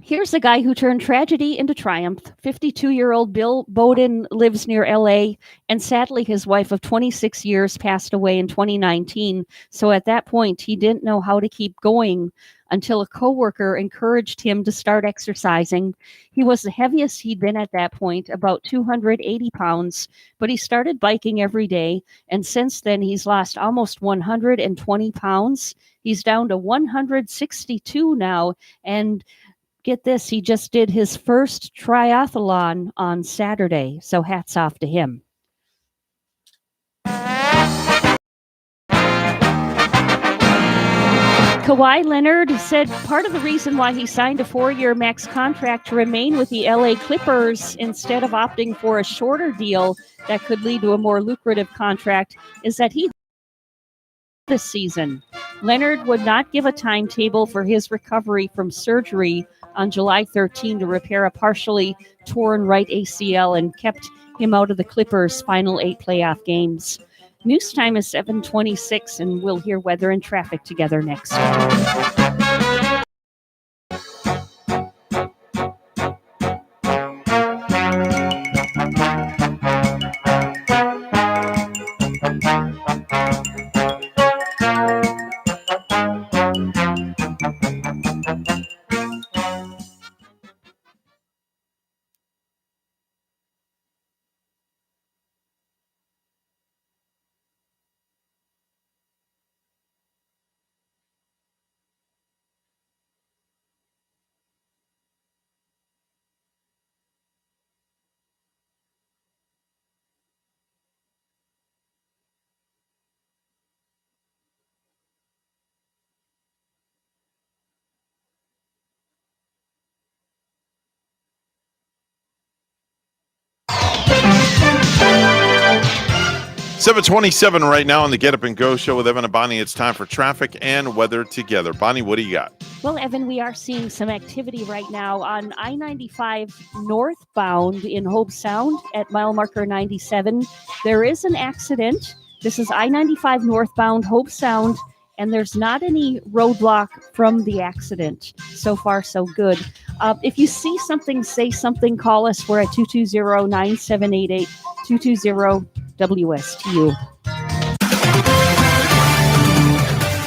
here's a guy who turned tragedy into triumph. 52-year-old Bill Bowden lives near L.A., and sadly his wife of 26 years passed away in 2019. So at that point, he didn't know how to keep going until a coworker encouraged him to start exercising. He was the heaviest he'd been at that point, about 280 pounds, but he started biking every day, and since then he's lost almost 120 pounds. He's down to 162 now, and get this, he just did his first triathlon on Saturday, so hats off to him. Kawhi Leonard said part of the reason why he signed a 4-year max contract to remain with the LA Clippers instead of opting for a shorter deal that could lead to a more lucrative contract is that he this season. Leonard would not give a timetable for his recovery from surgery on July 13 to repair a partially torn right ACL and kept him out of the Clippers' final 8 playoff games. News time is 7:26, and we'll hear weather and traffic together next. 7:27 right now on the Get Up and Go show with Evan and Bonnie. It's time for traffic and weather together. Bonnie, what do you got? Well, Evan, we are seeing some activity right now on I-95 northbound in Hobe Sound at mile marker 97. There is an accident. This is I-95 northbound Hobe Sound, and there's not any roadblock from the accident. So far, so good. If you see something, say something, call us. We're at 220-9788, 220-WSTU.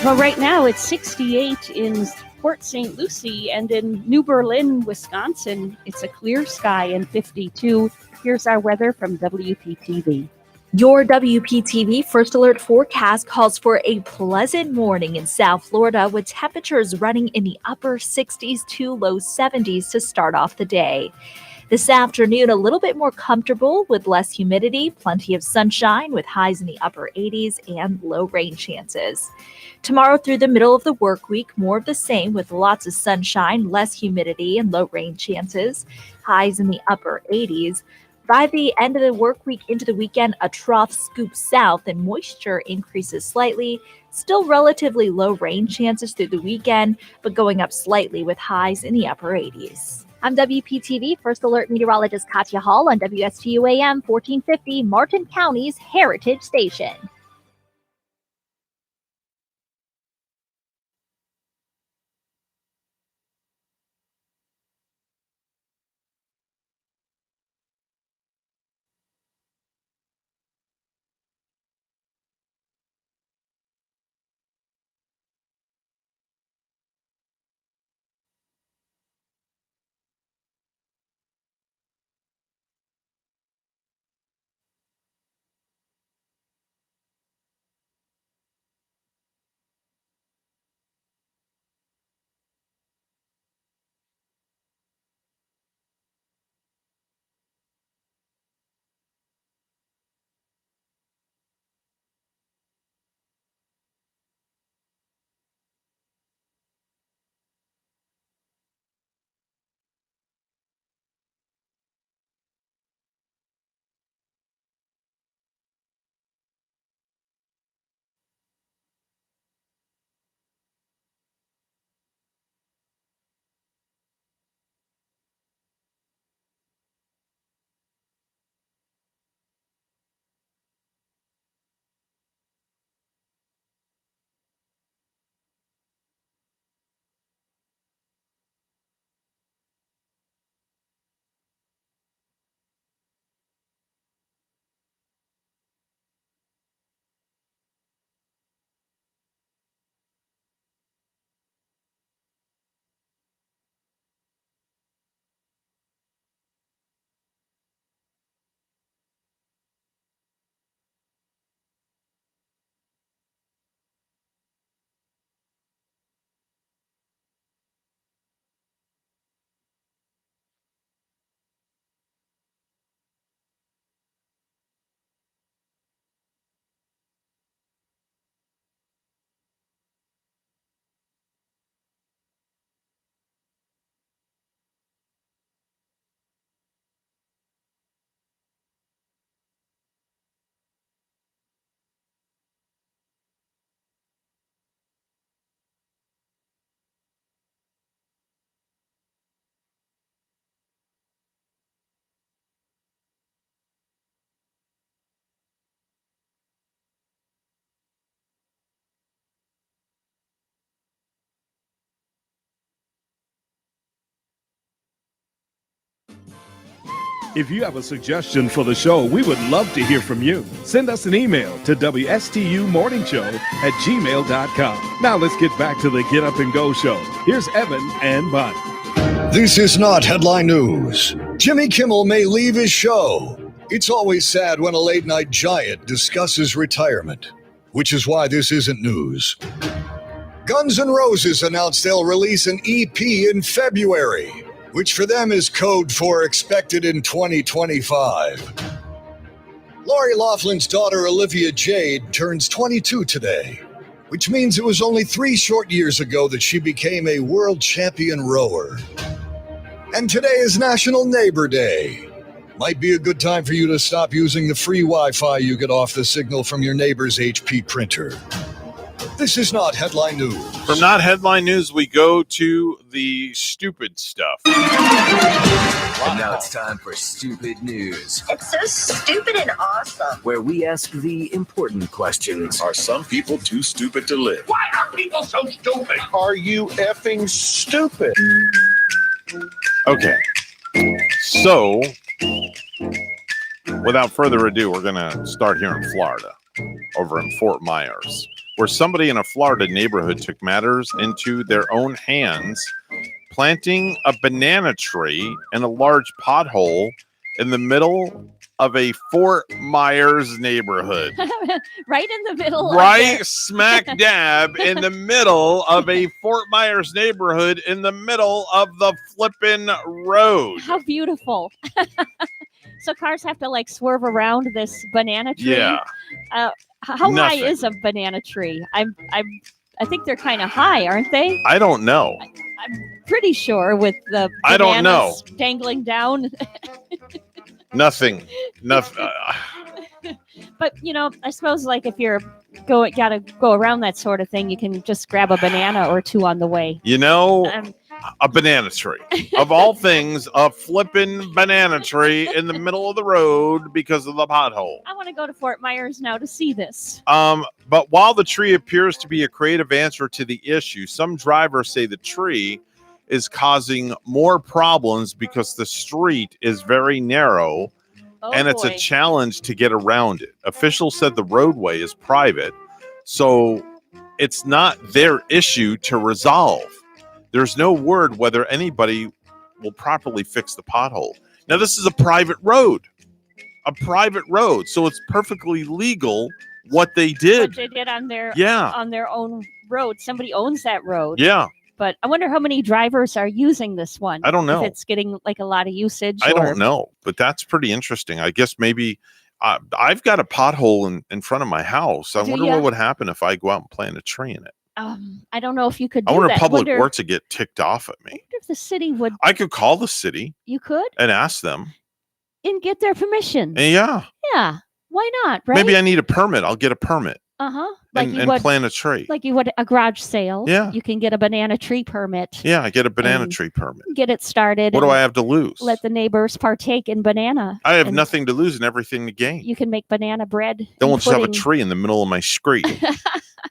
Well, right now it's 68 in Port St. Lucie, and in New Berlin, Wisconsin, it's a clear sky and 52. Here's our weather from WPTV. Your WPTV First Alert forecast calls for a pleasant morning in South Florida with temperatures running in the upper 60s to low 70s to start off the day. This afternoon, a little bit more comfortable with less humidity, plenty of sunshine with highs in the upper 80s and low rain chances. Tomorrow through the middle of the work week, more of the same with lots of sunshine, less humidity and low rain chances, highs in the upper 80s. By the end of the work week into the weekend, a trough scoops south and moisture increases slightly. Still relatively low rain chances through the weekend, but going up slightly with highs in the upper 80s. I'm WPTV First Alert meteorologist Katya Hall on WSTU AM 1450, Martin County's Heritage Station. If you have a suggestion for the show, we would love to hear from you. Send us an email to WSTUmorningshow@gmail.com. Now let's get back to the Get Up and Go show. Here's Evan and Bonnie. This is not headline news. Jimmy Kimmel may leave his show. It's always sad when a late-night giant discusses retirement, which is why this isn't news. Guns N' Roses announced they'll release an EP in February, which for them is code for expected in 2025. Lori Loughlin's daughter Olivia Jade turns 22 today, which means it was only 3 short years ago that she became a world champion rower. And today is National Neighbor Day. Might be a good time for you to stop using the free Wi-Fi you get off the signal from your neighbor's HP printer. This is not headline news. From not headline news, we go to the stupid stuff. And now it's time for Stupid News. It's so stupid and awesome. Where we ask the important questions. Are some people too stupid to live? Why are people so stupid? Are you effing stupid? Okay. So, without further ado, we're going to start here in Florida, over in Fort Myers, where somebody in a Florida neighborhood took matters into their own hands, planting a banana tree in a large pothole in the middle of a Fort Myers neighborhood. Right in the middle. Right smack dab in the middle of a Fort Myers neighborhood in the middle of the flippin' road. How beautiful. So cars have to like swerve around this banana tree. Yeah. How high Nothing. is a banana tree? I think they're kind of high, aren't they? I don't know. I'm pretty sure with the I don't know. bananas dangling down. Nothing. But I suppose like if you're gotta go around that sort of thing, you can just grab a banana or two on the way. A banana tree. Of all things, a flippin' banana tree in the middle of the road because of the pothole. I want to go to Fort Myers now to see this. But while the tree appears to be a creative answer to the issue, some drivers say the tree is causing more problems because the street is very narrow and it's a challenge to get around it. Officials said the roadway is private, so it's not their issue to resolve. There's no word whether anybody will properly fix the pothole. Now, this is a private road, so it's perfectly legal what they did. What they did on their own road. Somebody owns that road. Yeah. But I wonder how many drivers are using this one. I don't know. If it's getting like a lot of usage. I don't know, but that's pretty interesting. I guess maybe I've got a pothole in front of my house. I wonder what would happen if I go out and plant a tree in it. I don't know if you could do I wonder that. if Public Works would get ticked off at me. I wonder if the city would. I could call the city. You could? And ask them. And get their permission. Yeah. Yeah. Why not, right? Maybe I need a permit. I'll get a permit. Uh-huh. And plant a tree. Like you would a garage sale. Yeah. You can get a banana tree permit. Yeah, I get a banana tree permit. Get it started. What do I have to lose? Let the neighbors partake in banana. I have nothing to lose and everything to gain. You can make banana bread. Then we'll just have a tree in the middle of my street.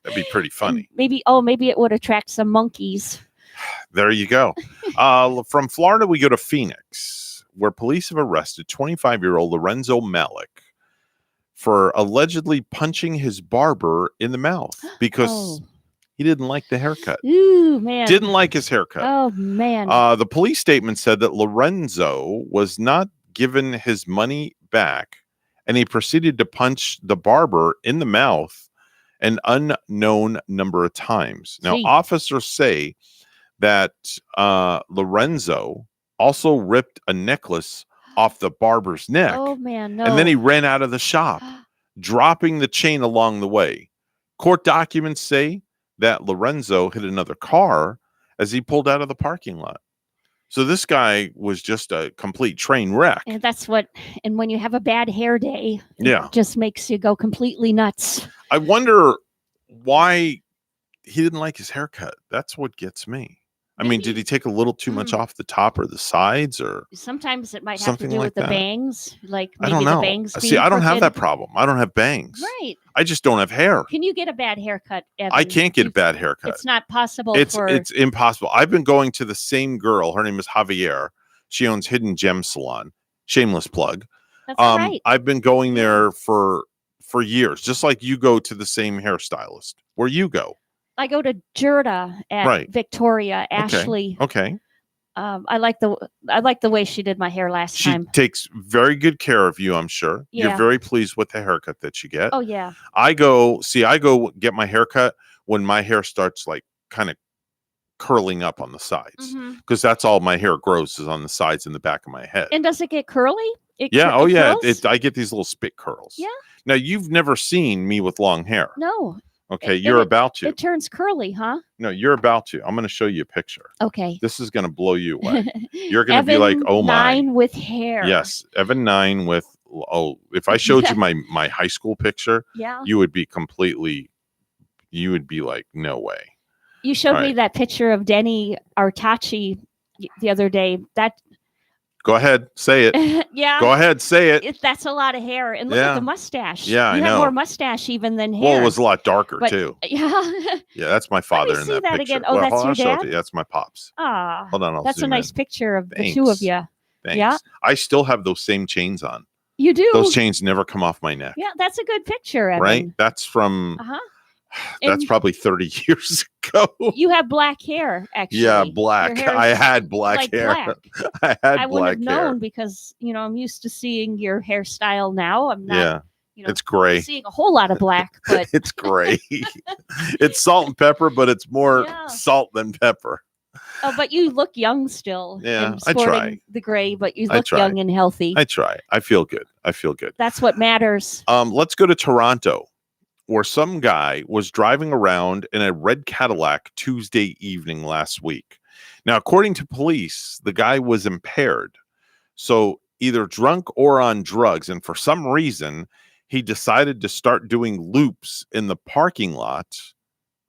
That'd be pretty funny. Maybe it would attract some monkeys. There you go. From Florida, we go to Phoenix, where police have arrested 25-year-old Lorenzo Malik for allegedly punching his barber in the mouth because he didn't like the haircut. Ooh, man. Didn't like his haircut. Oh, man. The police statement said that Lorenzo was not given his money back, and he proceeded to punch the barber in the mouth an unknown number of times. Now, officers say that Lorenzo also ripped a necklace off the barber's neck. Oh, man, no. And then he ran out of the shop, dropping the chain along the way. Court documents say that Lorenzo hit another car as he pulled out of the parking lot. So this guy was just a complete train wreck. And and when you have a bad hair day, it just makes you go completely nuts. I wonder why he didn't like his haircut. That's what gets me. I mean, did he take a little too much off the top or the sides, or sometimes it might have something to do like with the that? bangs? Like I maybe don't know. the bangs. See, I don't have crooked. that problem. I don't have bangs. Right. I just don't have hair. Can you get a bad haircut, Evan? I can't get a bad haircut. It's not possible. It's impossible. I've been going to the same girl. Her name is Javier. She owns Hidden Gem Salon. Shameless plug. That's right. I've been going there for years, just like you go to the same hairstylist. Where you go? I go to Jurda at Victoria. Ashley. Okay. I like the way she did my hair last time. She takes very good care of you, I'm sure. Yeah. You're very pleased with the haircut that you get. Oh yeah. I go get my haircut when my hair starts like kind of curling up on the sides, because that's all my hair grows is on the sides and the back of my head. And does it get curly? Yeah. I get these little spit curls. Yeah. Now, you've never seen me with long hair. No. Okay, you're about to. It turns curly, huh? No, you're about to. I'm going to show you a picture. Okay. This is going to blow you away. You're going to be like, oh my. 9 with hair. Yes, Evan 9 with, if I showed you my high school picture, yeah, you would be like, no way. You showed me that picture of Denny Artachi the other day. Go ahead, say it. Yeah. Go ahead, say it. That's a lot of hair. And look at the mustache. Yeah, you I have know. more mustache even than hair. Well, it was a lot darker, too. Yeah. Yeah, that's my father in that picture. Again. Oh, that's your dad? That's my pops. Ah, hold on, that's a nice picture of the two of you. Thanks. Yeah. I still have those same chains on. You do? Those chains never come off my neck. Yeah, that's a good picture, Evan. Right? That's from... Uh-huh. That's probably 30 years ago. You have black hair, actually. Yeah, black. I had black hair. Black. I wouldn't have known because, I'm used to seeing your hairstyle now. I'm not, it's gray. Seeing a whole lot of black, but it's gray. It's salt and pepper, but it's more salt than pepper. Oh, but you look young still. Yeah, I try. The gray, but you look young and healthy. I try. I feel good. That's what matters. Let's go to Toronto, where some guy was driving around in a red Cadillac Tuesday evening last week. Now, according to police, the guy was impaired, so either drunk or on drugs. And for some reason, he decided to start doing loops in the parking lot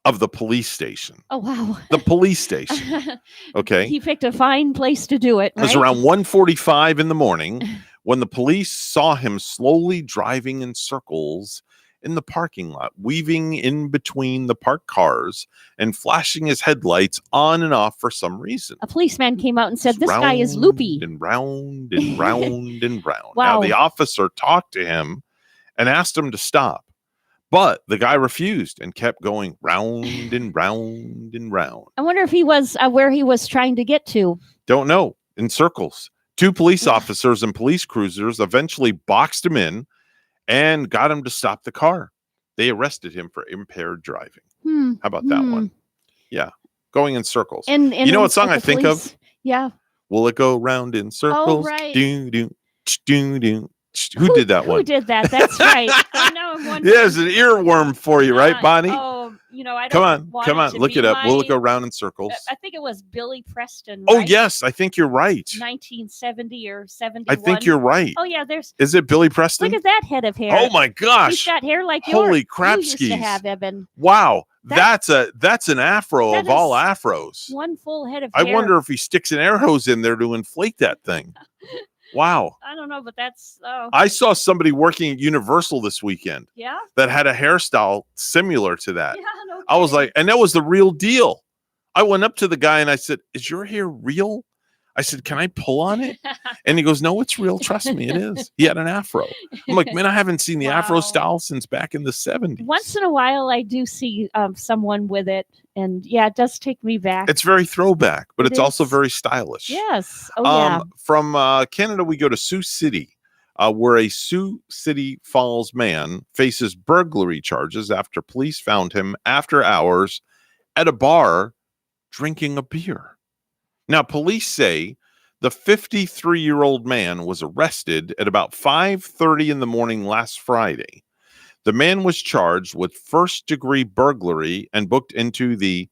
of the police station. Oh, wow. The police station. Okay. He picked a fine place to do it. It was around 1:45 in the morning when the police saw him slowly driving in circles in the parking lot, weaving in between the parked cars and flashing his headlights on and off for some reason. A policeman came out and said, this guy is loopy. And round and round and round. Wow. Now, the officer talked to him and asked him to stop, but the guy refused and kept going round and round and round. I wonder if he was where he was trying to get to. Don't know. In circles. 2 police officers and police cruisers eventually boxed him in and got him to stop the car. They arrested him for impaired driving. How about that one? Yeah. Going in circles. And you know what song I think of? Yeah. Will it go round in circles? Oh, right. Do, do, do, do. Who did that one? Who did that? That's right. I know. I'm wondering. Yeah, it's an earworm for you, right, Bonnie? Oh, I don't come on, look it up. Will it go round in circles? I think it was Billy Preston. Oh, right? yes, I think you're right. 1970 or 71. I think you're right. Oh, yeah, Is it Billy Preston? Look at that head of hair. Oh my gosh. He's got hair like Holy you used to crapskis. have, Evan. Wow. That's an afro of all afros. One full head of I hair. wonder if he sticks an air hose in there to inflate that thing. Wow. I don't know, but that's... I saw somebody working at Universal this weekend. Yeah? That had a hairstyle similar to that. Yeah, no I was like, and that was the real deal. I went up to the guy and I said, is your hair real? I said, can I pull on it? And he goes, no, it's real. Trust me, it is. He had an afro. I'm like, man, I haven't seen the afro style since back in the 70s. Once in a while, I do see someone with it. And yeah, it does take me back. It's very throwback, but It it's also is. very stylish. Yes. Oh, yeah. From Canada, we go to Sioux City, where a Sioux City Falls man faces burglary charges after police found him after hours at a bar drinking a beer. Now, police say the 53-year-old man was arrested at about 5:30 in the morning last Friday. The man was charged with first-degree burglary and booked into the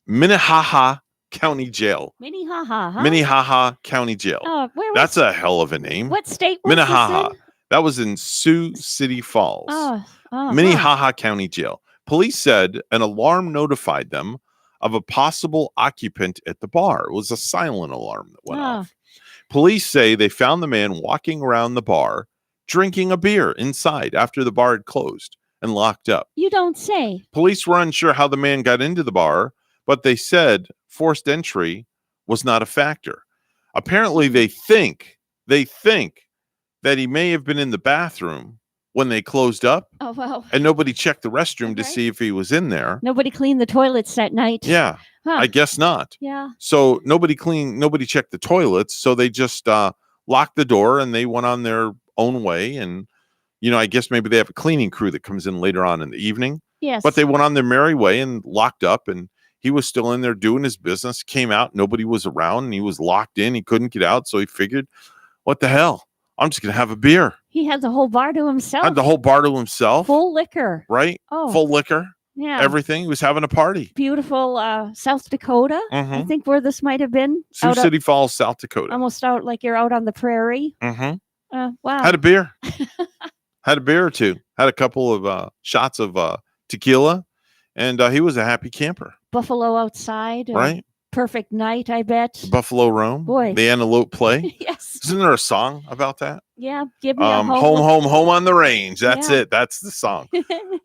Minnehaha County Jail. Minnehaha, huh? Minnehaha County Jail. Oh, where was That's a hell of a name. What state was Minnehaha. this in? That was in Sioux City Falls. Huh. Minnehaha County Jail. Police said an alarm notified them of a possible occupant at the bar. It was a silent alarm that went off. Police say they found the man walking around the bar, drinking a beer inside after the bar had closed and locked up. You don't say. Police were unsure how the man got into the bar, but they said forced entry was not a factor. Apparently, they think that he may have been in the bathroom when they closed up. Oh, wow. And nobody checked the restroom to see if he was in there. Nobody cleaned the toilets that night. Yeah. Huh. I guess not. Yeah. So nobody checked the toilets. So they just locked the door and they went on their own way. And, I guess maybe they have a cleaning crew that comes in later on in the evening. Yes. But they went on their merry way and locked up, and he was still in there doing his business, came out, nobody was around, and he was locked in. He couldn't get out. So he figured, what the hell? I'm just going to have a beer. He had the whole bar to himself. Had the whole bar to himself. Full liquor. Right? Oh. Full liquor. Yeah. Everything. He was having a party. Beautiful South Dakota. I think where this might have been. Sioux City Falls, South Dakota. Almost out like you're out on the prairie. Mm-hmm. Wow. Had a beer. Had a beer or two. Had a couple of shots of tequila. And he was a happy camper. Buffalo outside. Right? Perfect night, I bet. The Buffalo Roam. Boy. The Antelope Play. Yes. Isn't there a song about that? Yeah. Give me a home. Home on the range. That's it. That's the song.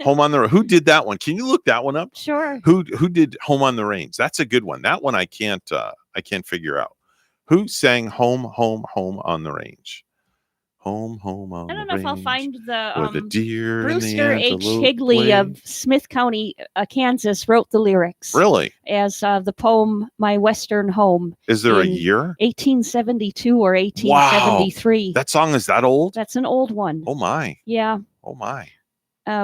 Home on the Who did that one? Can you look that one up? Sure. Who did Home on the Range? That's a good one. That one I can't figure out. Who sang Home on the Range? Home on the range. I don't know if I'll find the deer Brewster and the H. antelope Higley play. of Smith County, Kansas, wrote the lyrics. Really? As the poem "My Western Home." Is there a in year? 1872 or 1873. Wow. That song is that old? That's an old one. Oh my. Yeah. Oh my.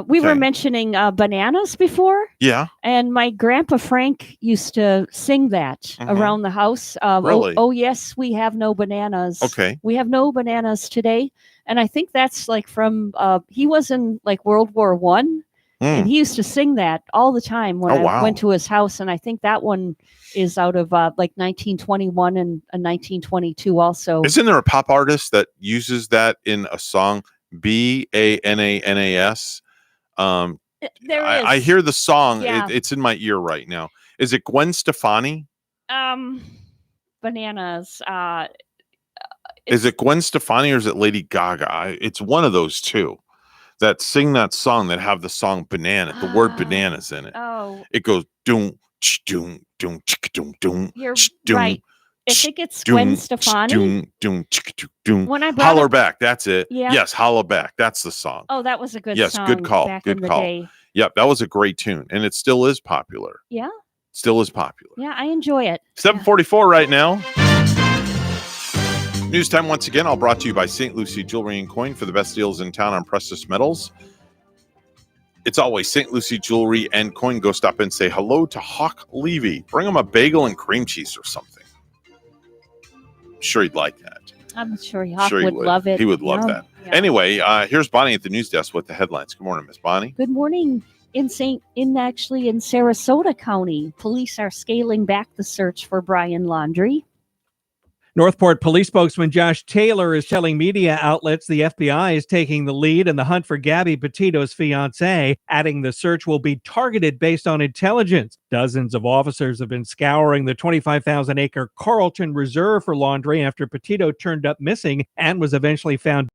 We were Okay. mentioning bananas before. Yeah. And my grandpa Frank used to sing that around the house. Really? Oh, yes, we have no bananas. Okay. We have no bananas today. And I think that's like from, he was in like World War One, and he used to sing that all the time when I went to his house. And I think that one is out of like 1921 and 1922 also. Isn't there a pop artist that uses that in a song? Bananas. There is. I hear the song. Yeah. It's in my ear right now. Is it Gwen Stefani? Bananas. Is it Gwen Stefani or is it Lady Gaga? It's one of those two that sing that song that have the song banana, the word bananas in it. Oh. It goes doom, doom, doom, doom, doom. You're doom, right. I think it's Gwen Stefani. Doom, doom, doom. When I brought Holler up- Back. That's it. Yeah. Yes, Holler Back. That's the song. Oh, that was a good Yes, song. good call. Back Good in the call. day. Yep, that was a great tune, and it still is popular. Yeah. Still is popular. Yeah, I enjoy it. 7:44 right now. News time once again. All brought to you by St. Lucie Jewelry and Coin for the best deals in town on precious metals. It's always St. Lucie Jewelry and Coin. Go stop and say hello to Hawk Levy. Bring him a bagel and cream cheese or something. I'm sure he'd like that. I'm sure Hawk Sure he would love it. He would love Yum. that. Anyway, here's Bonnie at the news desk with the headlines. Good morning, Miss Bonnie. Good morning. In Sarasota County, police are scaling back the search for Brian Laundrie. Northport police spokesman Josh Taylor is telling media outlets the FBI is taking the lead in the hunt for Gabby Petito's fiancé, adding the search will be targeted based on intelligence. Dozens of officers have been scouring the 25,000-acre Carlton Reserve for Laundrie after Petito turned up missing and was eventually found.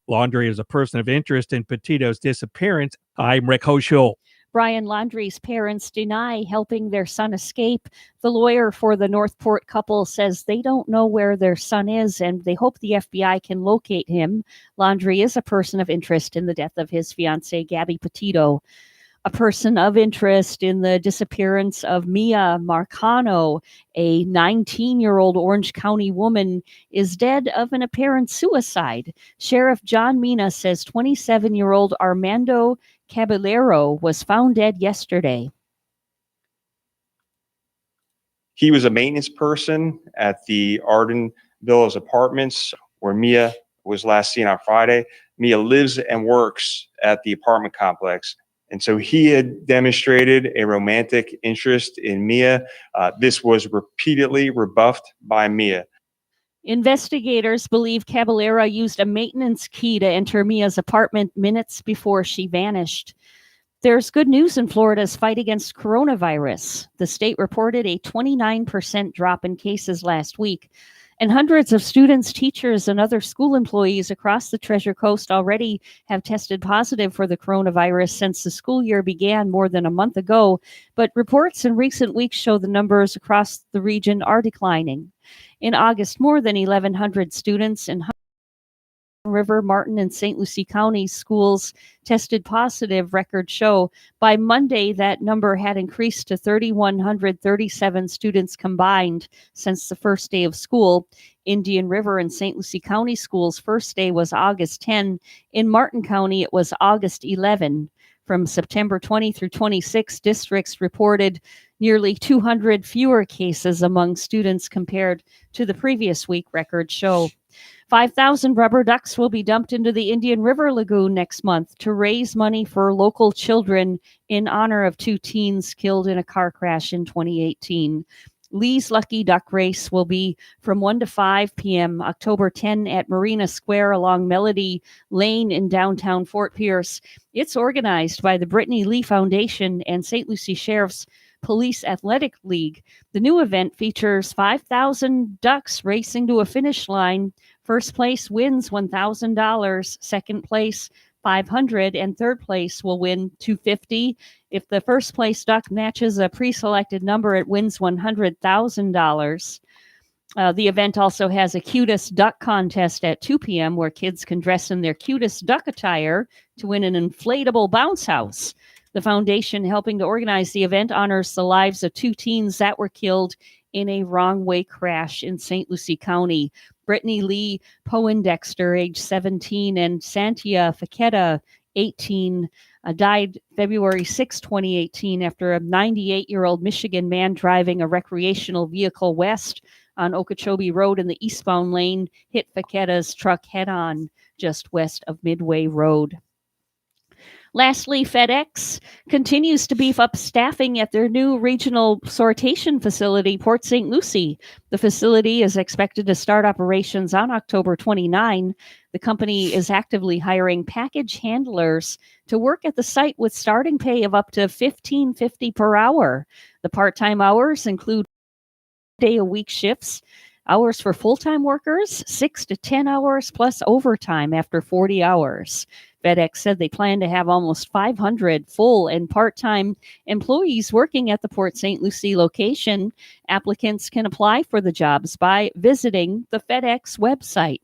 Laundrie is a person of interest in Petito's disappearance. I'm Rick Hochul. Brian Laundrie's parents deny helping their son escape. The lawyer for the Northport couple says they don't know where their son is and they hope the FBI can locate him. Laundrie is a person of interest in the death of his fiancée, Gabby Petito. A person of interest in the disappearance of Mia Marcano, a 19-year-old Orange County woman, is dead of an apparent suicide. Sheriff John Mina says 27-year-old Armando Caballero was found dead yesterday. He was a maintenance person at the Arden Villas Apartments where Mia was last seen on Friday. Mia lives and works at the apartment complex. And so he had demonstrated a romantic interest in Mia. This was repeatedly rebuffed by Mia. Investigators believe Caballero used a maintenance key to enter Mia's apartment minutes before she vanished. There's good news in Florida's fight against coronavirus. The state reported a 29% drop in cases last week, and hundreds of students, teachers, and other school employees across the Treasure Coast already have tested positive for the coronavirus since the school year began more than a month ago. But reports in recent weeks show the numbers across the region are declining. In August, more than 1,100 students in River, Martin, and St. Lucie County schools tested positive, records show. By Monday, that number had increased to 3,137 students combined since the first day of school. Indian River and St. Lucie County schools' first day was August 10. In Martin County, it was August 11. From September 20 through 26, districts reported nearly 200 fewer cases among students compared to the previous week, records show. 5,000 rubber ducks will be dumped into the Indian River Lagoon next month to raise money for local children in honor of 2 teens killed in a car crash in 2018. Lee's Lucky Duck Race will be from 1 to 5 p.m. October 10 at Marina Square along Melody Lane in downtown Fort Pierce. It's organized by the Brittany Lee Foundation and St. Lucie Sheriff's Police Athletic League. The new event features 5,000 ducks racing to a finish line. First place wins $1,000, second place $500, and third place will win $250. If the first place duck matches a pre-selected number, it wins $100,000. The event also has a cutest duck contest at 2 p.m. where kids can dress in their cutest duck attire to win an inflatable bounce house. The foundation helping to organize the event honors the lives of 2 teens that were killed in a wrong-way crash in St. Lucie County. Brittany Lee Poindexter, age 17, and Santia Faketa, 18, died February 6, 2018, after a 98-year-old Michigan man driving a recreational vehicle west on Okeechobee Road in the eastbound lane hit Faketa's truck head-on just west of Midway Road. Lastly, FedEx continues to beef up staffing at their new regional sortation facility, Port St. Lucie. The facility is expected to start operations on October 29. The company is actively hiring package handlers to work at the site with starting pay of up to $15.50 per hour. The part-time hours include day-a-week shifts. Hours for full-time workers, 6 to 10 hours plus overtime after 40 hours. FedEx said they plan to have almost 500 full and part-time employees working at the Port St. Lucie location. Applicants can apply for the jobs by visiting the FedEx website.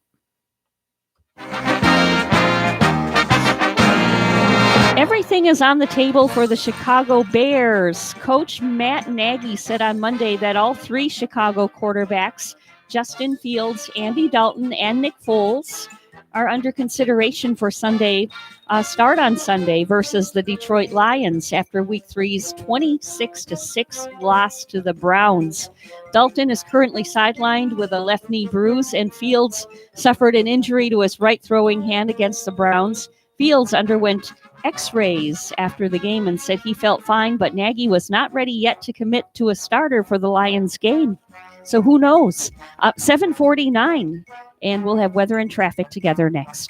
Everything is on the table for the Chicago Bears. Coach Matt Nagy said on Monday that all 3 Chicago quarterbacks, Justin Fields, Andy Dalton, and Nick Foles, are under consideration for start on Sunday versus the Detroit Lions after Week 3's 26-6 loss to the Browns. Dalton is currently sidelined with a left knee bruise, and Fields suffered an injury to his right throwing hand against the Browns. Fields underwent X-rays after the game and said he felt fine, but Nagy was not ready yet to commit to a starter for the Lions game. So who knows? 7:49, and we'll have weather and traffic together next.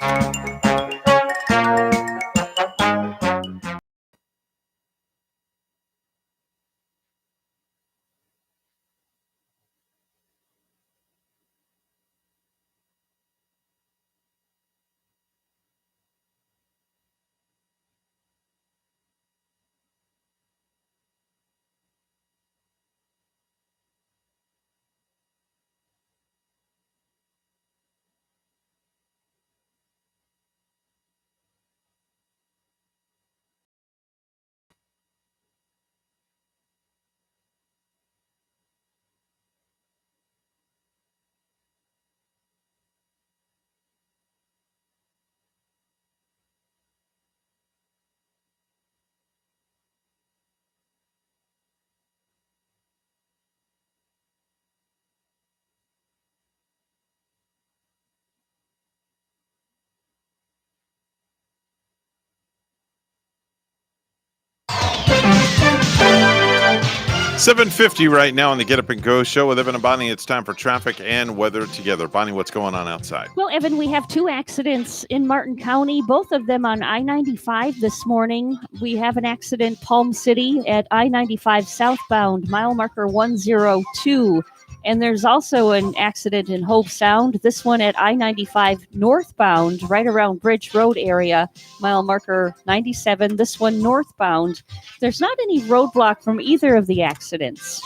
7:50 right now on the Get Up and Go show with Evan and Bonnie. It's time for traffic and weather together. Bonnie, what's going on outside? Well, Evan, we have 2 accidents in Martin County, both of them on I-95 this morning. We have an accident, Palm City at I-95 southbound, mile marker 102. And there's also an accident in Hope Sound, this one at I-95 northbound, right around Bridge Road area, mile marker 97, this one northbound. There's not any roadblock from either of the accidents.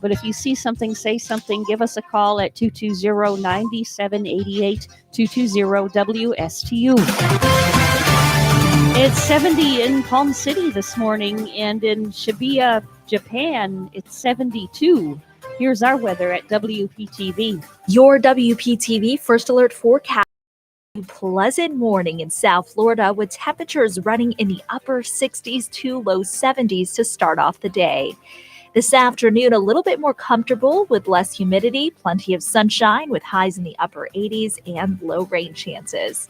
But if you see something, say something, give us a call at 220-9788, 220-WSTU. It's 70 in Palm City this morning, and in Shibuya, Japan, it's 72. Here's our weather at WPTV. Your WPTV First Alert forecast. Pleasant morning in South Florida with temperatures running in the upper 60s to low 70s to start off the day. This afternoon, a little bit more comfortable with less humidity, plenty of sunshine with highs in the upper 80s and low rain chances.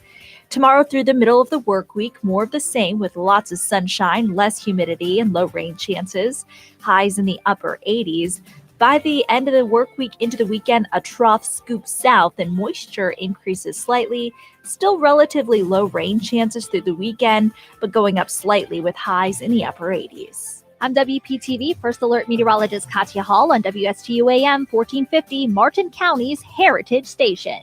Tomorrow through the middle of the work week, more of the same with lots of sunshine, less humidity, and low rain chances, highs in the upper 80s. By the end of the work week into the weekend, a trough scoops south and moisture increases slightly. Still relatively low rain chances through the weekend, but going up slightly with highs in the upper 80s. I'm WPTV First Alert Meteorologist Katya Hall on WSTU AM 1450, Martin County's Heritage Station.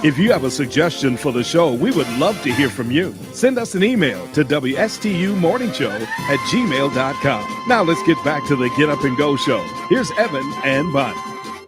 If you have a suggestion for the show, we would love to hear from you. Send us an email to WSTUmorningshow@gmail.com. Now let's get back to the Get Up and Go show. Here's Evan and Bonnie.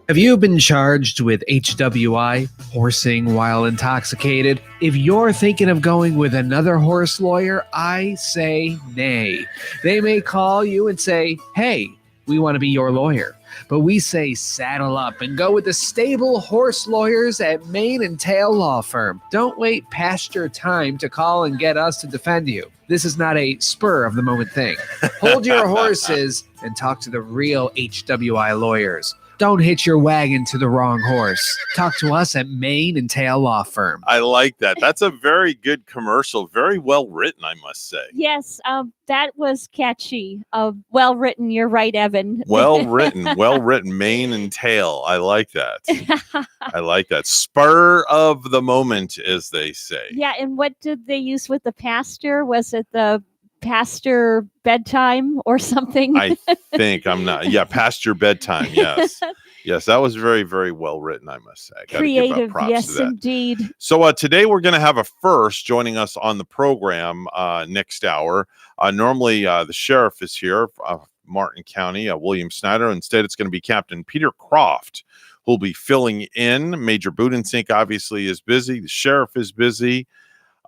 Have you been charged with HWI, horsing while intoxicated? If you're thinking of going with another horse lawyer, I say nay. They may call you and say, hey, we want to be your lawyer. But we say saddle up and go with the stable horse lawyers at Mane and Tail Law Firm. Don't wait past your time to call and get us to defend you. This is not a spur of the moment thing. Hold your horses and talk to the real HWI lawyers. Don't hitch your wagon to the wrong horse. Talk to us at Mane and Tail Law Firm. I like that. That's a very good commercial. Very well written, I must say. Yes, that was catchy. Well written. You're right, Evan. Well written. Mane and tail. I like that. I like that. Spur of the moment, as they say. Yeah, and what did they use with the pastor? Was it the pastor bedtime or something? I think past your bedtime. Yes. Yes, that was very, very well written, I must say. Creative, yes, indeed. So today we're going to have a first joining us on the program next hour. Normally the sheriff is here, Martin County, William Snyder. Instead, it's going to be Captain Peter Croft who'll be filling in. Major Budensink obviously is busy. The sheriff is busy.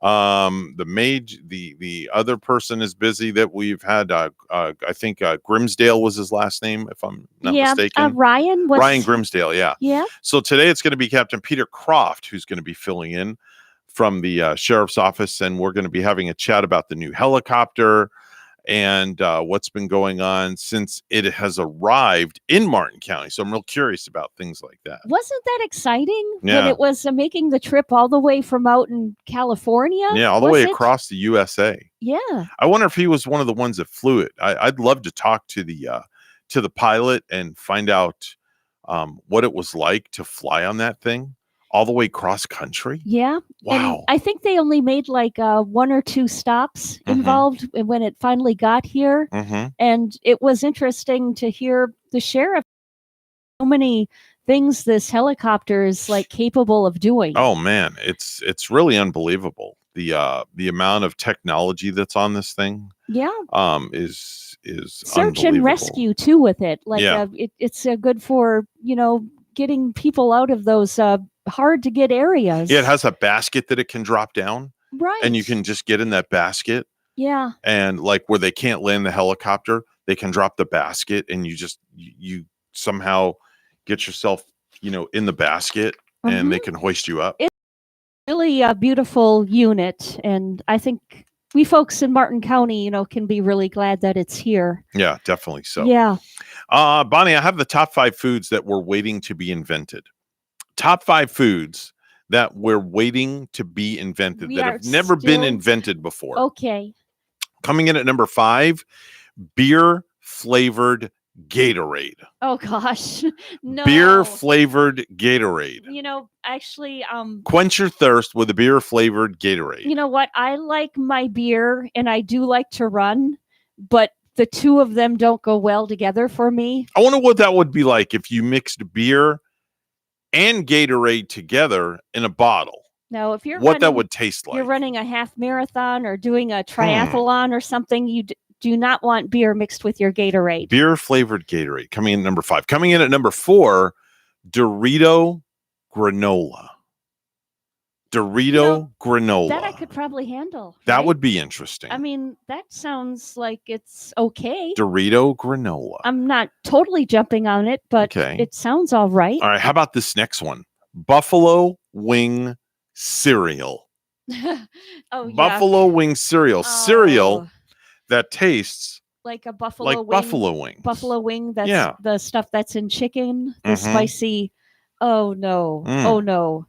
The other person is busy that we've had. I think Grimsdale was his last name, if I'm not mistaken. Ryan Grimsdale. Yeah. Yeah. So today it's going to be Captain Peter Croft who's going to be filling in from the sheriff's office, and we're going to be having a chat about the new helicopter and what's been going on since it has arrived in Martin County. So I'm real curious about things like that. Wasn't that exciting when it was making the trip all the way from out in California? Yeah, all the way across the USA. Yeah. I wonder if he was one of the ones that flew it. I'd love to talk to the pilot and find out what it was like to fly on that thing all the way cross country. Yeah. Wow. And I think they only made like 1 or 2 stops involved when it finally got here. And it was interesting to hear the sheriff so many things this helicopter is like capable of doing. Oh man, it's really unbelievable. The amount of technology that's on this thing. is search and rescue too with it. Like Yeah. it's good for getting people out of those hard to get areas. Yeah, it has a basket that it can drop down. Right. And you can just get in that basket. Yeah. And like where they can't land the helicopter, they can drop the basket and you somehow get yourself, in the basket and they can hoist you up. It's really a beautiful unit. And I think we folks in Martin County, can be really glad that it's here. Yeah, definitely so. Yeah. Bonnie, I have the top 5 foods that were waiting to be invented. Top 5 foods that we're waiting to be invented that have never been invented before. Okay. Coming in at number 5, beer flavored Gatorade. Oh gosh. No. Beer flavored Gatorade. Actually, quench your thirst with a beer flavored Gatorade. You know what? I like my beer and I do like to run, but the two of them don't go well together for me. I wonder what that would be like if you mixed beer and Gatorade together in a bottle. Now, if you're that would taste like. You're running a half marathon or doing a triathlon or something, you do not want beer mixed with your Gatorade. Beer flavored Gatorade coming in at number 5. Coming in at number 4, Dorito granola. Granola. That I could probably handle. That right? would be interesting. I mean, that sounds like it's okay. Dorito granola. I'm not totally jumping on it, but it sounds all right. All right. How about this next one? Buffalo wing cereal. Buffalo wing cereal. Cereal that tastes like a buffalo wing. Buffalo wing. That's the stuff that's in chicken. The spicy. Oh no. Oh no.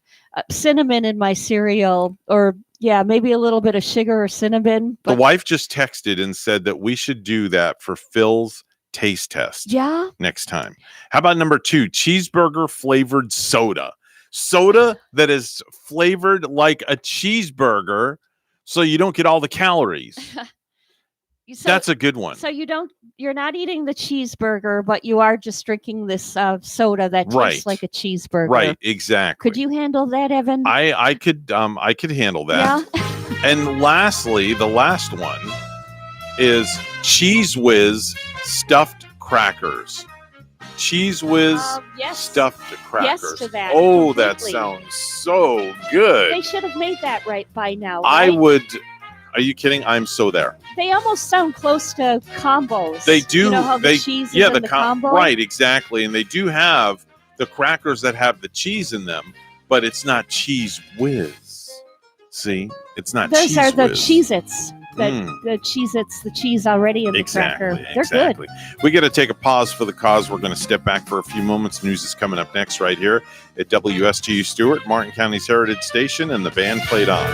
Cinnamon in my cereal, or maybe a little bit of sugar or cinnamon. The wife just texted and said that we should do that for Phil's taste test. Yeah. Next time. How about number 2, cheeseburger flavored soda? Soda that is flavored like a cheeseburger, so you don't get all the calories. That's a good one. So you're not eating the cheeseburger, but you are just drinking this soda that tastes like a cheeseburger. Right, exactly. Could you handle that, Evan? I could handle that. Yeah. And lastly, the last one is Cheese Whiz stuffed crackers. Cheese Whiz stuffed crackers. Yes to that. Oh, completely. That sounds so good. They should have made that right by now. I right? would. Are you kidding? I'm so there. They almost sound close to combos. They do. You know how the cheese is in the combo? Right, exactly. And they do have the crackers that have the cheese in them, but it's not Cheese Whiz. See? It's not Those Cheese are the Whiz. Cheez-Its. The Cheez-Its, the cheese already in the cracker. They're good. We got to take a pause for the cause. We're going to step back for a few moments. News is coming up next right here at WSTU Stewart, Martin County's Heritage Station, and the band played on.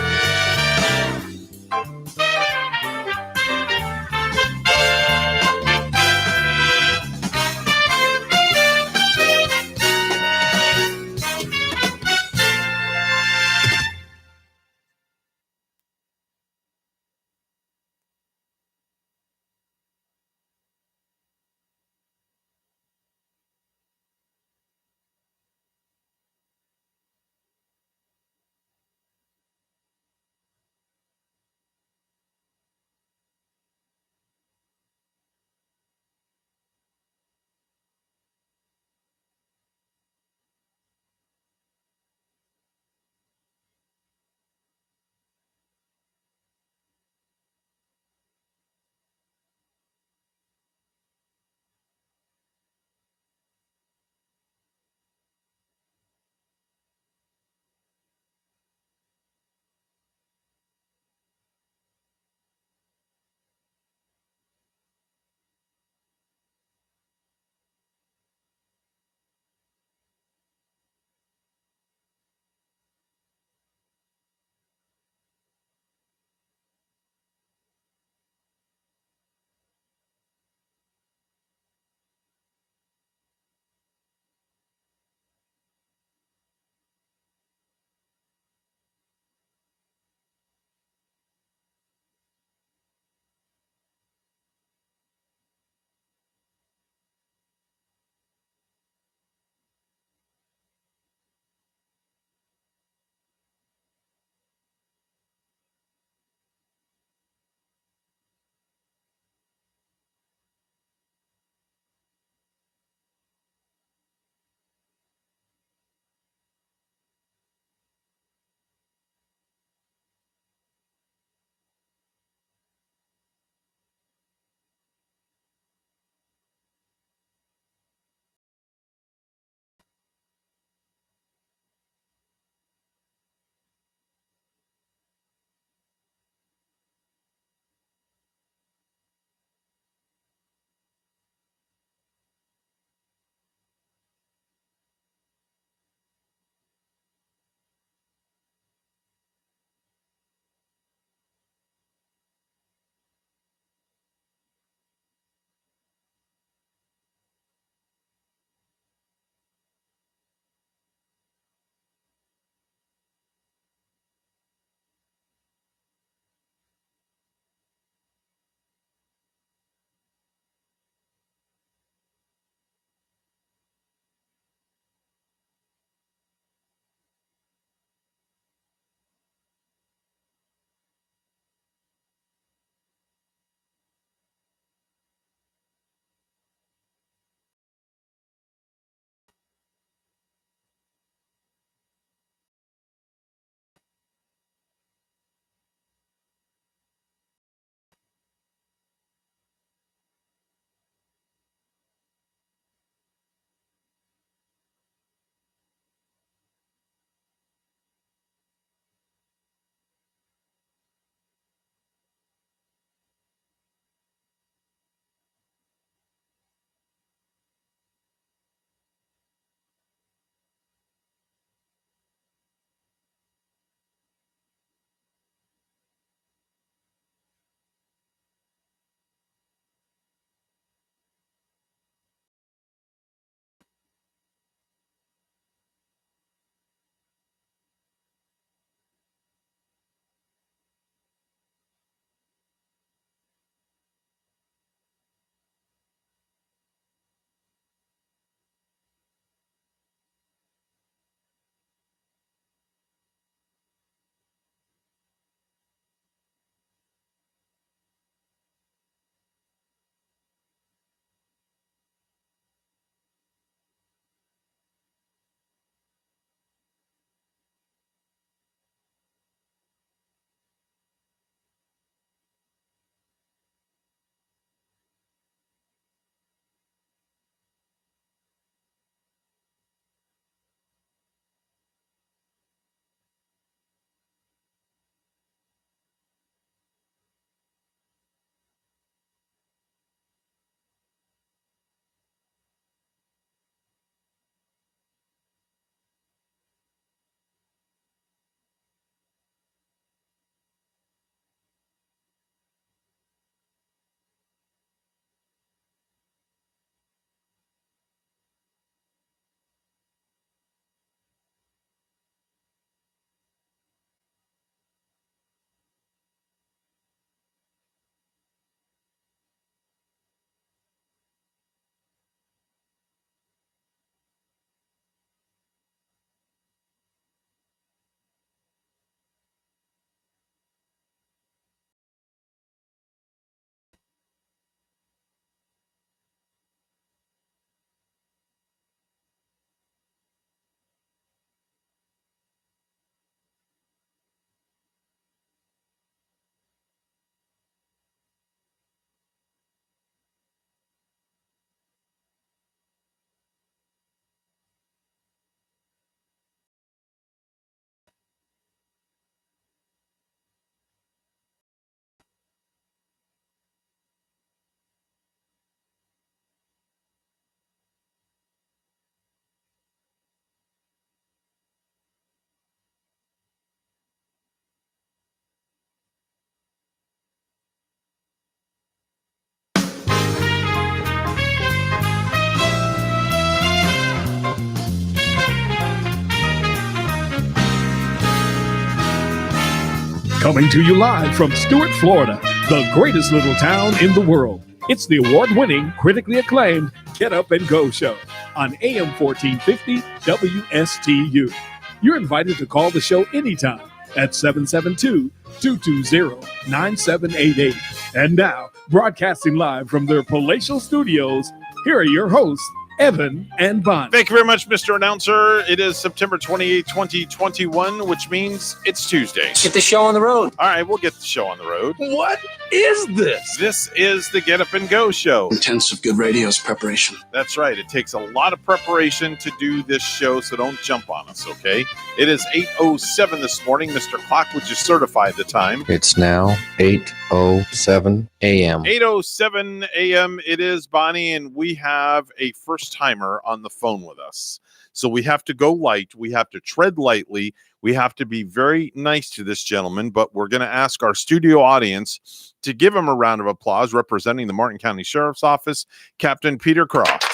Coming to you live from Stuart, Florida, the greatest little town in the world. It's the award-winning, critically acclaimed Get Up and Go show on AM 1450 WSTU. You're invited to call the show anytime at 772-220-9788. And now, broadcasting live from their palatial studios, here are your hosts, Evan and Bonnie. Thank you very much, Mr. Announcer. It is September 28, 2021, which means it's Tuesday. Get the show on the road. All right, we'll get the show on the road. What is this? This is the Get Up and Go show. Intensive good radio's preparation. That's right. It takes a lot of preparation to do this show, so don't jump on us, okay? It is 8:07 this morning. Mr. Clock, would you certify the time? It's now 8:07 a.m. 8:07 a.m. It is, Bonnie, and we have a first-timer on the phone with us. So we have to go light. We have to tread lightly. We have to be very nice to this gentleman, but we're going to ask our studio audience to give him a round of applause, representing the Martin County Sheriff's Office, Captain Peter Croft.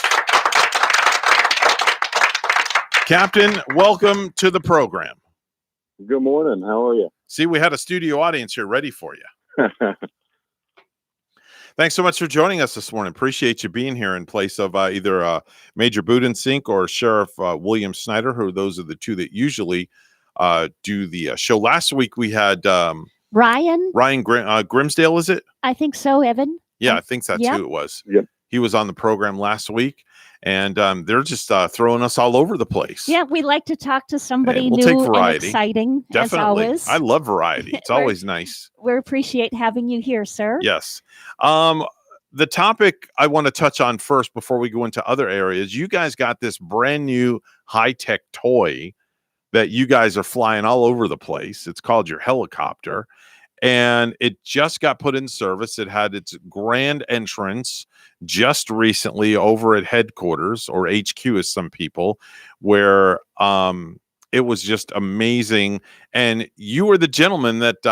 Captain, welcome to the program. Good morning. How are you? See, we had a studio audience here ready for you. Thanks so much for joining us this morning. Appreciate you being here in place of either Major Budensink or Sheriff William Snyder, who those are the two that usually do the show. Last week we had Ryan Grimsdale, is it? I think so, Evan. Yeah, I think that's yep. who it was. Yep. He was on the program last week, and they're just throwing us all over the place. Yeah, we like to talk to somebody we'll new take variety. And exciting, Definitely. as always. I love variety. It's always nice. We appreciate having you here, sir. Yes. The topic I want to touch on first before we go into other areas, you guys got this brand new high-tech toy that you guys are flying all over the place. It's called your helicopter, and it just got put in service. It had its grand entrance just recently over at headquarters, or HQ as some people, where it was just amazing. And you were the gentleman that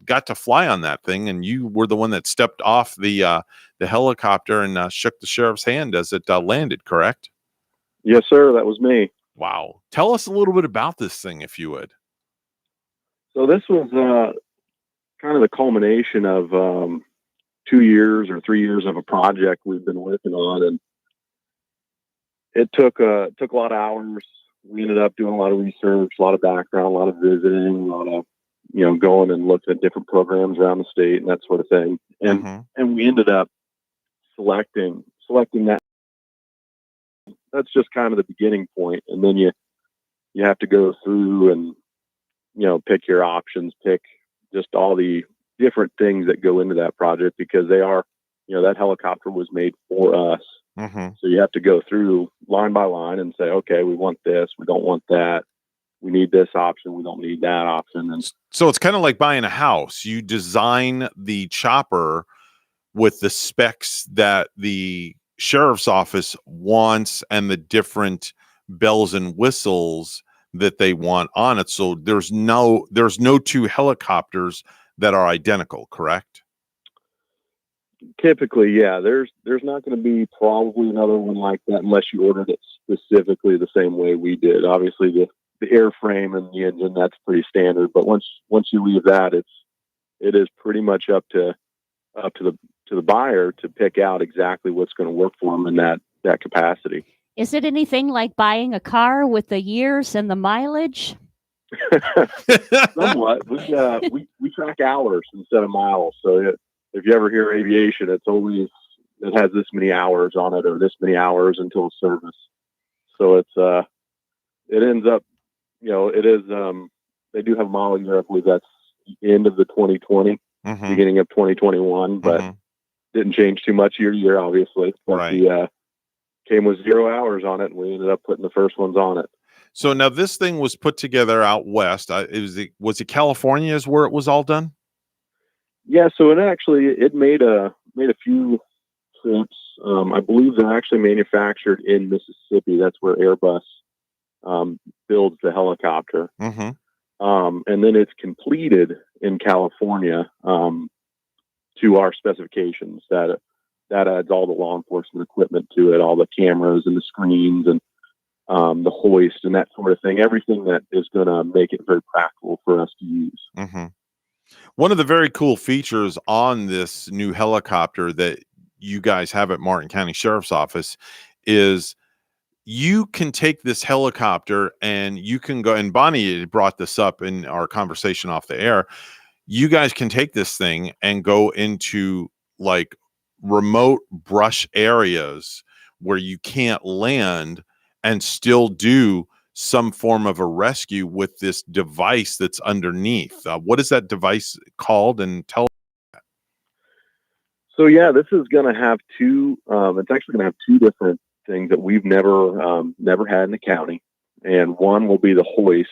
got to fly on that thing, and you were the one that stepped off the helicopter and shook the sheriff's hand as it landed, correct? Yes, sir. That was me. Wow. Tell us a little bit about this thing, if you would. So this was kind of the culmination of 2 years or 3 years of a project we've been working on, and it took a lot of hours. We ended up doing a lot of research, a lot of background, a lot of visiting, a lot of going and looking at different programs around the state and that sort of thing. And and we ended up selecting that. That's just kind of the beginning point, and then you have to go through and pick your options, pick just all the different things that go into that project, because they are, that helicopter was made for us. So you have to go through line by line and say, okay, we want this, we don't want that, we need this option, we don't need that option. And so it's kind of like buying a house. You design the chopper with the specs that the sheriff's office wants and the different bells and whistles that they want on it. So there's no two helicopters that are identical, correct? Typically, yeah. There's not going to be probably another one like that unless you ordered it specifically the same way we did. Obviously, the airframe and the engine, that's pretty standard. But once you leave that, it is pretty much up to the buyer to pick out exactly what's going to work for them in that capacity. Is it anything like buying a car with the years and the mileage? Somewhat. We track hours instead of miles. So if you ever hear aviation, it has this many hours on it or this many hours until service. So it ends up, it is, they do have a model year. I believe that's the end of the 2020, beginning of 2021, but didn't change too much year to year, obviously. But right. Came with 0 hours on it, and we ended up putting the first ones on it. So now this thing was put together out west. Was it California is where it was all done? Yeah, so it made a few trips. I believe they're actually manufactured in Mississippi. That's where Airbus builds the helicopter. And then it's completed in California to our specifications. That adds all the law enforcement equipment to it, all the cameras and the screens and the hoist and that sort of thing. Everything that is going to make it very practical for us to use. One of the very cool features on this new helicopter that you guys have at Martin County Sheriff's Office is you can take this helicopter and you can go, and Bonnie brought this up in our conversation off the air. You guys can take this thing and go into like remote brush areas where you can't land and still do some form of a rescue with this device that's underneath. What is that device called? And tell. So yeah, this is going to have two. It's actually going to have two different things that we've never had in the county, and one will be the hoist,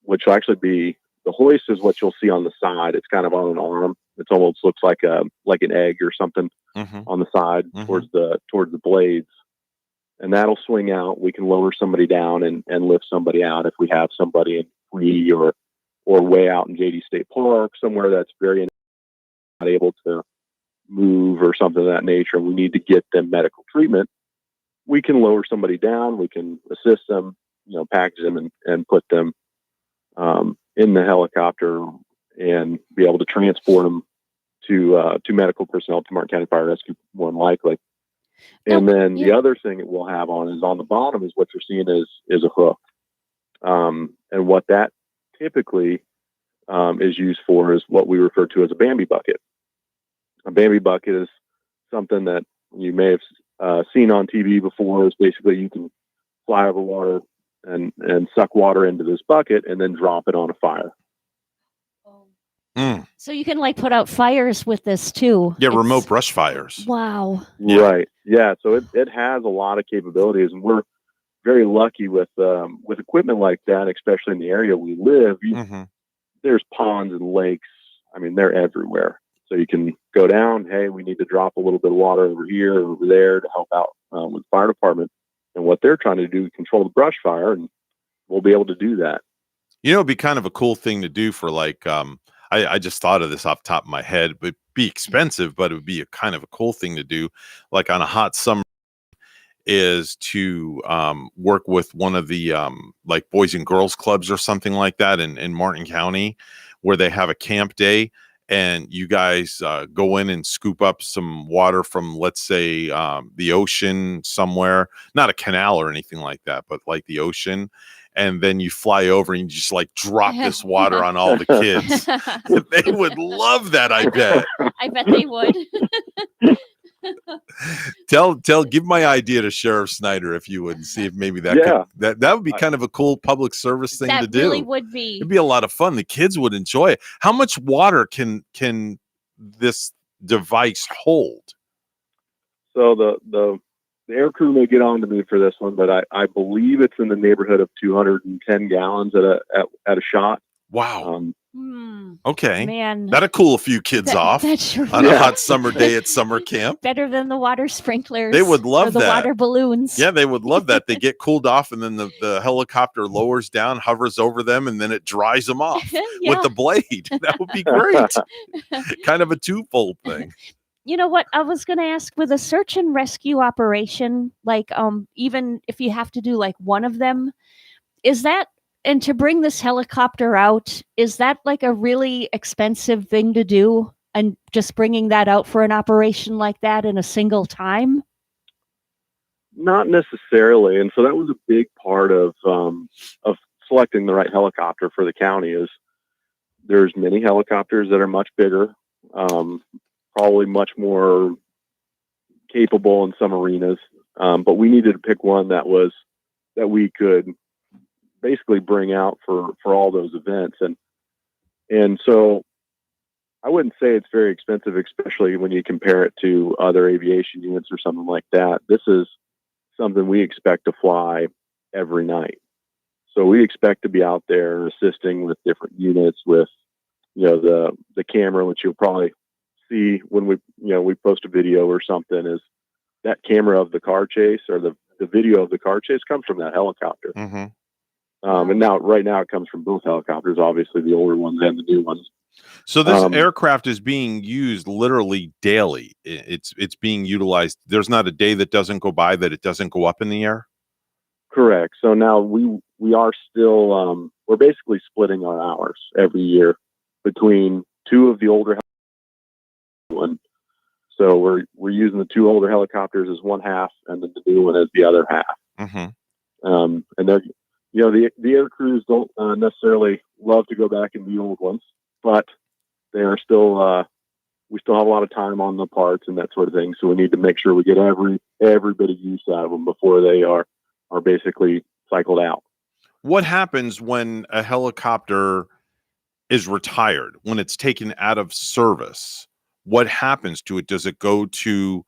which will actually be the hoist is what you'll see on the side. It's kind of on an arm. It almost looks like an egg or something on the side towards the blades. And that'll swing out. We can lower somebody down and lift somebody out if we have somebody in free or way out in JD State Park, somewhere that's very not able to move or something of that nature. We need to get them medical treatment. We can lower somebody down. We can assist them, package them and put them in the helicopter and be able to transport them to medical personnel, to Martin County Fire Rescue, more than likely. And then the other thing that we'll have on the bottom is what you're seeing is a hook. And what that typically is used for is what we refer to as a Bambi bucket. A Bambi bucket is something that you may have seen on TV before. Is basically you can fly over water and suck water into this bucket and then drop it on a fire. So you can like put out fires with this too. Yeah, remote brush fires. Wow. Right. Yeah. So it has a lot of capabilities, and we're very lucky with equipment like that, especially in the area we live. There's ponds and lakes. I mean, they're everywhere. So you can go down. Hey, we need to drop a little bit of water over here or over there to help out with the fire department. And what they're trying to do is control the brush fire, and we'll be able to do that. It'd be kind of a cool thing to do for like. I just thought of this off the top of my head, but it'd be expensive, but it would be a kind of a cool thing to do, like on a hot summer, is to work with one of the like Boys and Girls Clubs or something like that in Martin County, where they have a camp day, and you guys go in and scoop up some water from, let's say, the ocean somewhere, not a canal or anything like that, but like the ocean. And then you fly over and you just like drop this water on all the kids. They would love that, I bet. I bet they would. Give my idea to Sheriff Snyder if you would, and see if maybe that would be kind of a cool public service thing to do. That really would be. It'd be a lot of fun. The kids would enjoy it. How much water can this device hold? So the air crew may get on to me for this one, but I believe it's in the neighborhood of 210 gallons at a shot. Wow. Okay. Man. That'll cool a few kids off on a hot summer day at summer camp. Better than the water sprinklers. They would love the that. Water balloons. Yeah, they would love that. They get cooled off, and then the helicopter lowers down, hovers over them, and then it dries them off with the blade. That would be great. Kind of a twofold thing. You know what? I was going to ask, with a search and rescue operation, like even if you have to do like one of them, is that, and to bring this helicopter out, is that like a really expensive thing to do? And just bringing that out for an operation like that in a single time? Not necessarily. And so that was a big part of selecting the right helicopter for the county. Is there's many helicopters that are much bigger, probably much more capable in some arenas. But we needed to pick one that we could basically bring out for all those events. And so I wouldn't say it's very expensive, especially when you compare it to other aviation units or something like that. This is something we expect to fly every night. So we expect to be out there assisting with different units, with, the camera, which you'll probably see when we post a video or something, is that camera of the car chase, or the video of the car chase comes from that helicopter. And right now it comes from both helicopters, obviously the older ones and the new ones. So this aircraft is being used literally daily. It's being utilized. There's not a day that doesn't go by that it doesn't go up in the air. Correct. So now we are still, we're basically splitting our hours every year. between two of the older one. So we're using the two older helicopters as one half, and then the new one as the other half. Mm-hmm. And they're, the air crews don't necessarily love to go back in the old ones, but they are still. We still have a lot of time on the parts and that sort of thing. So we need to make sure we get every bit of use out of them before they are basically cycled out. What happens when a helicopter is retired, when it's taken out of service? What happens to it? Does it go to,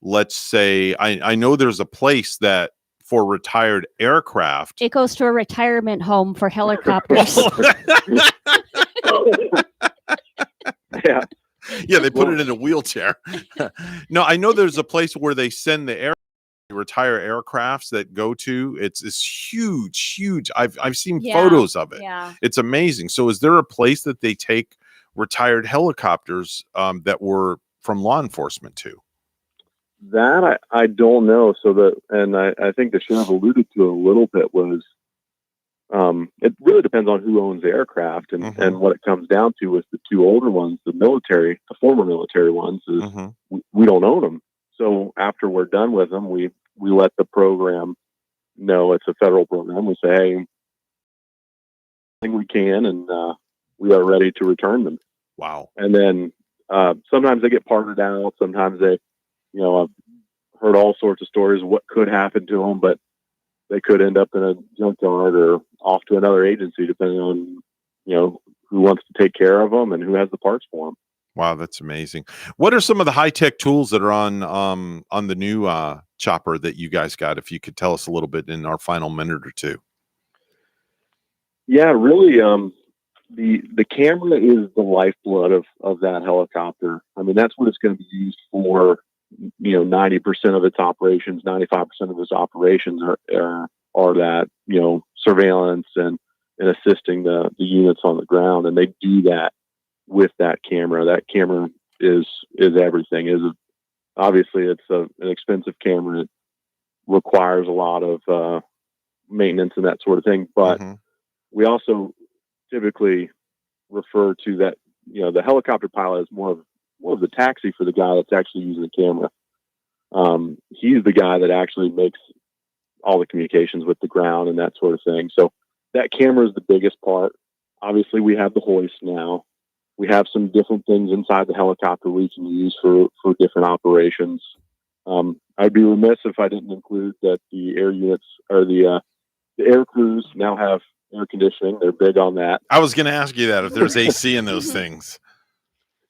let's say, I know there's a place that for retired aircraft. It goes to a retirement home for helicopters. Yeah. Yeah, they put it in a wheelchair. No, I know there's a place where they send the retire aircrafts that go to. It's huge. I've seen photos of it. Yeah. It's amazing. So is there a place that they take retired helicopters that were from law enforcement to? That I don't know. So I think the sheriff alluded to a little bit was it really depends on who owns the aircraft, and what it comes down to is the two older ones, the former military ones, is we don't own them. So after we're done with them, we let the program know it's a federal program. We say, hey, I think we can, and we are ready to return them. Wow. And then sometimes they get parted out. Sometimes they, I've heard all sorts of stories of what could happen to them, but they could end up in a junkyard or off to another agency, depending on, who wants to take care of them and who has the parts for them. Wow, that's amazing. What are some of the high-tech tools that are on the new chopper that you guys got? If you could tell us a little bit in our final minute or two. Yeah, really, the camera is the lifeblood of that helicopter. I mean, that's what it's going to be used for. 90% of its operations, 95% of its operations are that, surveillance and assisting the units on the ground. And they do that with that camera. That camera is everything. Obviously it's an expensive camera. It requires a lot of maintenance and that sort of thing. But we also typically refer to that, the helicopter pilot is more of the taxi for the guy that's actually using the camera. He's the guy that actually makes all the communications with the ground and that sort of thing. So that camera is the biggest part. Obviously, we have the hoist now. We have some different things inside the helicopter we can use for different operations. I'd be remiss if I didn't include that the air units or the air crews now have air conditioning. They're big on that. I was going to ask you that if there's AC in those things.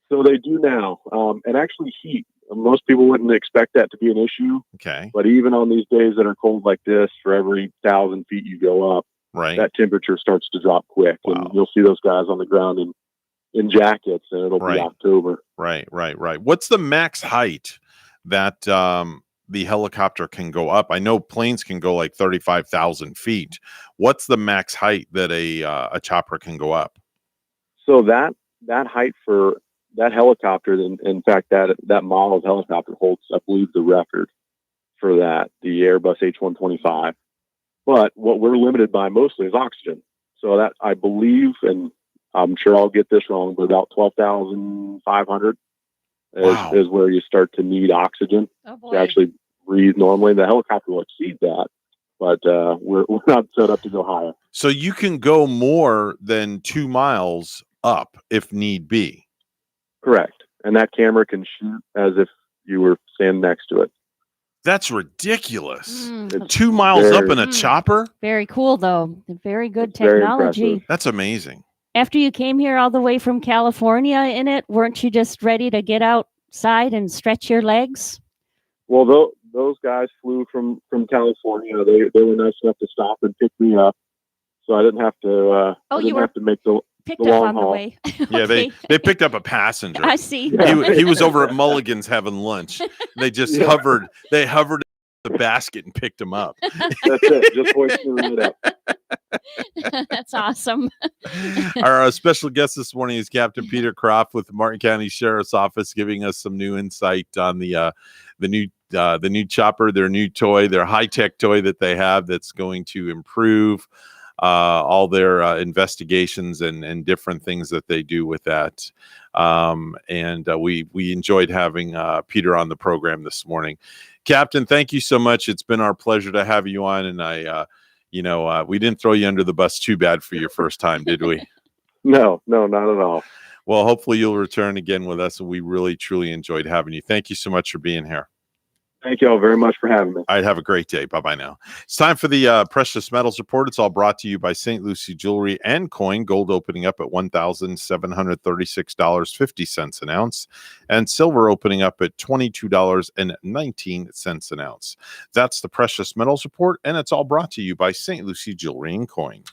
So they do now, and actually heat. Most people wouldn't expect that to be an issue. Okay. But even on these days that are cold like this, for every 1,000 feet you go up, right, that temperature starts to drop quick. Wow. And you'll see those guys on the ground in jackets, and it'll be October. Right. What's the max height that the helicopter can go up? I know planes can go like 35,000 feet. What's the max height that a chopper can go up? So that height for that helicopter, in fact, that model of helicopter holds, I believe, the record for that, the Airbus H125. But what we're limited by mostly is oxygen. So that, I believe, and I'm sure I'll get this wrong, but about 12,500 is where you start to need oxygen to actually breathe normally. The helicopter will exceed that, but we're not set up to go higher. So you can go more than 2 miles up if need be. Correct. And that camera can shoot as if you were standing next to it. That's ridiculous. 2 miles up in a chopper? Very cool, though. Very good technology. That's amazing. After you came here all the way from California in it, weren't you just ready to get outside and stretch your legs? Well, those guys flew from California. They were nice enough to stop and pick me up, so I didn't have to. Have to make the picked up on the way. Yeah, they picked up a passenger. I see. He was over at Mulligan's having lunch. They just hovered. They hovered the basket and picked him up. That's it. Just hoisting it up. That's awesome. Our special guest this morning is Captain Peter Croft with the Martin County Sheriff's Office, giving us some new insight on the new chopper, their new toy, their high-tech toy that they have that's going to improve all their investigations and different things that they do with that. And we enjoyed having Peter on the program this morning. Captain, thank you so much. It's been our pleasure to have you on, and we didn't throw you under the bus too bad for your first time, did we? No, not at all. Well, hopefully you'll return again with us, and we really, truly enjoyed having you. Thank you so much for being here. Thank you all very much for having me. All right, have a great day. Bye-bye now. It's time for the Precious Metals Report. It's all brought to you by St. Lucie Jewelry and Coin. Gold opening up at $1,736.50 an ounce, and silver opening up at $22.19 an ounce. That's the Precious Metals Report, and it's all brought to you by St. Lucie Jewelry and Coin.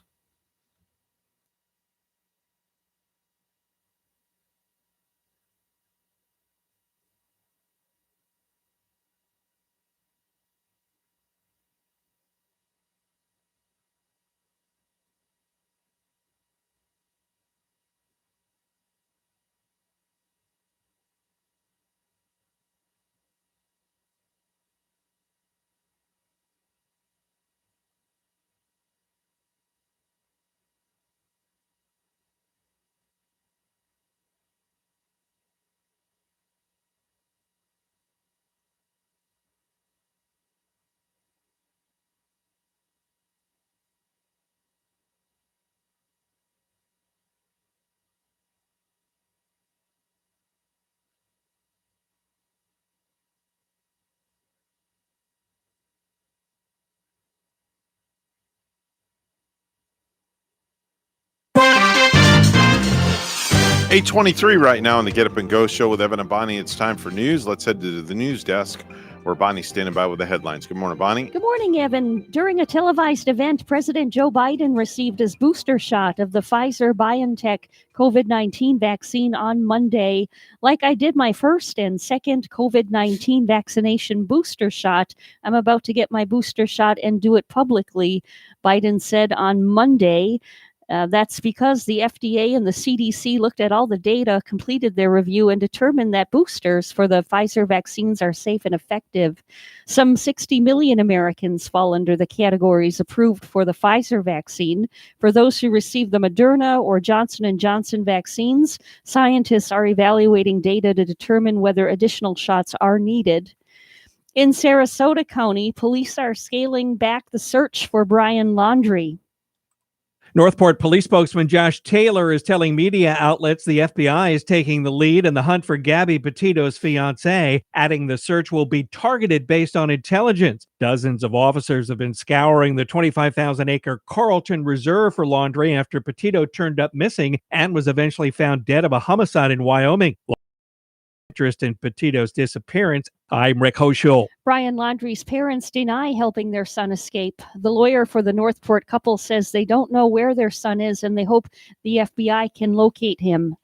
$8:23 right now on the Get Up and Go show with Evan and Bonnie. It's time for news. Let's head to the news desk where Bonnie's standing by with the headlines. Good morning, Bonnie. Good morning, Evan. During a televised event, President Joe Biden received his booster shot of the Pfizer-BioNTech COVID-19 vaccine on Monday. Like I did my first and second COVID-19 vaccination booster shot, I'm about to get my booster shot and do it publicly, Biden said on Monday. That's because the FDA and the CDC looked at all the data, completed their review, and determined that boosters for the Pfizer vaccines are safe and effective. Some 60 million Americans fall under the categories approved for the Pfizer vaccine. For those who received the Moderna or Johnson & Johnson vaccines, scientists are evaluating data to determine whether additional shots are needed. In Sarasota County, police are scaling back the search for Brian Laundrie. Northport Police spokesman Josh Taylor is telling media outlets the FBI is taking the lead in the hunt for Gabby Petito's fiancé, adding the search will be targeted based on intelligence. Dozens of officers have been scouring the 25,000-acre Carlton Reserve for Laundrie after Petito turned up missing and was eventually found dead of a homicide in Wyoming. Interest in Petito's disappearance. I'm Rick Hochul. Brian Laundrie's parents deny helping their son escape. The lawyer for the Northport couple says they don't know where their son is and they hope the FBI can locate him.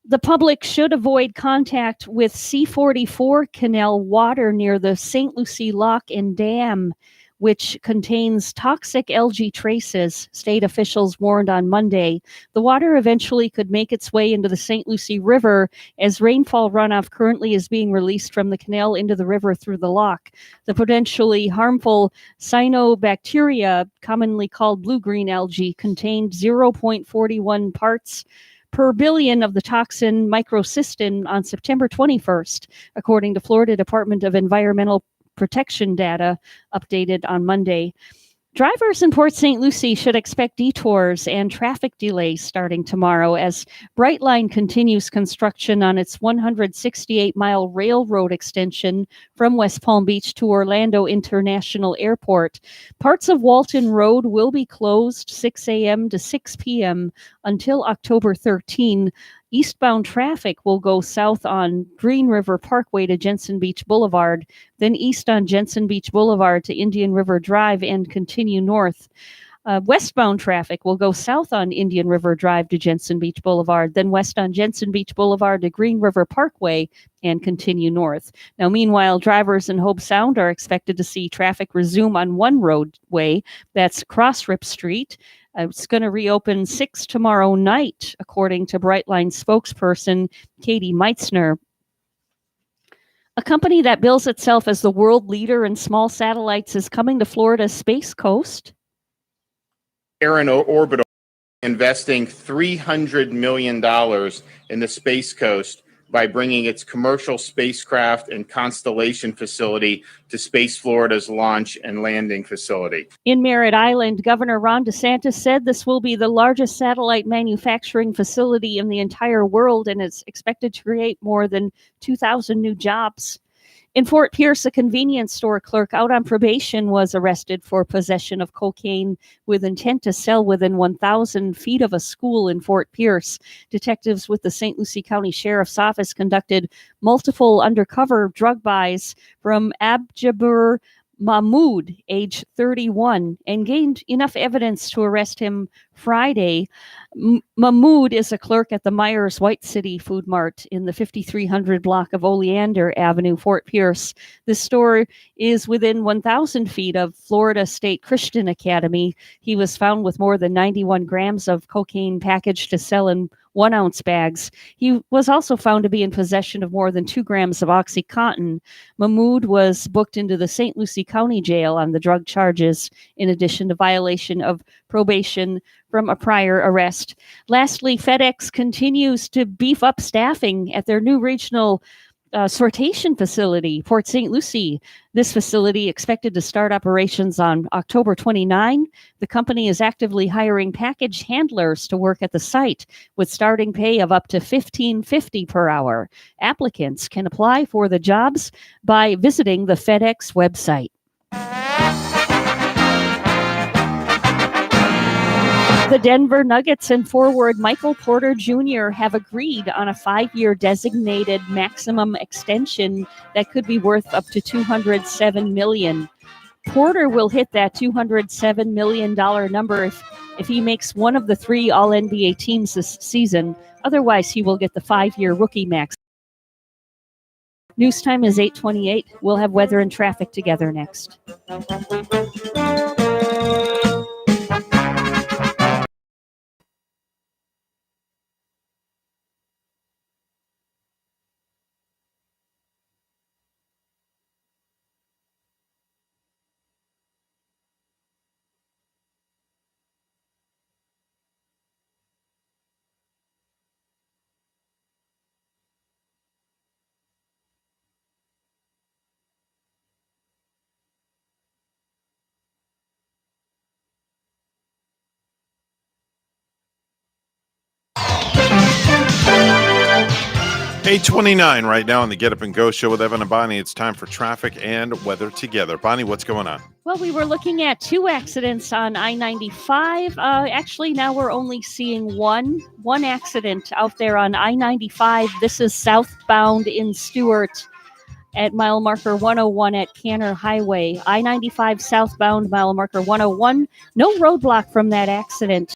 The public should avoid contact with C-44 canal water near the St. Lucie Lock and Dam, which contains toxic algae traces, state officials warned on Monday. The water eventually could make its way into the St. Lucie River as rainfall runoff currently is being released from the canal into the river through the lock. The potentially harmful cyanobacteria, commonly called blue-green algae, contained 0.41 parts per billion of the toxin microcystin on September 21st, according to Florida Department of Environmental Protection data updated on Monday. Drivers in Port St. Lucie should expect detours and traffic delays starting tomorrow as Brightline continues construction on its 168-mile railroad extension from West Palm Beach to Orlando International Airport. Parts of Walton Road will be closed 6 a.m. to 6 p.m. until October 13. Eastbound traffic will go south on Green River Parkway to Jensen Beach Boulevard, then east on Jensen Beach Boulevard to Indian River Drive and continue north. Westbound traffic will go south on Indian River Drive to Jensen Beach Boulevard, then west on Jensen Beach Boulevard to Green River Parkway and continue north. Now, meanwhile, drivers in Hope Sound are expected to see traffic resume on one roadway, that's Cross Rip Street. It's going to reopen 6 tomorrow night, according to Brightline spokesperson Katie Meitzner. A company that bills itself as the world leader in small satellites is coming to Florida's Space Coast. Orbital investing $300 million in the Space Coast by bringing its commercial spacecraft and constellation facility to Space Florida's launch and landing facility. In Merritt Island, Governor Ron DeSantis said this will be the largest satellite manufacturing facility in the entire world, and it's expected to create more than 2,000 new jobs. In Fort Pierce, a convenience store clerk out on probation was arrested for possession of cocaine with intent to sell within 1,000 feet of a school in Fort Pierce. Detectives with the St. Lucie County Sheriff's Office conducted multiple undercover drug buys from Abjabur Mahmood, age 31, and gained enough evidence to arrest him Friday. Mahmood is a clerk at the Myers White City Food Mart in the 5300 block of Oleander Avenue, Fort Pierce. This store is within 1,000 feet of Florida State Christian Academy. He was found with more than 91 grams of cocaine packaged to sell in 1-ounce bags. He was also found to be in possession of more than 2 grams of OxyContin. Mahmood was booked into the St. Lucie County Jail on the drug charges, in addition to violation of probation from a prior arrest. Lastly, FedEx continues to beef up staffing at their new regional sortation facility, Port St. Lucie. This facility expected to start operations on October 29. The company is actively hiring package handlers to work at the site with starting pay of up to $15.50 per hour. Applicants can apply for the jobs by visiting the FedEx website. The Denver Nuggets and forward Michael Porter Jr. have agreed on a 5-year designated maximum extension that could be worth up to $207 million. Porter will hit that $207 million number if he makes one of the 3 All-NBA teams this season. Otherwise, he will get the 5-year rookie max. News time is 8:28. We'll have weather and traffic together next. Eight 29 right now on the Get Up and Go show with Evan and Bonnie. It's time for traffic and weather together. Bonnie, what's going on? Well, we were looking at 2 accidents on I-95. Actually, now we're only seeing one accident out there on I-95. This is southbound in Stewart at mile marker 101 at Canner Highway. I-95 southbound, mile marker 101. No roadblock from that accident.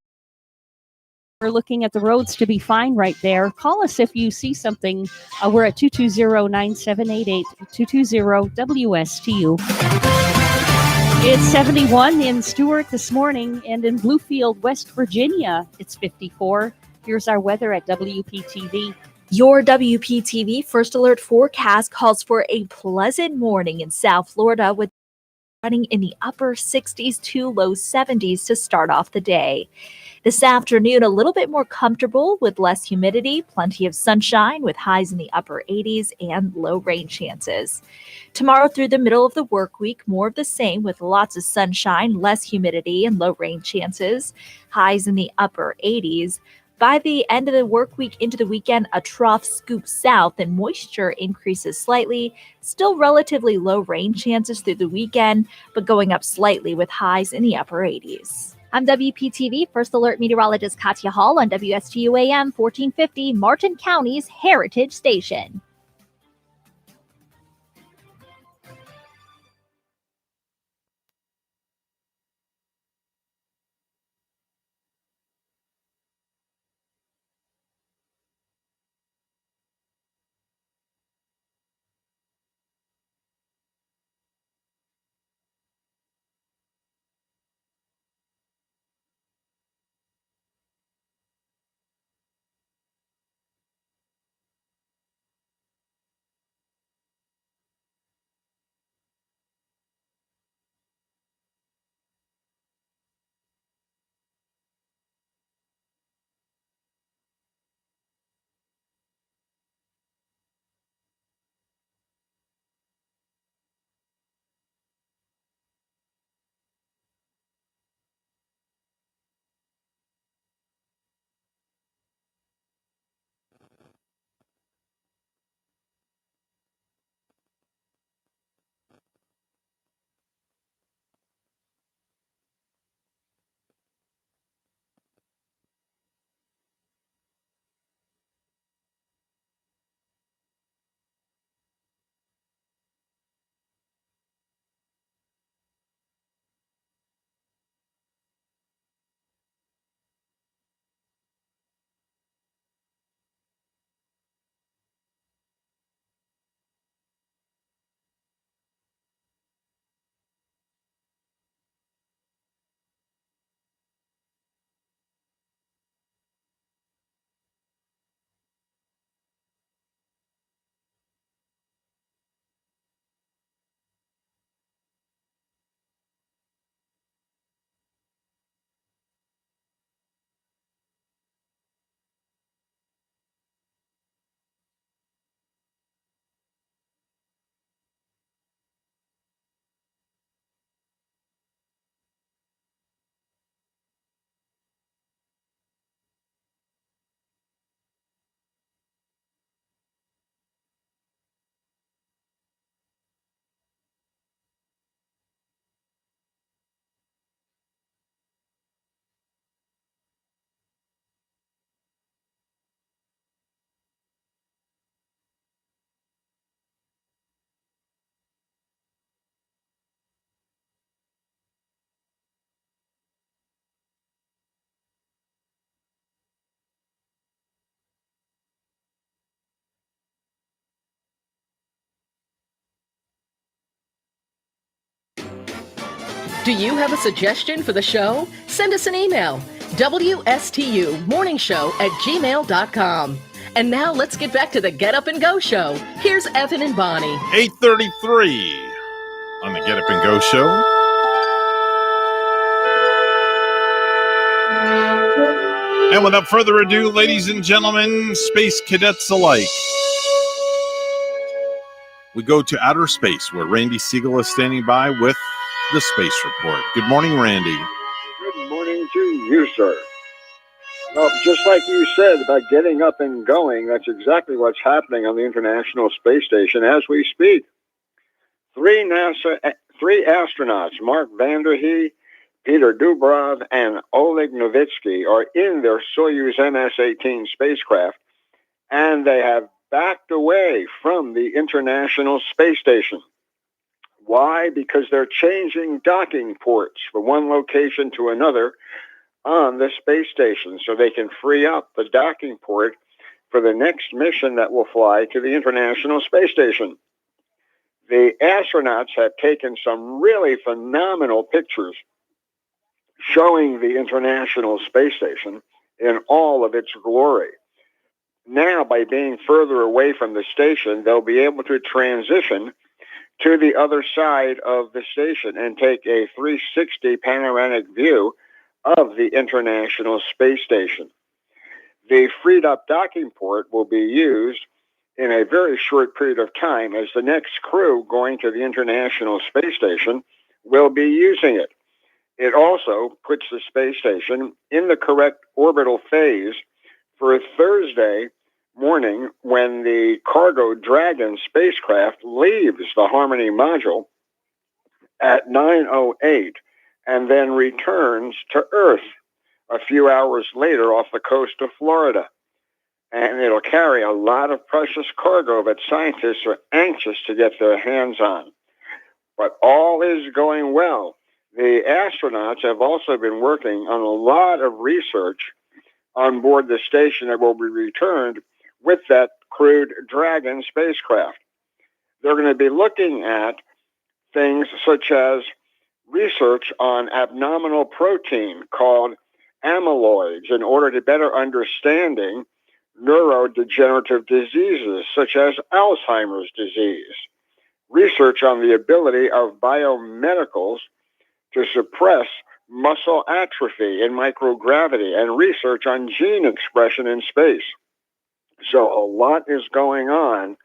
We're looking at the roads to be fine right there. Call us if you see something. We're at 220-9788, 220-WSTU. It's 71 in Stewart this morning, and in Bluefield, West Virginia, it's 54. Here's our weather at WPTV. Your WPTV First Alert forecast calls for a pleasant morning in South Florida with running in the upper 60s to low 70s to start off the day. This afternoon, a little bit more comfortable with less humidity, plenty of sunshine with highs in the upper 80s and low rain chances. Tomorrow through the middle of the work week, more of the same with lots of sunshine, less humidity and low rain chances, highs in the upper 80s. By the end of the work week into the weekend, a trough scoops south and moisture increases slightly. Still relatively low rain chances through the weekend, but going up slightly with highs in the upper 80s. I'm WPTV First Alert Meteorologist Katya Hall on WSTU AM 1450, Martin County's Heritage Station. Do you have a suggestion for the show? Send us an email, WSTUmorningshow@gmail.com. And now let's get back to the Get Up and Go show. Here's Evan and Bonnie. 8:33 on the Get Up and Go show. And without further ado, ladies and gentlemen, space cadets alike, we go to outer space where Randy Siegel is standing by with the Space Report. Good morning, Randy. Good morning to you, sir. Well, just like you said about getting up and going, that's exactly what's happening on the International Space Station as we speak. Three astronauts, Mark Vanderhee, Peter Dubrov, and Oleg Novitsky, are in their Soyuz MS-18 spacecraft, and they have backed away from the International Space Station. Why? Because they're changing docking ports from one location to another on the space station so they can free up the docking port for the next mission that will fly to the International Space Station. The astronauts have taken some really phenomenal pictures showing the International Space Station in all of its glory. Now, by being further away from the station, they'll be able to transition to the other side of the station and take a 360 panoramic view of the International Space Station. The freed up docking port will be used in a very short period of time as the next crew going to the International Space Station will be using it. It also puts the space station in the correct orbital phase for Thursday morning when the Cargo Dragon spacecraft leaves the Harmony module at 9:08 and then returns to Earth a few hours later off the coast of Florida. And it'll carry a lot of precious cargo that scientists are anxious to get their hands on. But all is going well. The astronauts have also been working on a lot of research on board the station that will be returned with that crewed Dragon spacecraft. They're going to be looking at things such as research on abnormal protein called amyloids in order to better understanding neurodegenerative diseases such as Alzheimer's disease, research on the ability of biomedicals to suppress muscle atrophy in microgravity, and research on gene expression in space. So a lot is going on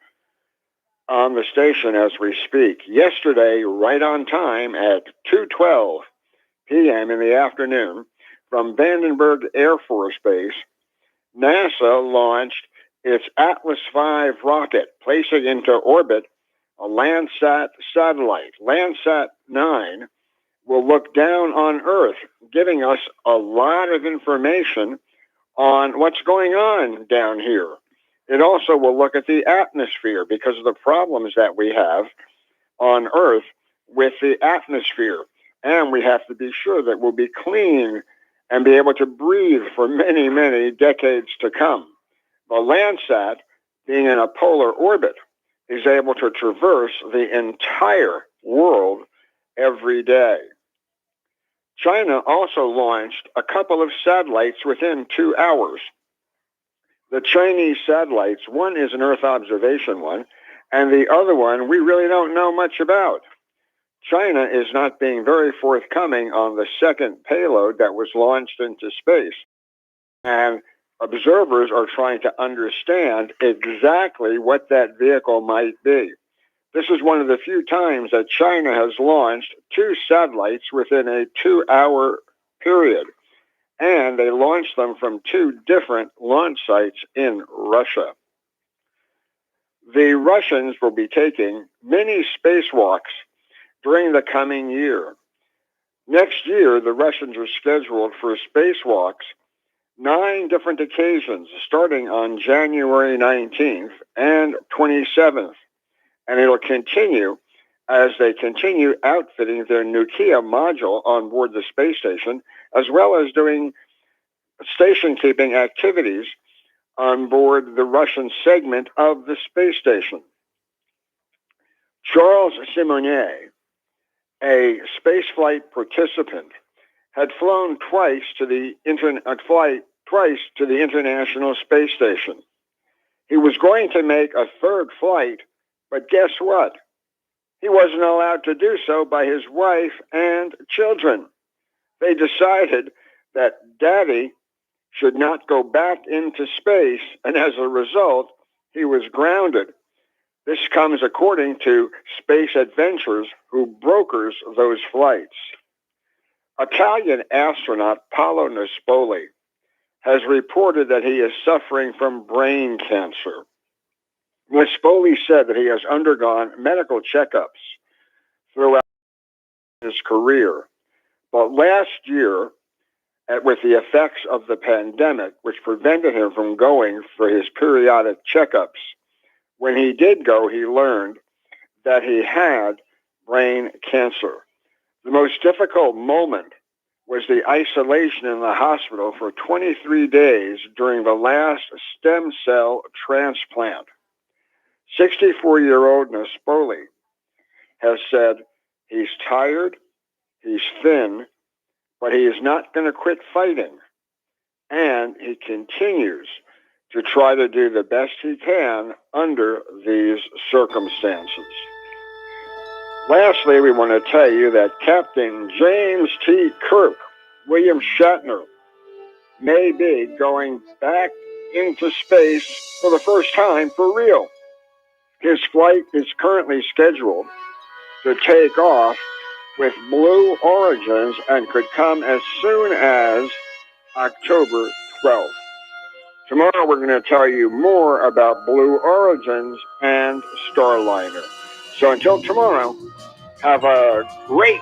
the station as we speak. Yesterday, right on time at 2:12 p.m. in the afternoon, from Vandenberg Air Force Base, NASA launched its Atlas V rocket, placing into orbit a Landsat satellite. Landsat 9 will look down on Earth, giving us a lot of information on what's going on down here. It also will look at the atmosphere because of the problems that we have on Earth with the atmosphere. And we have to be sure that we'll be clean and be able to breathe for many, many decades to come. The Landsat, being in a polar orbit, is able to traverse the entire world every day. China also launched a couple of satellites within 2 hours. The Chinese satellites, one is an Earth observation one, and the other one we really don't know much about. China is not being very forthcoming on the second payload that was launched into space. And observers are trying to understand exactly what that vehicle might be. This is one of the few times that China has launched 2 satellites within a 2-hour period. And they launched them from 2 different launch sites in Russia. The Russians will be taking many spacewalks during the coming year. Next year, the Russians are scheduled for spacewalks 9 different occasions, starting on January 19th and 27th. And it'll continue as they continue outfitting their Nukia module on board the space station, as well as doing station-keeping activities on board the Russian segment of the space station. Charles Simonyi a spaceflight participant, had flown twice to the International Space Station. He was going to make a third flight, but guess what? He wasn't allowed to do so by his wife and children. They decided that Daddy should not go back into space, and as a result, he was grounded. This comes according to Space Adventures, who brokers those flights. Italian astronaut Paolo Nespoli has reported that he is suffering from brain cancer. Nespoli said that he has undergone medical checkups throughout his career. But last year, with the effects of the pandemic, which prevented him from going for his periodic checkups, when he did go, he learned that he had brain cancer. The most difficult moment was the isolation in the hospital for 23 days during the last stem cell transplant. 64-year-old Nespoli has said he's tired, he's thin, but he is not going to quit fighting. And he continues to try to do the best he can under these circumstances. Lastly, we want to tell you that Captain James T. Kirk, William Shatner, may be going back into space for the first time for real. His flight is currently scheduled to take off with Blue Origins and could come as soon as October 12th. Tomorrow we're going to tell you more about Blue Origins and Starliner. So until tomorrow, have a great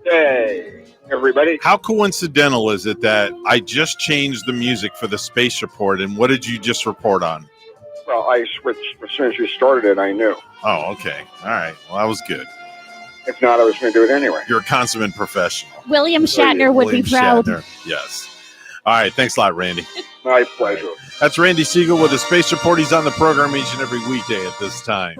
day, everybody. How coincidental is it that I just changed the music for the space report, and what did you just report on? Well, I switched as soon as you started it. I knew. Oh, okay. All right. Well, that was good. If not, I was going to do it anyway. You're a consummate professional. William Shatner would be proud. Shatner. Yes. All right. Thanks a lot, Randy. My pleasure. That's Randy Siegel with the Space Report. He's on the program each and every weekday at this time.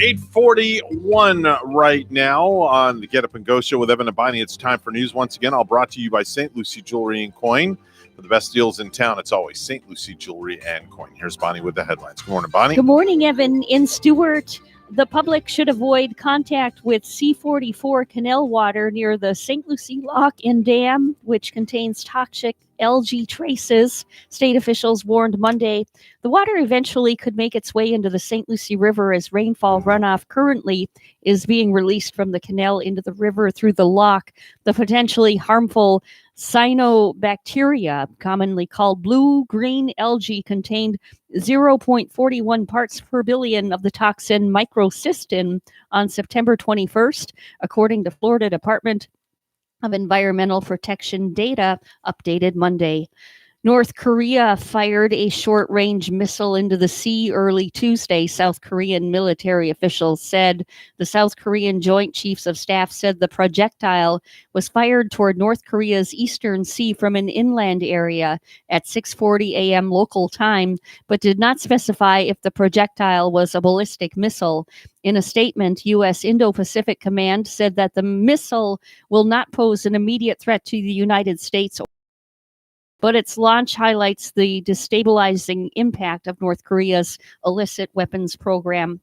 8:41 right now on the Get Up and Go show with Evan and Bonnie. It's time for news once again. All brought to you by St. Lucie Jewelry and Coin. For the best deals in town, it's always St. Lucie Jewelry and Coin. Here's Bonnie with the headlines. Good morning, Bonnie. Good morning, Evan. In Stewart, the public should avoid contact with C-44 canal water near the St. Lucie Lock and Dam, which contains toxic algae traces. State officials warned Monday the water eventually could make its way into the St. Lucie River as rainfall runoff currently is being released from the canal into the river through the lock. The potentially harmful cyanobacteria, commonly called blue-green algae, contained 0.41 parts per billion of the toxin microcystin on September 21st, according to Florida Department of Environmental Protection data updated Monday. North Korea fired a short-range missile into the sea early Tuesday, South Korean military officials said. The South Korean Joint Chiefs of Staff said the projectile was fired toward North Korea's eastern sea from an inland area at 6:40 a.m. local time, but did not specify if the projectile was a ballistic missile. In a statement, U.S. Indo-Pacific Command said that the missile will not pose an immediate threat to the United States, but its launch highlights the destabilizing impact of North Korea's illicit weapons program.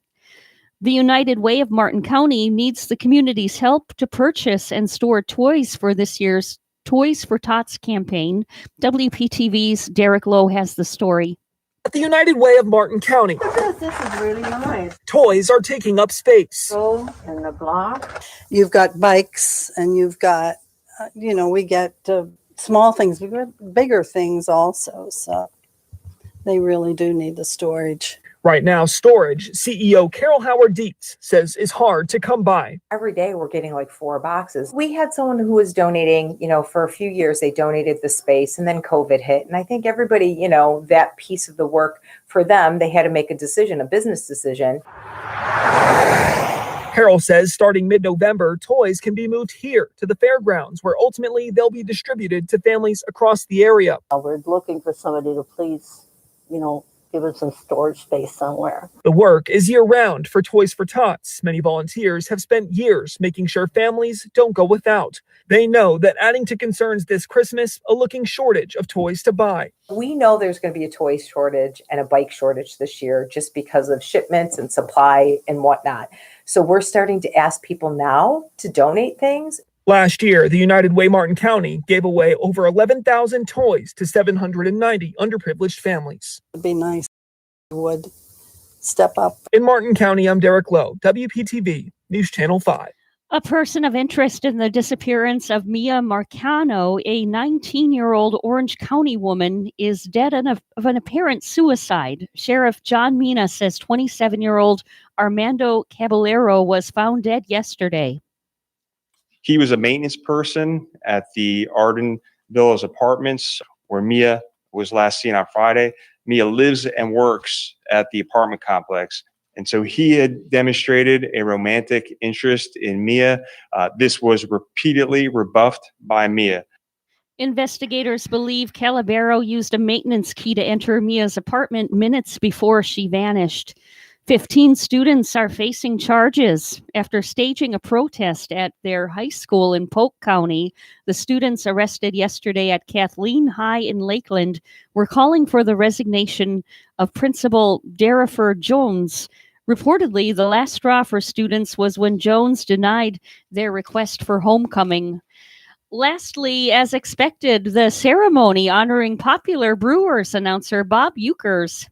The United Way of Martin County needs the community's help to purchase and store toys for this year's Toys for Tots campaign. WPTV's Derek Lowe has the story. At the United Way of Martin County, This is really nice. toys are taking up space. Go in the block. You've got bikes and you've got, we get small things. We get bigger things also. So they really do need the storage. Right now, storage, CEO Carol Howard Dietz says, is hard to come by. Every day we're getting like 4 boxes. We had someone who was donating, for a few years, they donated the space and then COVID hit. And I think everybody, that piece of the work for them, they had to make a decision, a business decision. Carol says starting mid-November, toys can be moved here to the fairgrounds, where ultimately they'll be distributed to families across the area. We're looking for somebody to please, give them some storage space somewhere. The work is year-round for Toys for Tots. Many volunteers have spent years making sure families don't go without. They know that adding to concerns this Christmas, a looking shortage of toys to buy. We know there's going to be a toy shortage and a bike shortage this year just because of shipments and supply and whatnot. So we're starting to ask people now to donate things. Last year, the United Way Martin County gave away over 11,000 toys to 790 underprivileged families. It'd be nice if you would step up. In Martin County, I'm Derek Lowe, WPTV, News Channel 5. A person of interest in the disappearance of Mia Marcano, a 19-year-old Orange County woman, is dead of an apparent suicide. Sheriff John Mina says 27-year-old Armando Caballero was found dead yesterday. He was a maintenance person at the Arden Villas Apartments where Mia was last seen on Friday. Mia lives and works at the apartment complex. And so he had demonstrated a romantic interest in Mia. This was repeatedly rebuffed by Mia. Investigators believe Calabero used a maintenance key to enter Mia's apartment minutes before she vanished. 15 students are facing charges after staging a protest at their high school in Polk County. The students arrested yesterday at Kathleen High in Lakeland were calling for the resignation of Principal Derifer Jones. Reportedly, the last straw for students was when Jones denied their request for homecoming. Lastly, as expected, the ceremony honoring popular Brewers announcer Bob Uecker's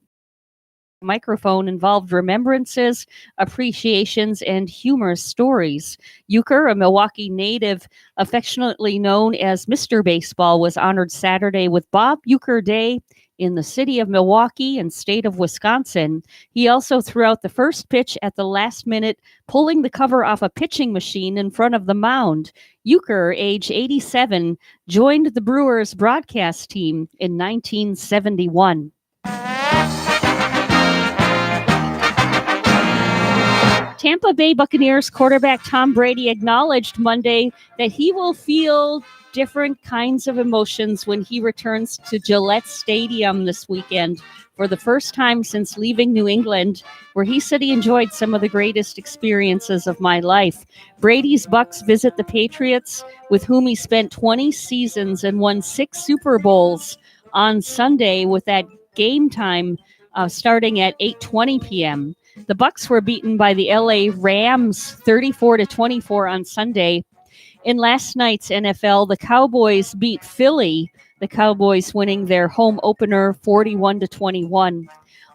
microphone involved remembrances, appreciations, and humorous stories. Uecker, a Milwaukee native affectionately known as Mr. Baseball, was honored Saturday with Bob Uecker Day in the city of Milwaukee and state of Wisconsin. He also threw out the first pitch at the last minute, pulling the cover off a pitching machine in front of the mound. Uecker, age 87, joined the Brewers broadcast team in 1971. Tampa Bay Buccaneers quarterback Tom Brady acknowledged Monday that he will feel different kinds of emotions when he returns to Gillette Stadium this weekend for the first time since leaving New England, where he said he enjoyed some of the greatest experiences of my life. Brady's Bucks visit the Patriots, with whom he spent 20 seasons and won 6 Super Bowls on Sunday, with that game time starting at 8:20 p.m. The Bucks were beaten by the LA Rams 34-24 on Sunday. In last night's NFL, the Cowboys beat Philly, the Cowboys winning their home opener 41-21.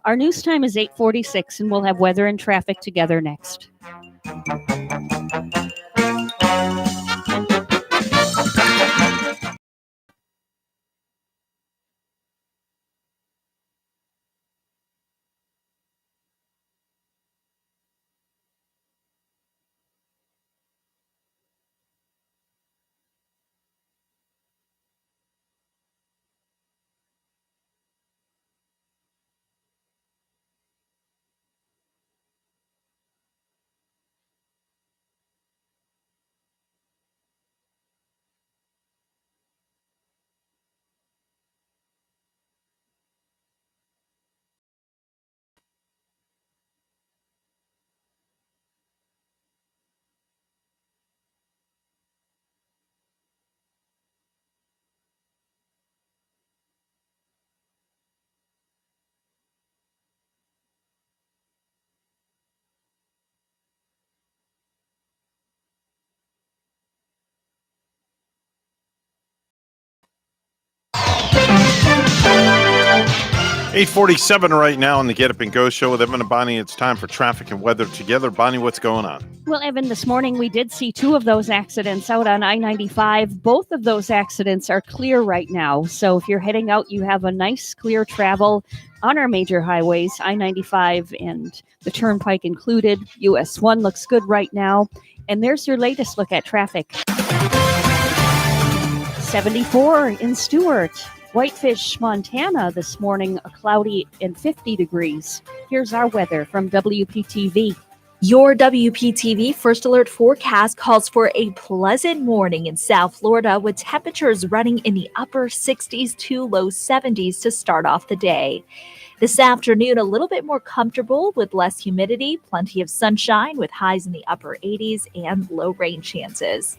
Our news time is 8:46, and we'll have weather and traffic together next. $8:47 right now on the Get Up and Go show with Evan and Bonnie. It's time for traffic and weather together. Bonnie, what's going on? Well, Evan, this morning we did see 2 of those accidents out on I-95. Both of those accidents are clear right now. So if you're heading out, you have a nice clear travel on our major highways, I-95 and the Turnpike included. US 1 looks good right now. And there's your latest look at traffic. 74 in Stewart. Whitefish, Montana this morning, a cloudy and 50 degrees. Here's our weather from WPTV. Your WPTV First Alert forecast calls for a pleasant morning in South Florida with temperatures running in the upper 60s to low 70s to start off the day. This afternoon, a little bit more comfortable with less humidity, plenty of sunshine with highs in the upper 80s and low rain chances.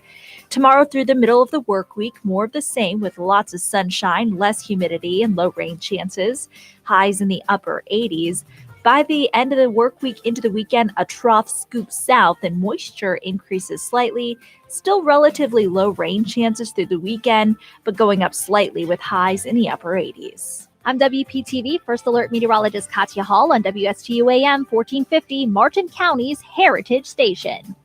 Tomorrow through the middle of the work week, more of the same with lots of sunshine, less humidity, and low rain chances, highs in the upper 80s. By the end of the work week into the weekend, a trough scoops south and moisture increases slightly. Still relatively low rain chances through the weekend, but going up slightly with highs in the upper 80s. I'm WPTV First Alert Meteorologist Katya Hall on WSTU AM 1450, Martin County's Heritage Station.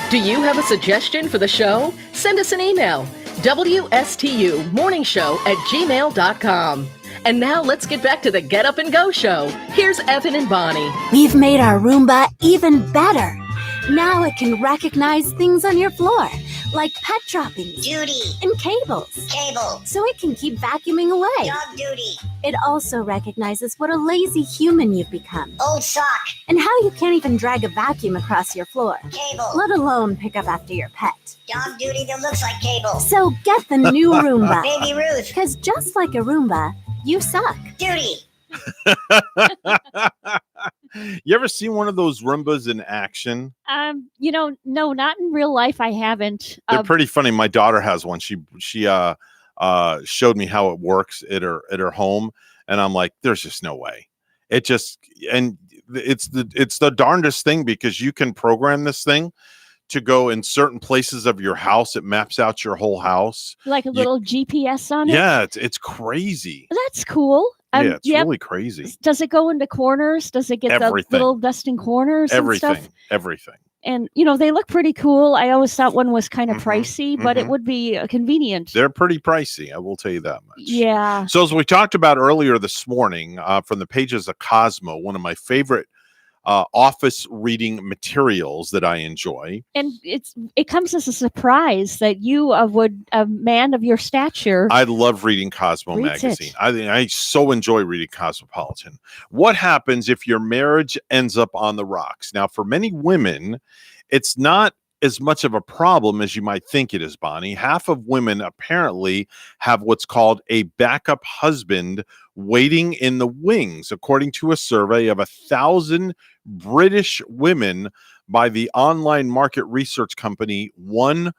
Do you have a suggestion for the show? Send us an email, WSTUmorningshow@gmail.com. And now let's get back to the Get Up and Go show. Here's Evan and Bonnie. We've made our Roomba even better. Now it can recognize things on your floor, like pet droppings, duty, and cables. Cable. So it can keep vacuuming away. Dog duty. It also recognizes what a lazy human you've become. Old sock. And how you can't even drag a vacuum across your floor. Cable. Let alone pick up after your pet. Dog duty that looks like cable. So get the new Roomba. Baby Ruth. Because just like a Roomba, you suck. Duty. You ever seen one of those Roombas in action? No, not in real life. I haven't. They're pretty funny. My daughter has one. She showed me how it works at her home, and I'm like, there's just no way. It's the darndest thing, because you can program this thing to go in certain places of your house. It maps out your whole house. Like a little GPS on it? Yeah, it's crazy. That's cool. Yeah, it's really crazy. Does it go into corners? Does it get Everything. the little dusting corners and stuff? Everything. And, they look pretty cool. I always thought one was kind of pricey, but it would be convenient. They're pretty pricey, I will tell you that much. Yeah. So as we talked about earlier this morning, from the pages of Cosmo, one of my favorite office reading materials that I enjoy. And it comes as a surprise that you, a man of your stature, I love reading Cosmo reads magazine. it. I so enjoy reading Cosmopolitan. What happens if your marriage ends up on the rocks? Now, for many women, it's not as much of a problem as you might think it is, Bonnie. Half of women apparently have what's called a backup husband waiting in the wings, according to a survey of 1,000 British women by the online market research company OnePoll.com.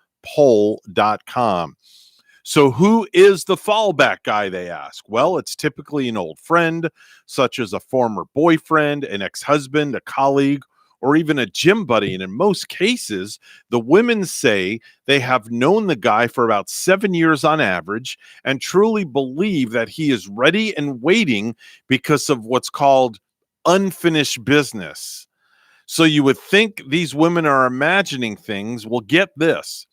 So who is the fallback guy, they ask? Well, it's typically an old friend, such as a former boyfriend, an ex-husband, a colleague, or even a gym buddy. And in most cases, the women say they have known the guy for about 7 years on average and truly believe that he is ready and waiting because of what's called unfinished business. So you would think these women are imagining things. Well, get this.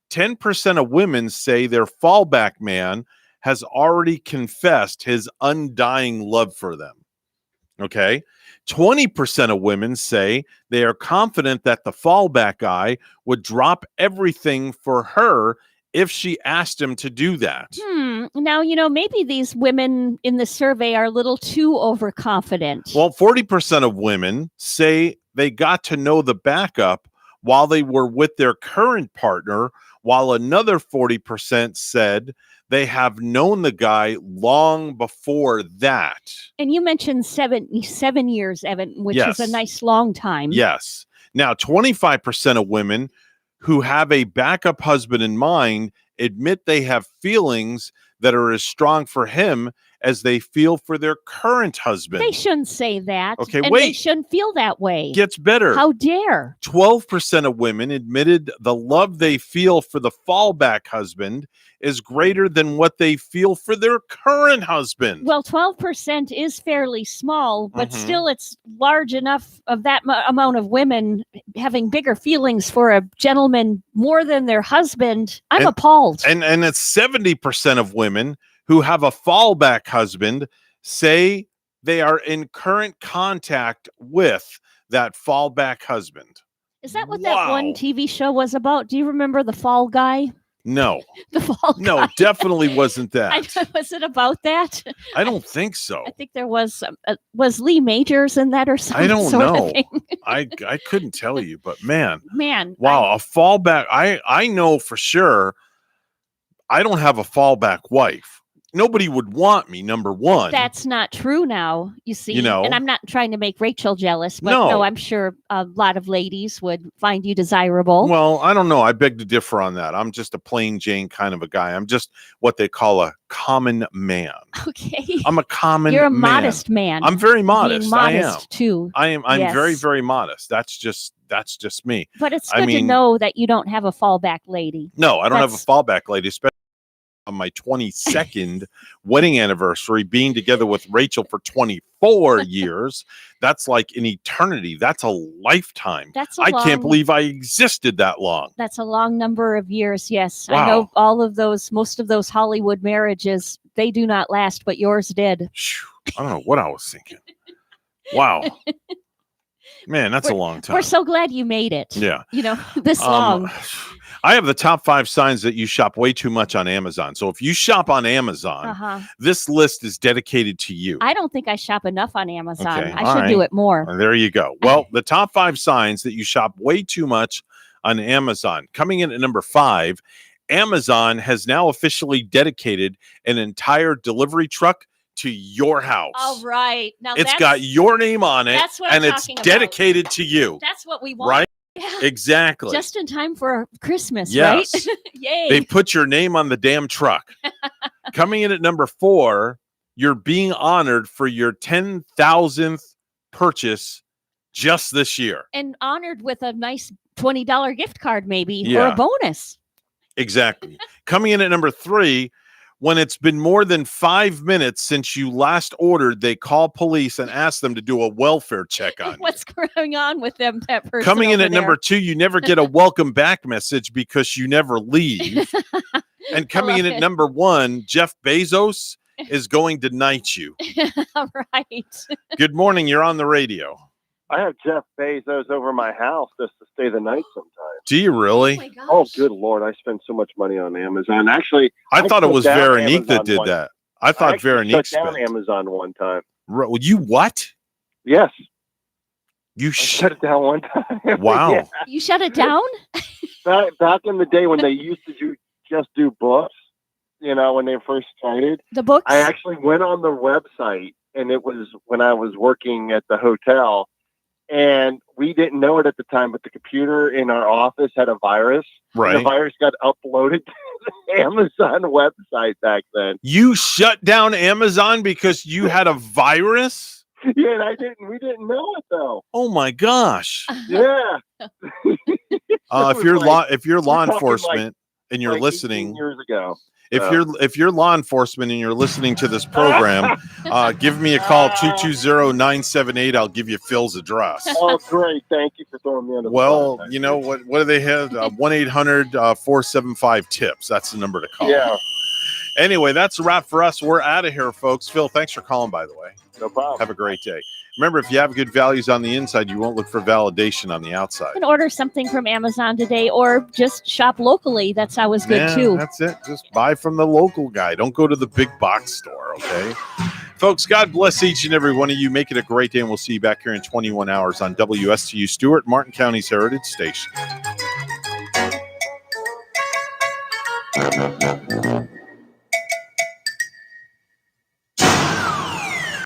10% of women say their fallback man has already confessed his undying love for them. Okay. 20% of women say they are confident that the fallback guy would drop everything for her if she asked him to do that. Now, maybe these women in the survey are a little too overconfident. Well, 40% of women say they got to know the backup while they were with their current partner, while another 40% said they have known the guy long before that. And you mentioned 7 years, Evan, which is a nice long time. Yes. Now, 25% of women who have a backup husband in mind admit they have feelings that are as strong for him as they feel for their current husband. They shouldn't say that. Okay, and wait. They shouldn't feel that way. Gets better. How dare? 12% of women admitted the love they feel for the fallback husband is greater than what they feel for their current husband. Well, 12% is fairly small, but still it's large enough of that amount of women having bigger feelings for a gentleman more than their husband. I'm appalled. And it's 70% of women who have a fallback husband say they are in current contact with that fallback husband. Is that what that one TV show was about? Do you remember The Fall Guy? No. The Fall Guy. No, definitely wasn't that. Was it about that? I don't think so. I think there was Lee Majors in that or something. I don't sort know. Of thing. I couldn't tell you, but man. Wow, a fallback. I know for sure I don't have a fallback wife. Nobody would want me, number one. That's not true now, you see. You and I'm not trying to make Rachel jealous, but no, I'm sure a lot of ladies would find you desirable. Well, I don't know. I beg to differ on that. I'm just a plain Jane kind of a guy. I'm just what they call a common man. Okay. I'm a common You're a man. Modest man. I'm very modest. Being modest I am. too. I'm Yes. very, very modest. That's just me. But it's good to know that you don't have a fallback lady. No, I don't have a fallback lady, especially on my 22nd wedding anniversary, being together with Rachel for 24 years. That's like an eternity. That's a lifetime. I can't believe I existed that long. That's a long number of years. Yes. Wow. I know most of those Hollywood marriages, they do not last, but yours did. I don't know what I was thinking. Wow. Man, that's a long time. We're so glad you made it. Yeah. This long. I have the top 5 signs that you shop way too much on Amazon. So if you shop on Amazon, this list is dedicated to you. I don't think I shop enough on Amazon. Okay, I should do it more. There you go. Well, the top 5 signs that you shop way too much on Amazon. Coming in at number 5, Amazon has now officially dedicated an entire delivery truck to your house. All right. Now It's got your name on it, that's what and I'm it's talking about. dedicated to you. That's what we want. Right? Yeah. Exactly. Just in time for Christmas, Yes. right? Yay. They put your name on the damn truck. Coming in at number 4, you're being honored for your 10,000th purchase just this year. And honored with a nice $20 gift card, maybe, or Yeah. a bonus. Exactly. Coming in at number 3, when it's been more than 5 minutes since you last ordered, they call police and ask them to do a welfare check on you. What's going on with them? That person Coming in over at number 2, you never get a welcome back message because you never leave. And coming in at number 1, Jeff Bezos is going to knight you. All right. Good morning. You're on the radio. I have Jeff Bezos over my house just to stay the night sometimes. Do you really? Oh, good Lord. I spend so much money on Amazon. Actually, I thought it shut was down Veronique that Amazon did once. that. I thought Veronique shut down spent. Amazon one time. Well, you what? Yes. You shut it down one time. Wow. Yeah. You shut it down? Back in the day when they used to just do books, when they first started. The books? I actually went on the website, and it was when I was working at the hotel. And we didn't know it at the time, but the computer in our office had a virus. Right. And the virus got uploaded to Amazon website back then. You shut down Amazon because you had a virus? Yeah, and we didn't know it though. Oh my gosh. Yeah. If you're law enforcement and you're listening 18 years ago. If you're law enforcement and you're listening to this program, give me a call 220-978. I'll give you Phil's address. Oh, great! Thank you for throwing me on the Well, phone. you know what do they have? 1-800-475-TIPS. That's the number to call. Yeah. Anyway, that's a wrap for us. We're out of here, folks. Phil, thanks for calling, by the way. No problem. Have a great day. Remember, if you have good values on the inside, you won't look for validation on the outside. You can order something from Amazon today or just shop locally. That's always good, too. That's it. Just buy from the local guy. Don't go to the big box store, okay? Folks, God bless each and every one of you. Make it a great day, and we'll see you back here in 21 hours on WSTU Stewart, Martin County's Heritage Station.